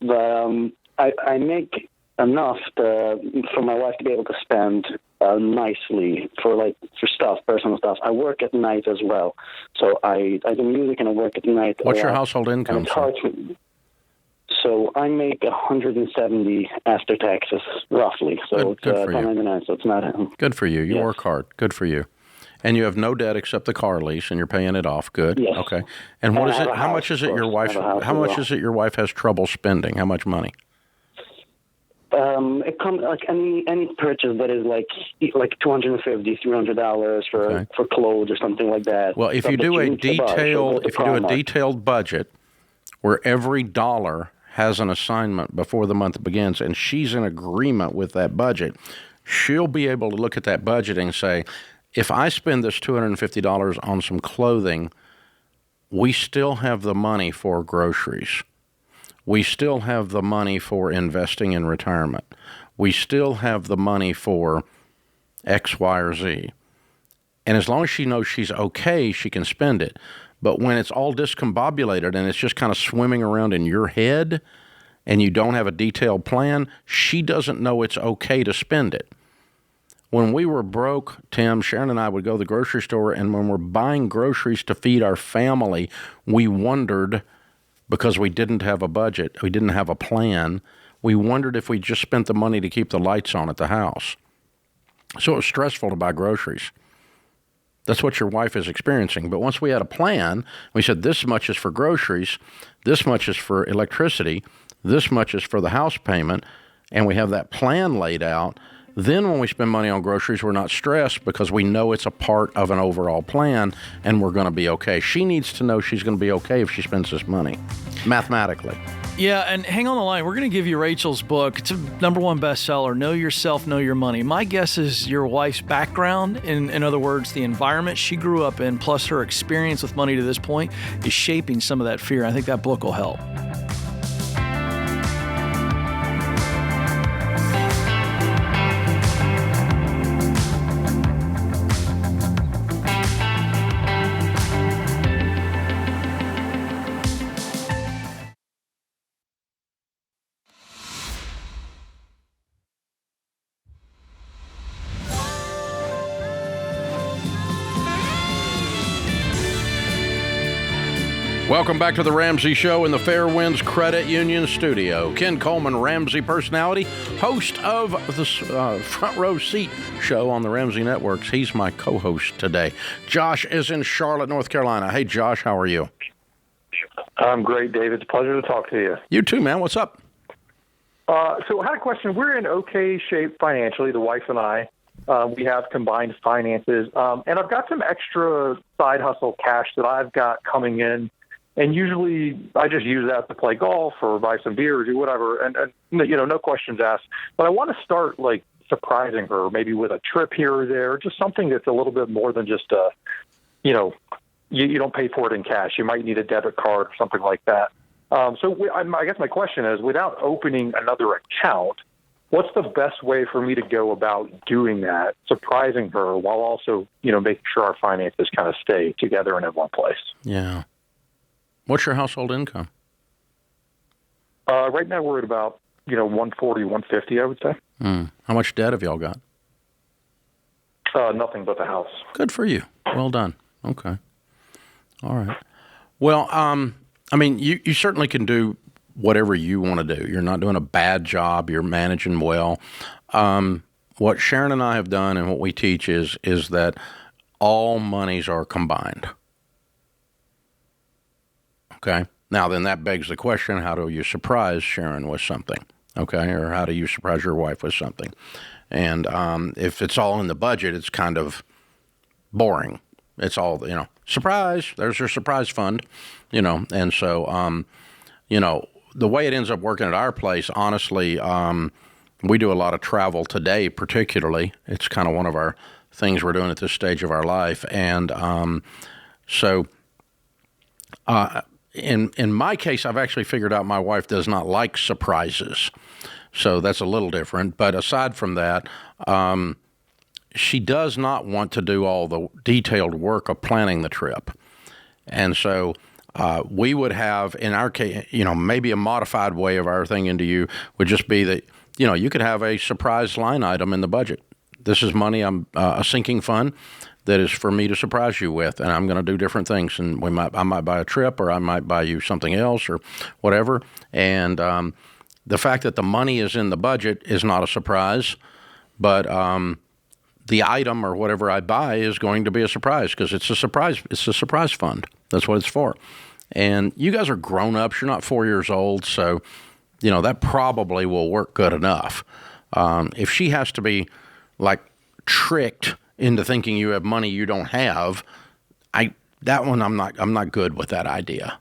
but I make enough for my wife to be able to spend nicely for stuff, personal stuff. I work at night as well, so I do music and I work at night. What's your household income? It's hard so I make $170 after taxes, roughly. So good for you. 1099, so it's not. Good for you. You work hard. Good for you. And you have no debt except the car lease, and you're paying it off. Good. Yes. Okay. And what is it? How much is it your wife? How much is it your wife has trouble spending? How much money? It comes like any purchase that is like $250, $300 for clothes or something like that. Well, if you do a detailed budget where every dollar has an assignment before the month begins, and she's in agreement with that budget, she'll be able to look at that budget and say, if I spend this $250 on some clothing, we still have the money for groceries. We still have the money for investing in retirement. We still have the money for X, Y, or Z. And as long as she knows she's okay, she can spend it. But when it's all discombobulated and it's just kind of swimming around in your head and you don't have a detailed plan, she doesn't know it's okay to spend it. When we were broke, Tim, Sharon and I would go to the grocery store, and when we're buying groceries to feed our family, we wondered, because we didn't have a budget, we didn't have a plan, we wondered if we just spent the money to keep the lights on at the house. So it was stressful to buy groceries. That's what your wife is experiencing. But once we had a plan, we said this much is for groceries, this much is for electricity, this much is for the house payment, and we have that plan laid out. Then when we spend money on groceries, we're not stressed because we know it's a part of an overall plan and we're going to be okay. She needs to know she's going to be okay if she spends this money, mathematically. Yeah, and hang on the line. We're going to give you Rachel's book. It's a #1 bestseller, Know Yourself, Know Your Money. My guess is your wife's background, in other words, the environment she grew up in, plus her experience with money to this point, is shaping some of that fear. I think that book will help. Welcome back to the Ramsey Show in the Fairwinds Credit Union studio. Ken Coleman, Ramsey personality, host of the Front Row Seat show on the Ramsey Networks. He's my co-host today. Josh is in Charlotte, North Carolina. Hey, Josh, how are you? I'm great, David. It's a pleasure to talk to you. You too, man. What's up? So I had a question. We're in okay shape financially, the wife and I. We have combined finances, and I've got some extra side hustle cash that I've got coming in. And usually I just use that to play golf or buy some beer or do whatever. And no questions asked. But I want to start, like, surprising her, maybe with a trip here or there, just something that's a little bit more than just, you don't pay for it in cash. You might need a debit card or something like that. I guess my question is, without opening another account, what's the best way for me to go about doing that, surprising her, while also, making sure our finances kind of stay together and in one place? Yeah. What's your household income? Right now we're at about, 140, 150, I would say. How much debt have y'all got? Nothing but the house. Good for you. Well done. Okay. All right. Well, you certainly can do whatever you want to do. You're not doing a bad job. You're managing well. What Sharon and I have done and what we teach is that all monies are combined. Okay. Now, then that begs the question, how do you surprise Sharon with something? Okay. Or how do you surprise your wife with something? And if it's all in the budget, it's kind of boring. It's all, surprise. There's your surprise fund, And so, the way it ends up working at our place, honestly, we do a lot of travel today, particularly. It's kind of one of our things we're doing at this stage of our life. And in my case, I've actually figured out my wife does not like surprises. So that's a little different. But aside from that, she does not want to do all the detailed work of planning the trip. And so we would have, in our case, maybe a modified way of our thing into you would just be that, you could have a surprise line item in the budget. This is money, a sinking fund that is for me to surprise you with, and I'm going to do different things. And I might buy a trip, or I might buy you something else, or whatever. And the fact that the money is in the budget is not a surprise, but the item or whatever I buy is going to be a surprise because it's a surprise. It's a surprise fund. That's what it's for. And you guys are grown-ups. You're not 4 years old, so that probably will work good enough. If she has to be like tricked into thinking you have money you don't have, I'm not good with that idea.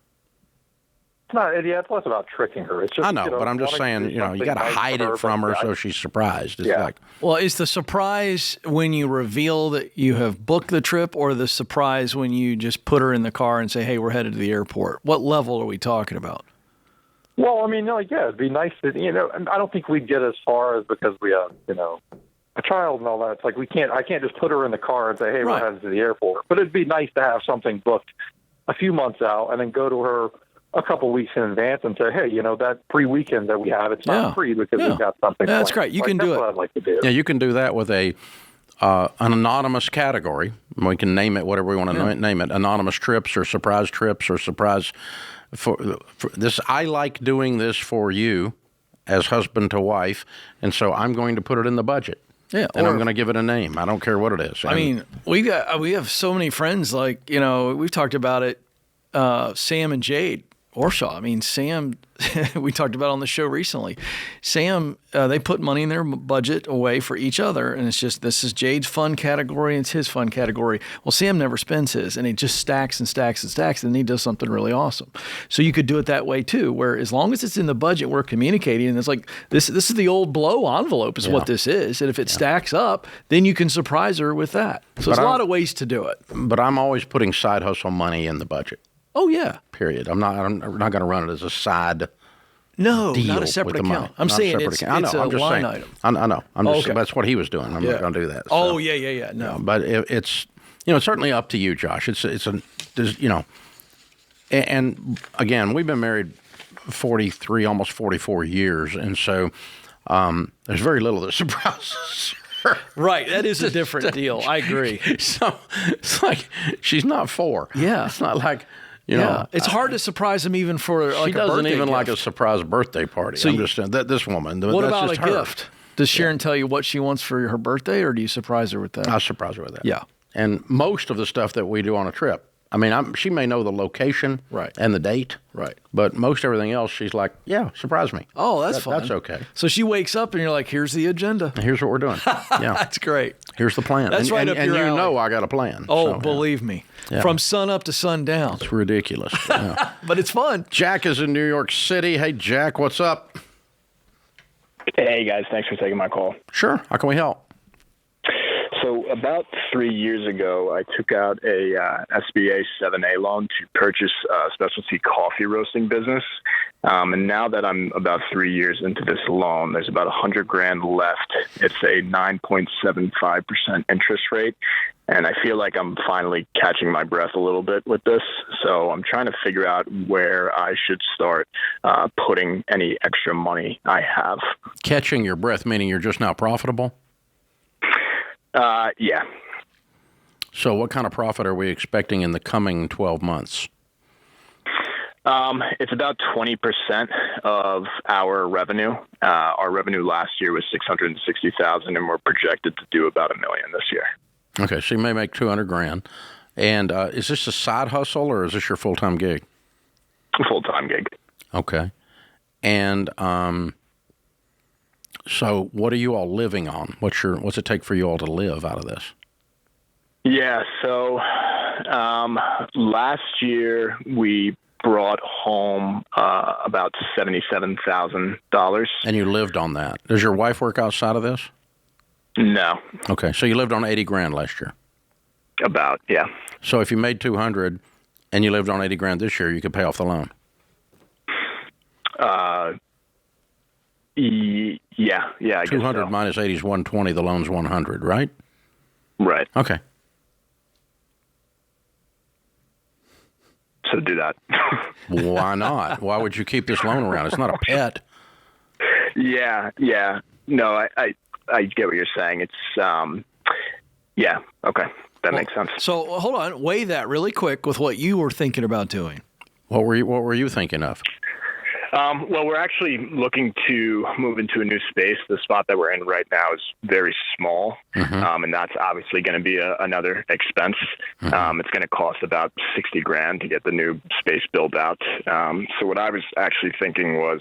It's less about tricking her. It's just, I know, but I'm just saying, you got to hide it from her so she's surprised. It's well, is the surprise when you reveal that you have booked the trip, or the surprise when you just put her in the car and say, hey, we're headed to the airport? What level are we talking about? Well, it'd be nice to, and I don't think we'd get as far as because we have, a child and all that. It's like I can't just put her in the car and say, hey, we're headed to the airport. But it'd be nice to have something booked a few months out and then go to her a couple weeks in advance and say, hey, that pre-weekend that we have, it's not free because we've got something. Yeah, that's great. You can do it. What I'd like to do. Yeah, you can do that with an anonymous category. We can name it whatever we want to name it. Anonymous trips or surprise for this. I like doing this for you. as husband to wife, and so I'm going to put it in the budget. Yeah, and I'm going to give it a name. I don't care what it is. I mean, we have so many friends. Like, you know, we've talked about it. Sam and Jade Orshaw. I mean, Sam, we talked about on the show recently. Sam, they put money in their budget away for each other, and it's just, this is Jade's fun category and it's his fun category. Well, Sam never spends his, and he just stacks and stacks and stacks, and he does something really awesome. So you could do it that way too, where as long as it's in the budget, we're communicating, and it's like, this is the old blow envelope is what this is, and if it stacks up, then you can surprise her with that. So there's a lot of ways to do it. But I'm always putting side hustle money in the budget. Oh, yeah. Period. I'm not going to run it as a side No, deal not a separate with the account. money. I'm Not saying separate it's account. I know, a I'm just line saying. item. I know. I'm just, Okay. that's what he was doing. I'm not going to do that. Oh, yeah. No. But it's, you know, it's certainly up to you, Josh. There's, you know, and again, we've been married 43, almost 44 years. And so there's very little that surprises her. Right. That is a different deal. I agree. So it's like, she's not 4. Yeah. It's not like, you know, it's hard to surprise him even for like she doesn't a birthday even gift. like a surprise birthday party. So I'm just saying that this woman. What that's about just a her. gift? Does Sharon tell you what she wants for her birthday, or do you surprise her with that? I surprise her with that. Yeah. And most of the stuff that we do on a trip, I mean, she may know the location and the date. Right. But most everything else, she's like, yeah, surprise me. Oh, that's fun. That's okay. So she wakes up and you're like, here's the agenda. Here's what we're doing. Yeah. That's great. Here's the plan. That's right up and your you alley. know I got a plan. Oh, so, believe me. Yeah. From sun up to sundown. It's ridiculous. Yeah. But it's fun. Jack is in New York City. Hey, Jack, what's up? Hey, guys. Thanks for taking my call. Sure. How can we help? So about 3 years ago, I took out a SBA 7A loan to purchase a specialty coffee roasting business. And now that I'm about 3 years into this loan, there's about $100,000 left. It's a 9.75% interest rate. And I feel like I'm finally catching my breath a little bit with this. So I'm trying to figure out where I should start putting any extra money I have. Catching your breath, meaning you're just now profitable? Yeah. So what kind of profit are we expecting in the coming 12 months? It's about 20% of our revenue. Our revenue last year was $660,000, and we're projected to do about $1 million this year. Okay, so you may make $200,000. And is this a side hustle or is this your full-time gig? Full-time gig. Okay. And so what are you all living on? What's it take for you all to live out of this? Yeah, so last year we brought home about $77,000. And you lived on that. Does your wife work outside of this? No. Okay, so you lived on $80,000 last year. About, yeah. So if you made $200,000 and you lived on $80,000 this year, you could pay off the loan. Yeah, I guess 200 so. minus 80 is 120. The loan's 100, right? Right. Okay. So do that. Why not? Why would you keep this loan around? It's not a pet. Yeah. No, I get what you're saying. It's, yeah, okay. That makes sense. So hold on, weigh that really quick with what you were thinking about doing. What were you thinking of? Well, we're actually looking to move into a new space. The spot that we're in right now is very small, and that's obviously going to be another expense. It's going to cost about $60,000 to get the new space built out. So what I was actually thinking was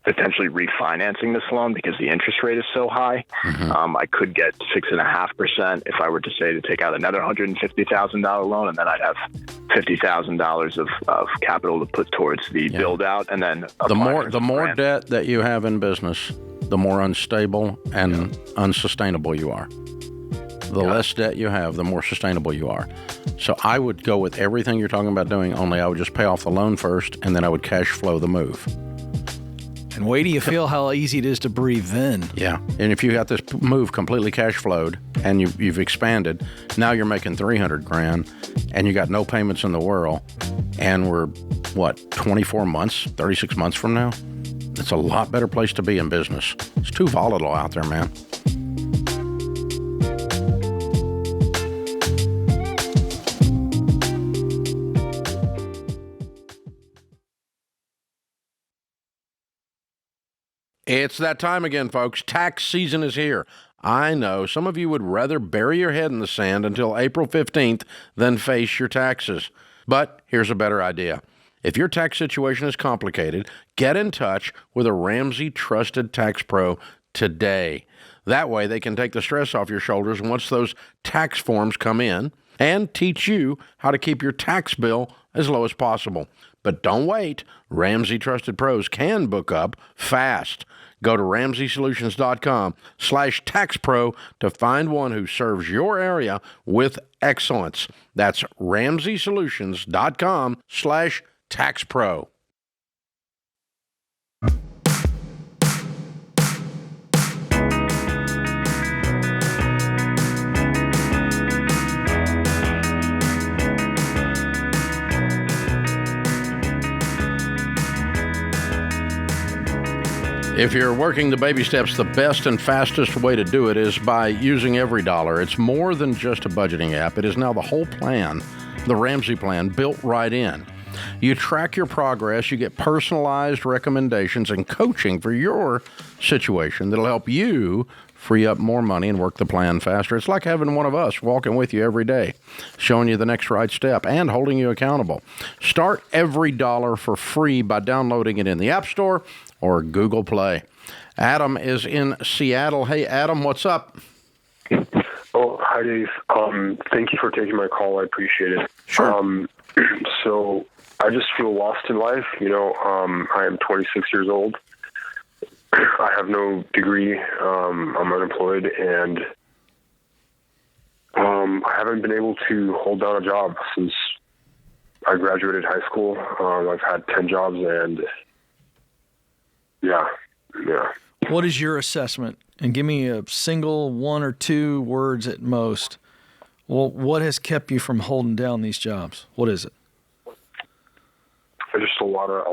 potentially refinancing this loan because the interest rate is so high. I could get 6.5% if I were to say to take out another $150,000 loan, and then I'd have $50,000 of capital to put towards the build out, and then the more debt that you have in business, the more unstable and unsustainable you are. The less debt you have, the more sustainable you are. So I would go with everything you're talking about doing, only I would just pay off the loan first, and then I would cash flow the move. And wait till you feel how easy it is to breathe then. Yeah. And if you got this move completely cash flowed and you've expanded, now you're making $300,000 and you got no payments in the world. And we're, 24 months, 36 months from now? It's a lot better place to be in business. It's too volatile out there, man. It's that time again, folks. Tax season is here. I know some of you would rather bury your head in the sand until April 15th than face your taxes. But here's a better idea. If your tax situation is complicated, get in touch with a Ramsey Trusted Tax Pro today. That way they can take the stress off your shoulders once those tax forms come in and teach you how to keep your tax bill as low as possible. But don't wait. Ramsey Trusted Pros can book up fast. Go to RamseySolutions.com/taxpro to find one who serves your area with excellence. That's RamseySolutions.com/taxpro. If you're working the baby steps, the best and fastest way to do it is by using EveryDollar. It's more than just a budgeting app. It is now the whole plan, the Ramsey plan, built right in. You track your progress, you get personalized recommendations and coaching for your situation that'll help you free up more money and work the plan faster. It's like having one of us walking with you every day, showing you the next right step and holding you accountable. Start EveryDollar for free by downloading it in the App Store or Google Play. Adam is in Seattle. Hey, Adam, what's up? Oh, hi, Dave. Thank you for taking my call. I appreciate it. Sure. So I just feel lost in life. I am 26 years old. I have no degree. I'm unemployed, and I haven't been able to hold down a job since I graduated high school. I've had 10 jobs, and yeah. What is your assessment? And give me a single 1 or 2 words at most. Well, what has kept you from holding down these jobs? What is it? Just a lot of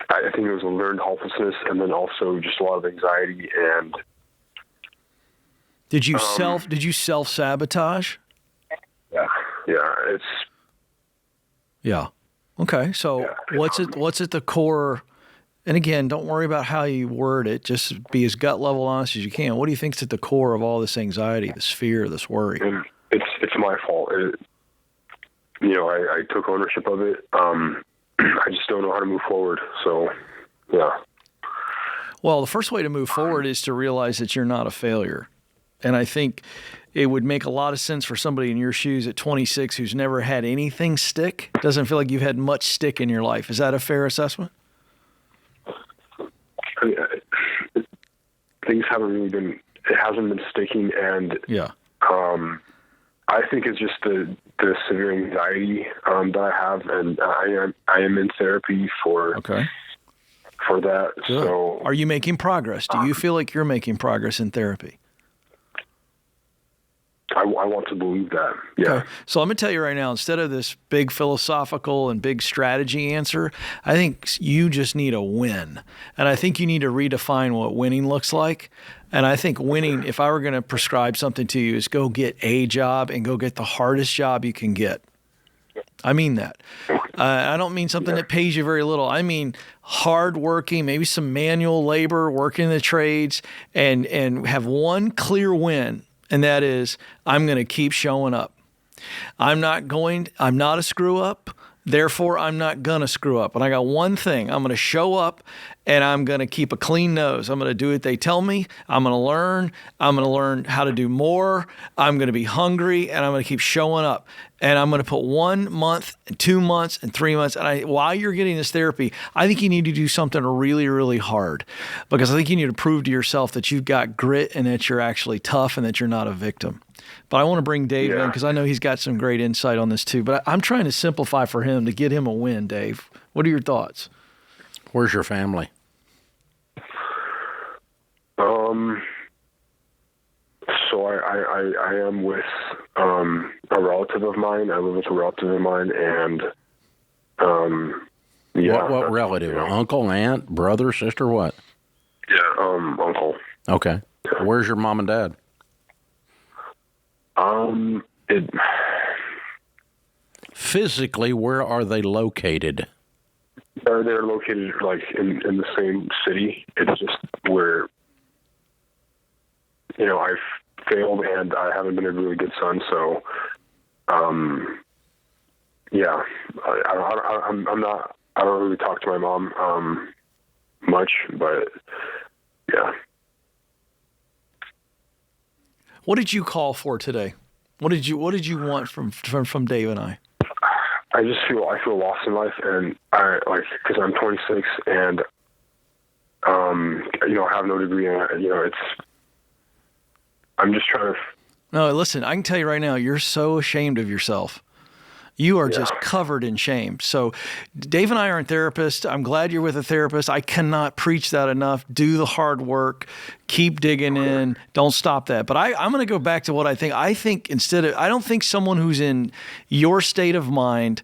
I think it was a learned helplessness, and then also just a lot of anxiety. And did you self-sabotage? Yeah. Yeah. Okay. So what's at the core? And again, don't worry about how you word it. Just be as gut level honest as you can. What do you think's at the core of all this anxiety, this fear, this worry? And it's my fault. I took ownership of it. I just don't know how to move forward. So, yeah. Well, the first way to move forward is to realize that you're not a failure. And I think it would make a lot of sense for somebody in your shoes at 26 who's never had anything stick. Doesn't feel like you've had much stick in your life. Is that a fair assessment? Things haven't really been, it hasn't been sticking. And yeah. I think it's just the severe anxiety that I have, and I am in therapy for that. Good. So, are you making progress? Do you feel like you're making progress in therapy? I want to believe that. Yeah. Okay. So I'm going to tell you right now, instead of this big philosophical and big strategy answer, I think you just need a win. And I think you need to redefine what winning looks like. And I think winning, if I were going to prescribe something to you, is go get a job and go get the hardest job you can get. I mean that. I don't mean something that pays you very little. I mean hardworking, maybe some manual labor, working the trades, and have one clear win. And that is, I'm going to keep showing up. I'm not a screw up. Therefore, I'm not going to screw up. And I got one thing. I'm going to show up and I'm going to keep a clean nose. I'm going to do what they tell me. I'm going to learn. I'm going to learn how to do more. I'm going to be hungry and I'm going to keep showing up. And I'm going to put 1 month, 2 months, and 3 months. And while you're getting this therapy, I think you need to do something really, really hard, because I think you need to prove to yourself that you've got grit and that you're actually tough and that you're not a victim. But I want to bring Dave in because I know he's got some great insight on this too. But I'm trying to simplify for him to get him a win, Dave. What are your thoughts? Where's your family? So I am with a relative of mine. I live with a relative of mine, and What relative? Uncle, aunt, brother, sister, what? Yeah, uncle. Okay. Where's your mom and dad? physically, where are they located? They're located like in the same city. It's just where, I've failed and I haven't been a really good son. So, yeah, I don't really talk to my mom much, but yeah. What did you call for today? What did you want from Dave and I? I feel lost in life, and because I'm 26 and I have no degree, and I'm just trying to. No, listen, I can tell you right now, you're so ashamed of yourself. You are just covered in shame. So Dave and I aren't therapists. I'm glad you're with a therapist. I cannot preach that enough. Do the hard work. Keep digging in. Don't stop that. But I'm going to go back to what I think. I don't think someone who's in your state of mind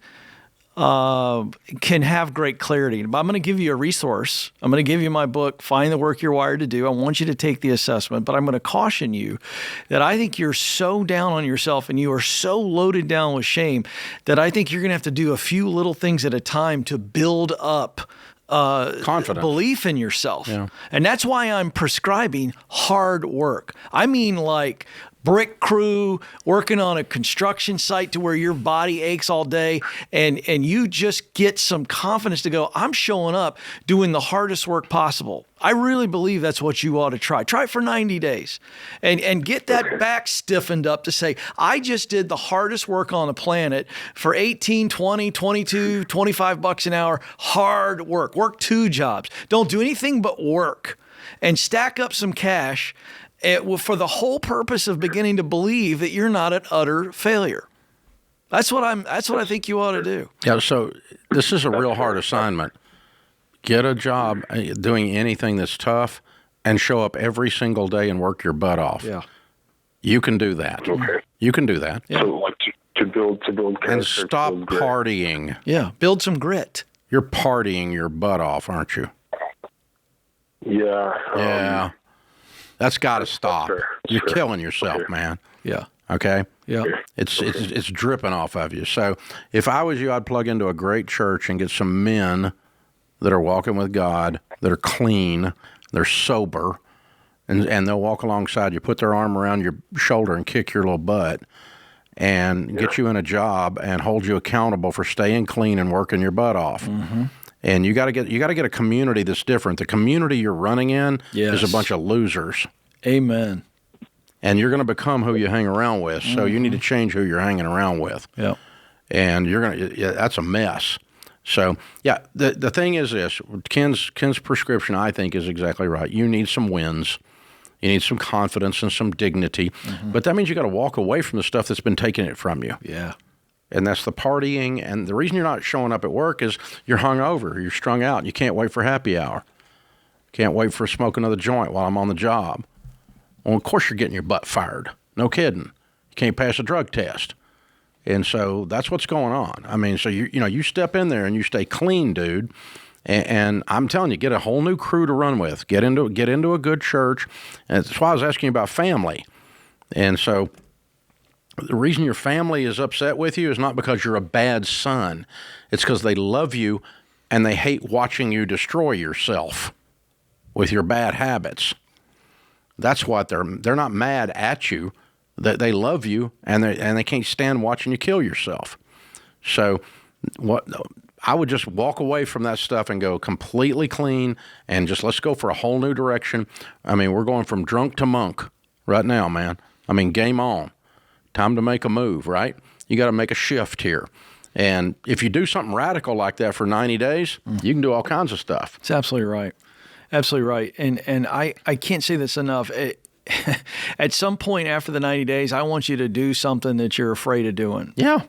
can have great clarity. But I'm going to give you a resource. I'm going to give you my book, Find the Work You're Wired to Do. I want you to take the assessment, but I'm going to caution you that I think you're so down on yourself and you are so loaded down with shame that I think you're going to have to do a few little things at a time to build up confidence, belief in yourself. Yeah. And that's why I'm prescribing hard work. I mean, like brick crew, working on a construction site to where your body aches all day, and you just get some confidence to go, I'm showing up doing the hardest work possible. I really believe that's what you ought to try. Try it for 90 days and get that back stiffened up to say, I just did the hardest work on the planet for 18, 20, 22, 25 bucks an hour. Hard work. Work 2 jobs. Don't do anything but work and stack up some cash for the whole purpose of beginning to believe that you're not an utter failure. That's what I think you ought to do. Yeah. So this is a real hard assignment. Get a job doing anything that's tough and show up every single day and work your butt off. Yeah. You can do that. Okay. You can do that. Yeah. So like to build and stop partying. Yeah. Build some grit. You're partying your butt off, aren't you? Yeah. Yeah. That's got to stop. You're killing yourself, man. Yeah. Okay? Yeah. It's dripping off of you. So if I was you, I'd plug into a great church and get some men that are walking with God, that are clean, they're sober, and they'll walk alongside you, put their arm around your shoulder and kick your little butt and get you in a job and hold you accountable for staying clean and working your butt off. Mm-hmm. And you got to get a community that's different. The community you're running in is a bunch of losers. Amen. And you're going to become who you hang around with. So you need to change who you're hanging around with. Yeah. And that's a mess. So yeah, the thing is this: Ken's prescription, I think, is exactly right. You need some wins. You need some confidence and some dignity. Mm-hmm. But that means you got to walk away from the stuff that's been taking it from you. Yeah. And that's the partying. And the reason you're not showing up at work is you're hungover. You're strung out. You can't wait for happy hour. Can't wait for smoke another joint while I'm on the job. Well, of course you're getting your butt fired. No kidding. You can't pass a drug test. And so that's what's going on. I mean, so you step in there and you stay clean, dude. And I'm telling you, get a whole new crew to run with. Get into a good church. And that's why I was asking you about family. And so the reason your family is upset with you is not because you're a bad son. It's because they love you and they hate watching you destroy yourself with your bad habits. That's what they're not mad at you. They love you and they can't stand watching you kill yourself. So I would just walk away from that stuff and go completely clean and just let's go for a whole new direction. I mean, we're going from drunk to monk right now, man. I mean, game on. Time to make a move, right? You got to make a shift here. And if you do something radical like that for 90 days, you can do all kinds of stuff. It's absolutely right. Absolutely right. And I can't say this enough. At some point after the 90 days, I want you to do something that you're afraid of doing. Yeah.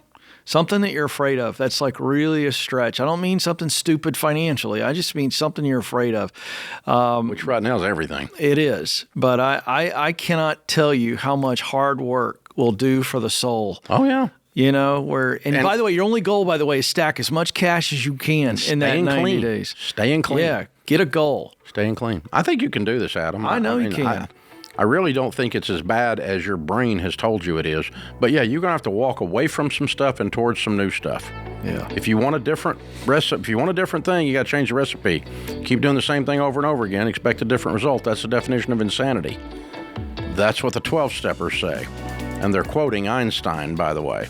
Something that you're afraid of. That's like really a stretch. I don't mean something stupid financially. I just mean something you're afraid of. Which right now is everything. It is. But I cannot tell you how much hard work will do for the soul. Oh, yeah. You know, and by the way, your only goal, by the way, is stack as much cash as you can in that 90 days. Staying clean. Yeah. Get a goal. Staying clean. I think you can do this, Adam. I know you can. I really don't think it's as bad as your brain has told you it is. But yeah, you're going to have to walk away from some stuff and towards some new stuff. Yeah. If you want a different recipe, if you want a different thing, you got to change the recipe. Keep doing the same thing over and over again, expect a different result. That's the definition of insanity. That's what the 12-steppers say. And they're quoting Einstein, by the way.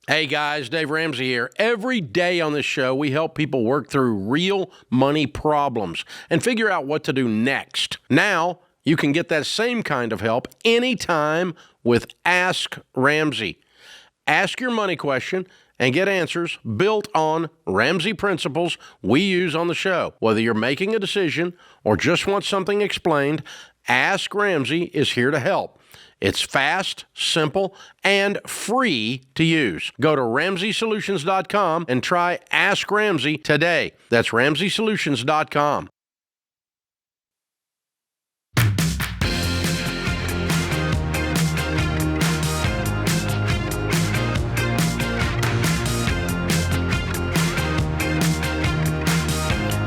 Hey guys, Dave Ramsey here. Every day on this show, we help people work through real money problems and figure out what to do next. Now, you can get that same kind of help anytime with Ask Ramsey. Ask your money question and get answers built on Ramsey principles we use on the show. Whether you're making a decision or just want something explained, Ask Ramsey is here to help. It's fast, simple, and free to use. Go to RamseySolutions.com and try Ask Ramsey today. That's RamseySolutions.com.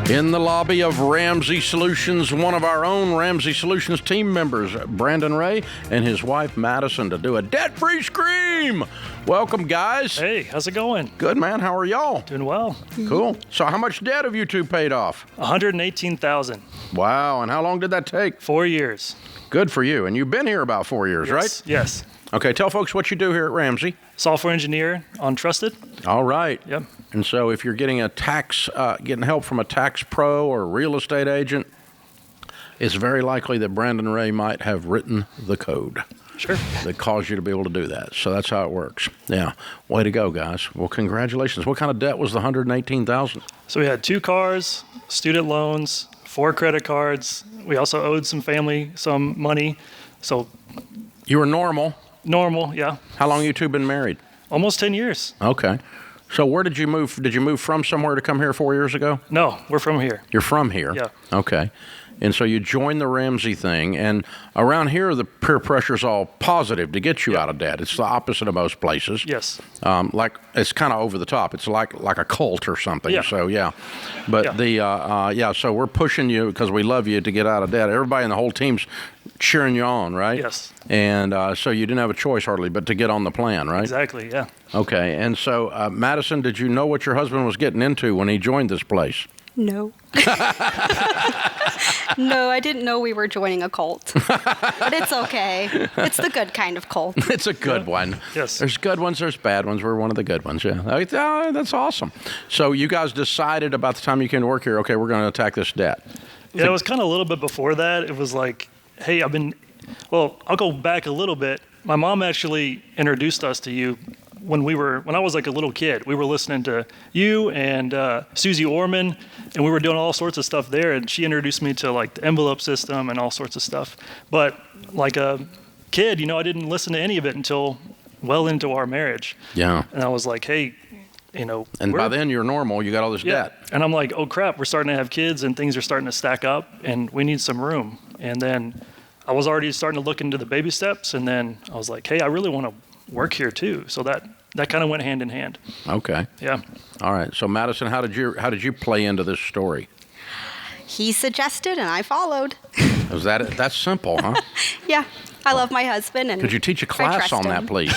In the lobby of Ramsey Solutions, one of our own Ramsey Solutions team members, Brandon Ray, and his wife, Madison, to do a debt-free scream. Welcome, guys. Hey, how's it going? Good, man. How are y'all? Doing well. Cool. So how much debt have you two paid off? $118,000. Wow. And how long did that take? 4 years. Good for you. And you've been here about 4 years, right? Yes. Okay, tell folks what you do here at Ramsey. Software engineer on Trusted. All right. Yep. And so if you're getting getting help from a tax pro or a real estate agent, it's very likely that Brandon Ray might have written the code. Sure. That caused you to be able to do that. So that's how it works. Yeah. Way to go, guys. Well, congratulations. What kind of debt was the $118,000? So we had 2 cars, student loans, 4 credit cards. We also owed some family some money. So you were normal? Normal, yeah. How long you two been married? Almost 10 years. Okay. So where did you move? Did you move from somewhere to come here 4 years ago? No, we're from here. You're from here? Yeah. Okay. And so you joined the Ramsey thing, and around here the peer pressure's all positive to get you out of debt. It's the opposite of most places. Yes. Like it's kind of over the top. It's like a cult or something. Yeah. So yeah. But so we're pushing you because we love you to get out of debt. Everybody in the whole team's cheering you on, right? Yes. And so you didn't have a choice hardly but to get on the plan, right? Exactly, yeah. Okay. And so Madison, did you know what your husband was getting into when he joined this place? No. No, I didn't know we were joining a cult. But it's okay. It's the good kind of cult. It's a good one. Yes. There's good ones, there's bad ones. We're one of the good ones, yeah. That's awesome. So you guys decided about the time you came to work here, okay, we're going to attack this debt. Yeah, it was kind of a little bit before that. It was like, hey, I'll go back a little bit. My mom actually introduced us to you when I was like a little kid. We were listening to you and Susie Orman, and we were doing all sorts of stuff there. And she introduced me to like the envelope system and all sorts of stuff. But like a kid, I didn't listen to any of it until well into our marriage. Yeah. And I was like, hey, And by then you're normal. You got all this debt. And I'm like, oh crap, we're starting to have kids and things are starting to stack up and we need some room. And then I was already starting to look into the baby steps. And then I was like, hey, I really want to work here too. So that kind of went hand in hand. Okay. Yeah. All right. So Madison, how did you play into this story? He suggested and I followed. Was that's simple, huh? Yeah. I love my husband and could you teach a class on that, please?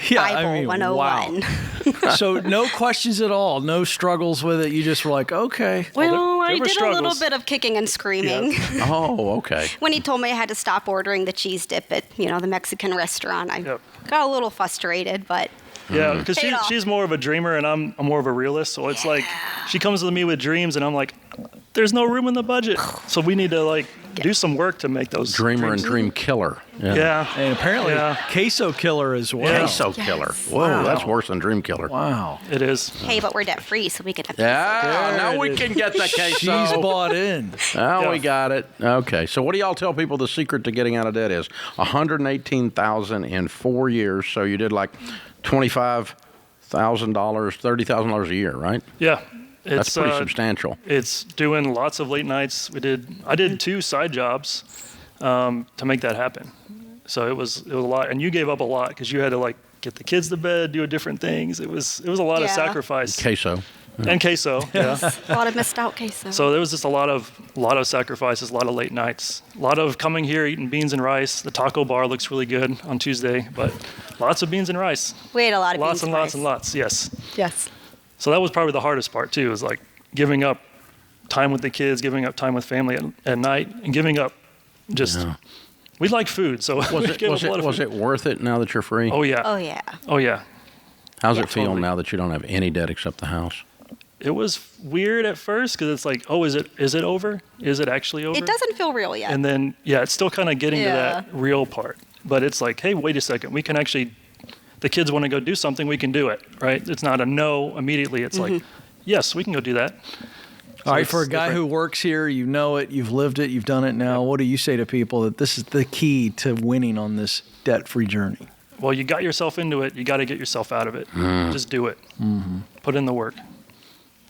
Bible 101. Wow. So no questions at all, no struggles with it. You just were like, okay. Well, I did a little bit of kicking and screaming. Yeah. Oh, okay. When he told me I had to stop ordering the cheese dip at, the Mexican restaurant, I got a little frustrated, but Yeah, because she's more of a dreamer and I'm more of a realist. So it's like she comes to me with dreams and I'm like, there's no room in the budget. So we need to like do some work to make those dreamer dreams. and dream killer. Yeah. And apparently queso killer as well. Yeah. Queso killer. Whoa, that's worse than dream killer. Wow. It is. Hey, but we're debt free, so we can have Now we can get the queso. She's bought in. Now we got it. Okay, so what do y'all tell people the secret to getting out of debt is? $118,000 in 4 years. So you did like $25,000, $30,000 a year, right? Yeah. That's pretty substantial. It's doing lots of late nights. I did 2 side jobs to make that happen. So it was a lot, and you gave up a lot because you had to like get the kids to bed, do different things. It was a lot of sacrifice. Queso. And queso, yeah. A lot of missed out queso. So there was just a lot of sacrifices, a lot of late nights, a lot of coming here, eating beans and rice. The taco bar looks really good on Tuesday, but lots of beans and rice. We ate a lot of lots beans and and lots and lots. Yes. Yes. So that was probably the hardest part too, is like giving up time with the kids, giving up time with family at night, and giving up just. Yeah. We like food, so was it worth it now that you're free? Oh yeah. Oh yeah. Oh yeah. How's it feel now that you don't have any debt except the house? It was weird at first because it's like, oh, is it over? Is it actually over? It doesn't feel real yet. And then it's still kind of getting to that real part. But it's like, hey, wait a second, we can actually. The kids want to go do something, we can do it, right? It's not a no immediately. It's like, yes, we can go do that. All right, for a guy who works here, you know it, you've lived it, you've done it now. What do you say to people that this is the key to winning on this debt-free journey? Well, you got yourself into it. You got to get yourself out of it. Just do it. Put in the work.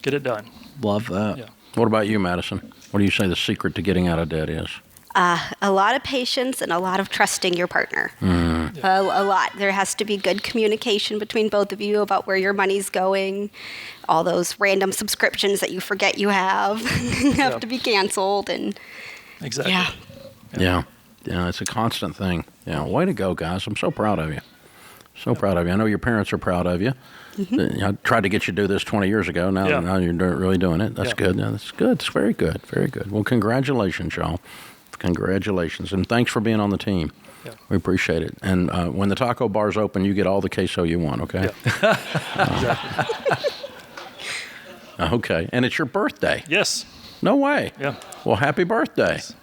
Get it done. Love that. Yeah. What about you, Madison? What do you say the secret to getting out of debt is? A lot of patience and a lot of trusting your partner. A lot. There has to be good communication between both of you about where your money's going. All those random subscriptions that you forget you have have to be canceled. And exactly. Yeah, it's a constant thing. Yeah, way to go, guys. I'm so proud of you. So proud of you. I know your parents are proud of you. I tried to get you to do this 20 years ago. Now you're really doing it. That's good. Yeah, that's good. It's very good. Very good. Well, congratulations, y'all. Congratulations. And thanks for being on the team. Yeah. We appreciate it. And when the taco bar's open, you get all the queso you want, okay? Yeah. Exactly. Okay. And it's your birthday. Yes. No way. Yeah. Well, happy birthday. Yes.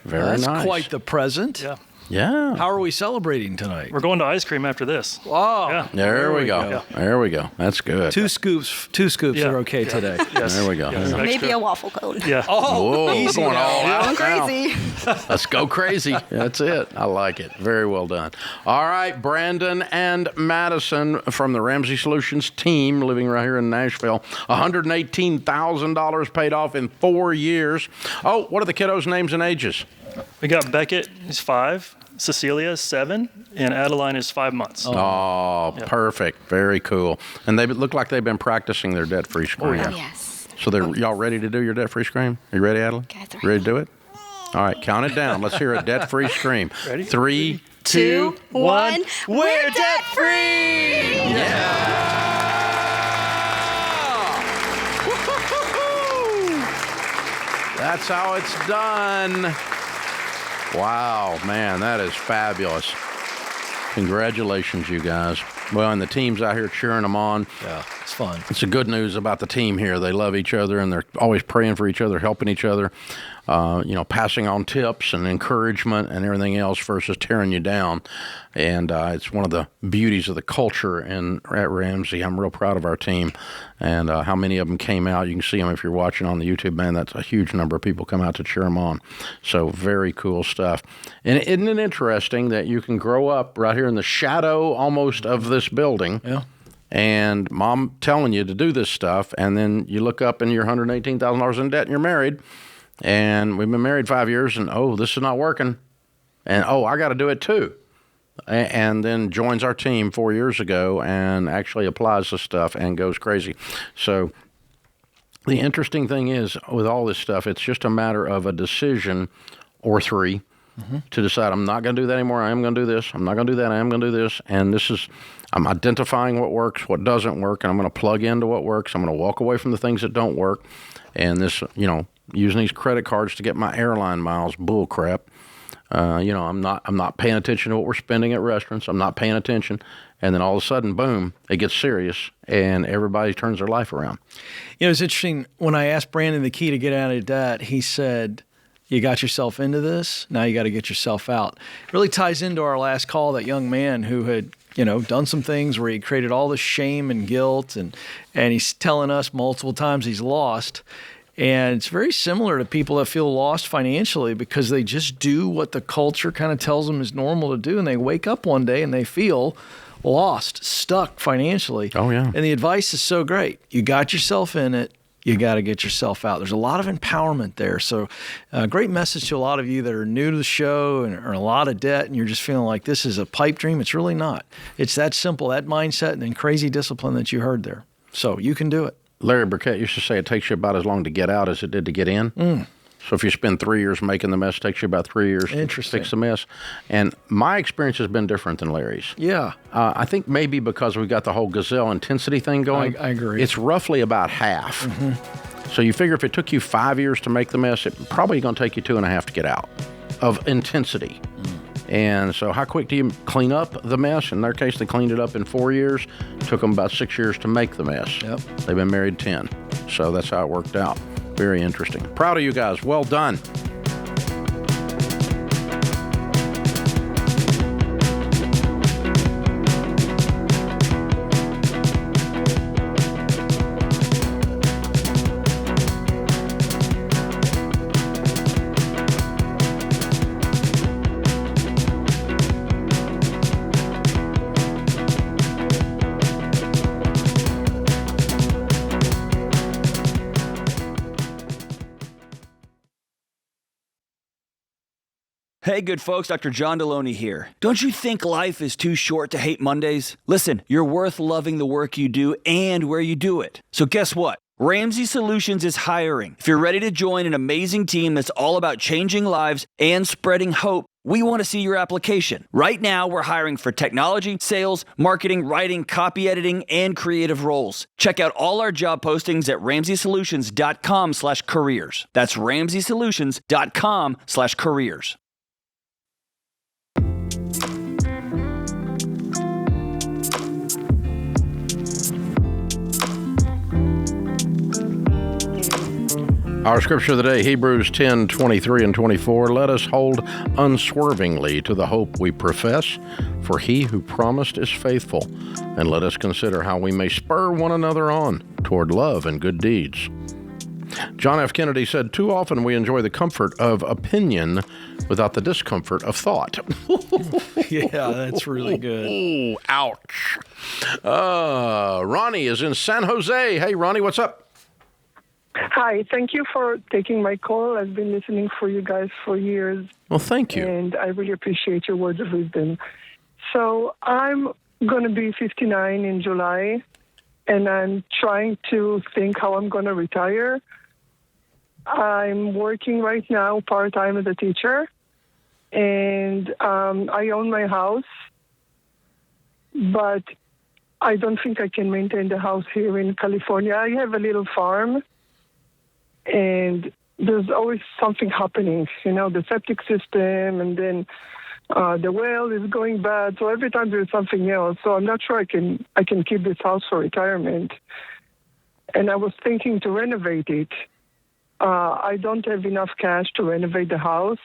Very nice. That's quite the present. Yeah. Yeah. How are we celebrating tonight? We're going to ice cream after this. Wow. Yeah. There we go. Yeah. There we go. That's good. Two scoops are okay today. Yes. There we go. Yes. maybe a waffle cone. Yeah. Oh, easy going all out Going crazy. Let's go crazy. That's it. I like it. Very well done. All right, Brandon and Madison from the Ramsey Solutions team living right here in Nashville. $118,000 paid off in 4 years. Oh, what are the kiddos' names and ages? We got Beckett, he's 5. Cecilia is 7, and Adeline is 5 months. Oh, perfect. Very cool. And they look like they've been practicing their debt-free scream. Oh, yes. So y'all ready to do your debt-free scream? Are you ready, Adeline? Ready to do it? All right, count it down. Let's hear a debt-free scream. Ready? 3, 2, 1. We're debt-free! That's how it's done. Wow, man, that is fabulous. Congratulations, you guys. Well, and the team's out here cheering them on. Yeah, it's fun. It's the good news about the team here. They love each other, and they're always praying for each other, helping each other, passing on tips and encouragement and everything else versus tearing you down. And it's one of the beauties of the culture at Ramsey. I'm real proud of our team and how many of them came out. You can see them if you're watching on the YouTube, man. That's a huge number of people come out to cheer them on. So very cool stuff. And isn't it interesting that you can grow up right here in the shadow almost of this building? Yeah. And mom telling you to do this stuff, and then you look up and you're $118,000 in debt and you're married. And we've been married 5 years, and this is not working. And I got to do it too. And then joins our team 4 years ago and actually applies the stuff and goes crazy. So the interesting thing is with all this stuff, it's just a matter of a decision or 3 to decide I'm not going to do that anymore. I am going to do this. I'm not going to do that. I am going to do this. And I'm identifying what works, what doesn't work, and I'm going to plug into what works. I'm going to walk away from the things that don't work. And this, using these credit cards to get my airline miles, bull crap. I'm not paying attention to what we're spending at restaurants. I'm not paying attention. And then all of a sudden, boom, it gets serious, and everybody turns their life around. You know, it's interesting. When I asked Brandon the key to get out of debt, he said, you got yourself into this, now you got to get yourself out. It really ties into our last call, that young man who had, done some things where he created all this shame and guilt, and he's telling us multiple times he's lost. And it's very similar to people that feel lost financially because they just do what the culture kind of tells them is normal to do, and they wake up one day and they feel lost, stuck financially. Oh, yeah. And the advice is so great. You got yourself in it. You got to get yourself out. There's a lot of empowerment there. So great message to a lot of you that are new to the show and are in a lot of debt, and you're just feeling like this is a pipe dream. It's really not. It's that simple, that mindset and then crazy discipline that you heard there. So you can do it. Larry Burkett used to say it takes you about as long to get out as it did to get in. So if you spend 3 years making the mess, it takes you about 3 years to fix the mess. And my experience has been different than Larry's. Yeah. I think maybe because we've got the whole gazelle intensity thing going. I agree. It's roughly about half. So you figure if it took you 5 years to make the mess, it's probably going to take you 2.5 to get out of intensity. And so how quick do you clean up the mess? In their case, they cleaned it up in 4 years. It took them about 6 years to make the mess. Yep. They've been married 10. So that's how it worked out. Very interesting. Proud of you guys. Well done. Hey, good folks, Dr. John Deloney here. Don't you think life is too short to hate Mondays? Listen, you're worth loving the work you do and where you do it. So guess what? Ramsey Solutions is hiring. If you're ready to join an amazing team that's all about changing lives and spreading hope, we want to see your application. Right now, we're hiring for technology, sales, marketing, writing, copy editing, and creative roles. Check out all our job postings at RamseySolutions.com/careers. That's RamseySolutions.com/careers. Our scripture of the day, Hebrews 10:23 and 24. Let us hold unswervingly to the hope we profess, for he who promised is faithful. And let us consider how we may spur one another on toward love and good deeds. John F. Kennedy said, too often we enjoy the comfort of opinion without the discomfort of thought. Yeah, that's really good. Ooh, ouch. Ronnie is in San Jose. Hey, Ronnie, what's up? Hi, thank you for taking my call. I've been listening for you guys for years. Well, thank you. And I really appreciate your words of wisdom. So I'm going to be 59 in July, and I'm trying to think how I'm going to retire. I'm working right now part-time as a teacher, and I own my house, but I don't think I can maintain the house here in California. I have a little farm, and there's always something happening, the septic system, and then the well is going bad. So every time there's something else. So I'm not sure I can keep this house for retirement. And I was thinking to renovate it. I don't have enough cash to renovate the house,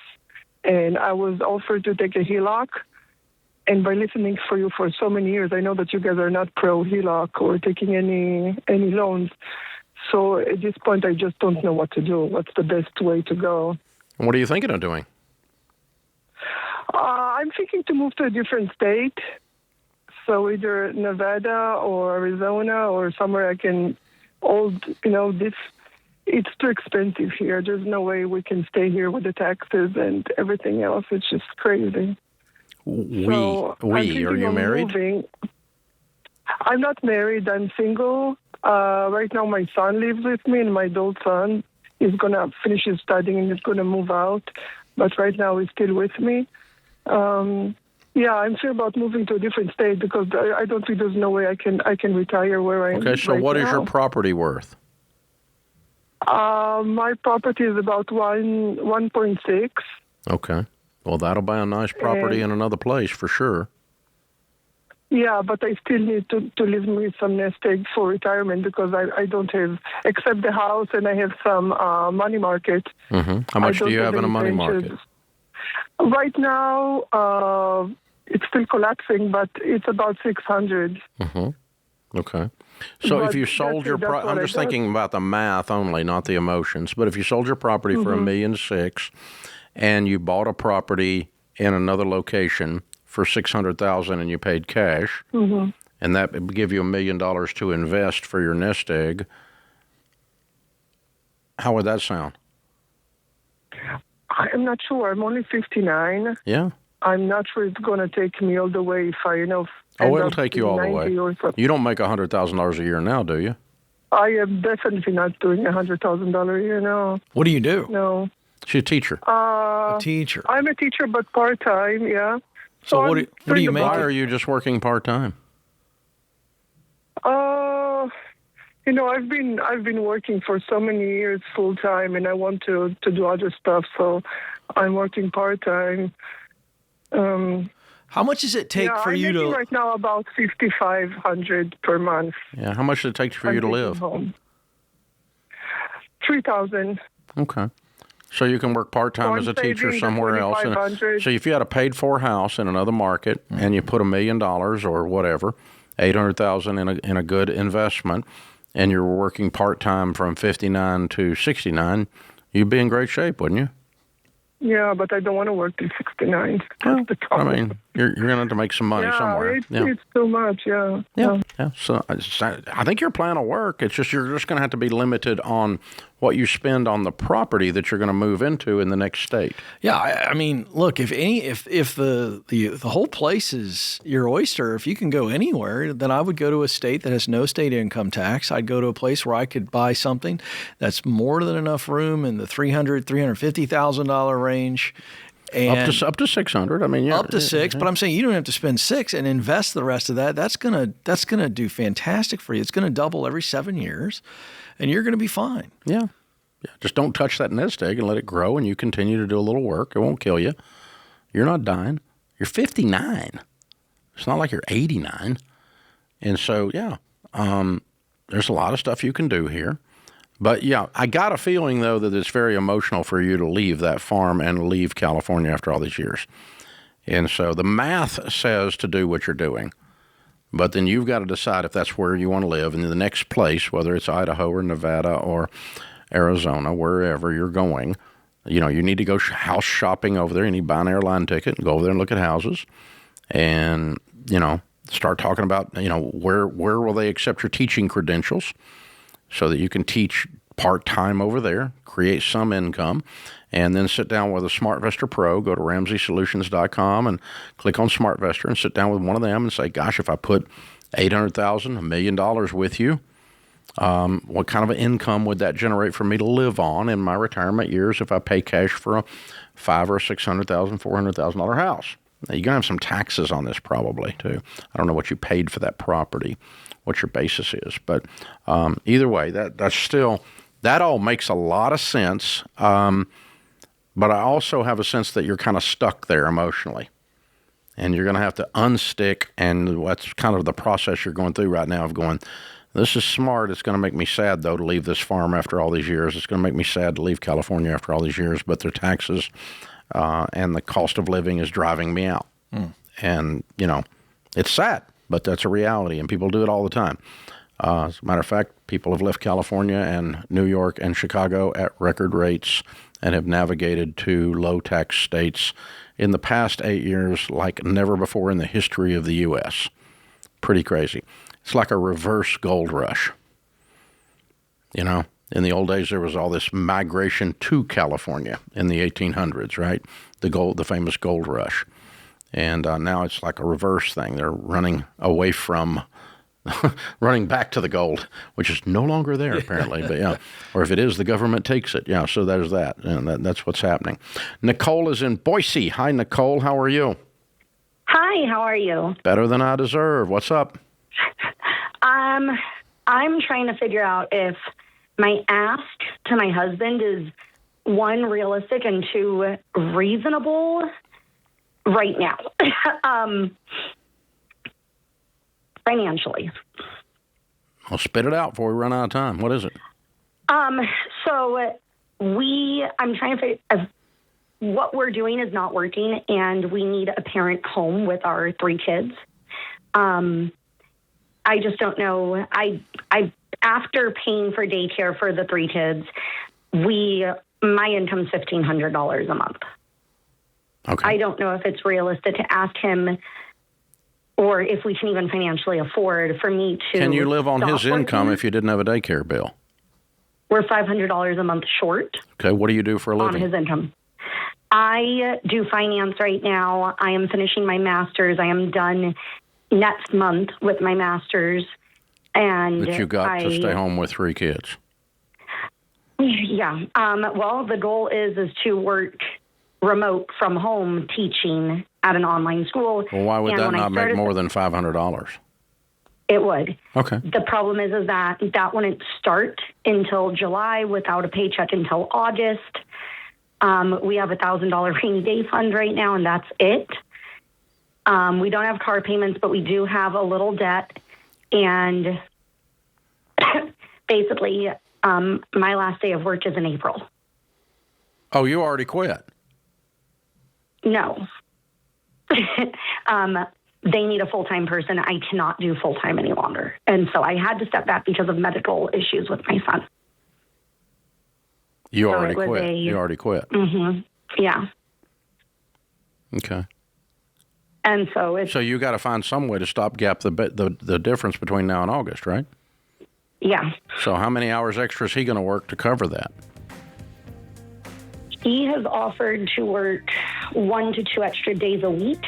and I was offered to take a HELOC. And by listening for you for so many years, I know that you guys are not pro HELOC or taking any loans. So at this point, I just don't know what to do. What's the best way to go? And what are you thinking of doing? I'm thinking to move to a different state. So either Nevada or Arizona or somewhere I can it's too expensive here. There's no way we can stay here with the taxes and everything else. It's just crazy. Are you married? Moving. I'm not married. I'm single. Right now, my son lives with me, and my adult son is going to finish his studying and is going to move out. But right now, he's still with me. I'm sure about moving to a different state because I don't think there's no way I can retire where I am. Okay, so right what now. is your property worth? My property is about 1.6. Okay. Well, that'll buy a nice property in another place for sure. Yeah, but I still need to leave me some nest egg for retirement because I don't have, except the house, and I have some money market. Mm-hmm. How much do you have in a money market? Right now, it's still collapsing, but it's about 600. Mm-hmm. Okay. So if you sold your property, I'm just thinking about the math only, not the emotions, but if you sold your property for $1.6 million and you bought a property in another location for $600,000 and you paid cash, and that would give you $1 million to invest for your nest egg, how would that sound? I'm not sure. I'm only 59. Yeah. I'm not sure it's going to take me all the way if I, Oh, it'll take you all the way. You don't make $100,000 a year now, do you? I am definitely not doing $100,000 a year, no. What do you do? No. She's a teacher. A teacher. I'm a teacher, but part-time, yeah. So what do you make? Why are you just working part-time? I've been working for so many years full-time, and I want to do other stuff, so I'm working part-time. How much does it take for you to... right now about $5,500 per month. Yeah, how much does it take for you to live? $3,000. Okay. So you can work part-time as a teacher somewhere else. So if you had a paid-for house in another market and you put $1 million or whatever, $800,000 in a good investment, and you're working part-time from 59 to 69, you'd be in great shape, wouldn't you? Yeah, but I don't want to work till 69. Well, I mean, you're going to have to make some money somewhere. It's too much, yeah. Yeah. So I think your plan will work. It's just you're just going to have to be limited on what you spend on the property that you're going to move into in the next state. Yeah, I mean, look, if the whole place is your oyster, if you can go anywhere, then I would go to a state that has no state income tax. I'd go to a place where I could buy something that's more than enough room in the $350,000 range. And up to 600. I mean, up to 6. But I'm saying you don't have to spend 6 and invest the rest of that. That's gonna do fantastic for you. It's gonna double every 7 years, and you're gonna be fine. Yeah. Just don't touch that nest egg and let it grow, and you continue to do a little work. It won't kill you. You're not dying. You're 59. It's not like you're 89. And so, there's a lot of stuff you can do here. But, yeah, I got a feeling, though, that it's very emotional for you to leave that farm and leave California after all these years. And so the math says to do what you're doing. But then you've got to decide if that's where you want to live. And the next place, whether it's Idaho or Nevada or Arizona, wherever you're going, you need to go house shopping over there. You need to buy an airline ticket and go over there and look at houses. And, start talking about, where will they accept your teaching credentials, so that you can teach part-time over there, create some income, and then sit down with a SmartVestor Pro. Go to RamseySolutions.com and click on SmartVestor and sit down with one of them and say, gosh, if I put $800,000, $1 million with you, what kind of an income would that generate for me to live on in my retirement years if I pay cash for a $500,000 or $600,000, $400,000 house? Now, you're going to have some taxes on this probably, too. I don't know what you paid for that property, what your basis is. But either way, that all makes a lot of sense. But I also have a sense that you're kind of stuck there emotionally. And you're going to have to unstick, and that's kind of the process you're going through right now of going, this is smart. It's going to make me sad, though, to leave this farm after all these years. It's going to make me sad to leave California after all these years, but their taxes and the cost of living is driving me out. And, it's sad, but that's a reality, and people do it all the time. As a matter of fact, people have left California and New York and Chicago at record rates and have navigated to low-tax states in the past 8 years like never before in the history of the U.S. Pretty crazy. It's like a reverse gold rush. In the old days, there was all this migration to California in the 1800s, right? The famous gold rush. And now it's like a reverse thing. They're running away from, running back to the gold, which is no longer there apparently. But or if it is, the government takes it. Yeah, so there's that. And that's what's happening. Nicole is in Boise. Hi, Nicole. How are you? Hi, how are you? Better than I deserve. What's up? I'm trying to figure out if my ask to my husband is, 1, realistic, and 2, reasonable right now. financially. Well, spit it out before we run out of time. What is it? So I'm trying to figure, what we're doing is not working, and we need a parent home with our 3 kids. I just don't know. I after paying for daycare for the 3 kids, my income's $1,500 a month. Okay. I don't know if it's realistic to ask him, or if we can even financially afford for me to. Can you live on his working. income if you didn't have a daycare bill? We're $500 a month short. Okay, what do you do for a living? On his income. I do finance right now. I am finishing my master's. I am done next month with my master's. And But you got to stay home with 3 kids. Yeah. Well, the goal is to work remote from home teaching at an online school. Well, why would And that when I not make started- more than $500? It would. Okay. The problem is that wouldn't start until July without a paycheck until August. We have $1,000 rainy day fund right now, and that's it. We don't have car payments, but we do have a little debt. And basically, my last day of work is in April. Oh, you already quit? No. They need a full-time person. I cannot do full-time any longer. And so I had to step back because of medical issues with my son. You So already it was quit. You already quit. Mm-hmm. Yeah. Okay. And so it's... So you got to find some way to stopgap the difference between now and August, right? Yeah. So how many hours extra is he going to work to cover that? He has offered to work 1 to 2 extra days a week.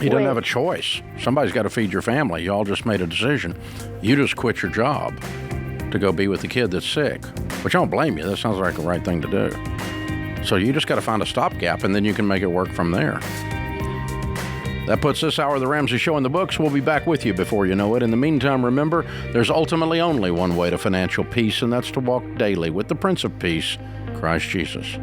He doesn't have a choice. Somebody's got to feed your family. You all just made a decision. You just quit your job to go be with the kid that's sick, which I don't blame you. That sounds like the right thing to do. So you just got to find a stopgap, and then you can make it work from there. That puts this hour of the Ramsey Show in the books. We'll be back with you before you know it. In the meantime, remember, there's ultimately only one way to financial peace, and that's to walk daily with the Prince of Peace, Christ Jesus.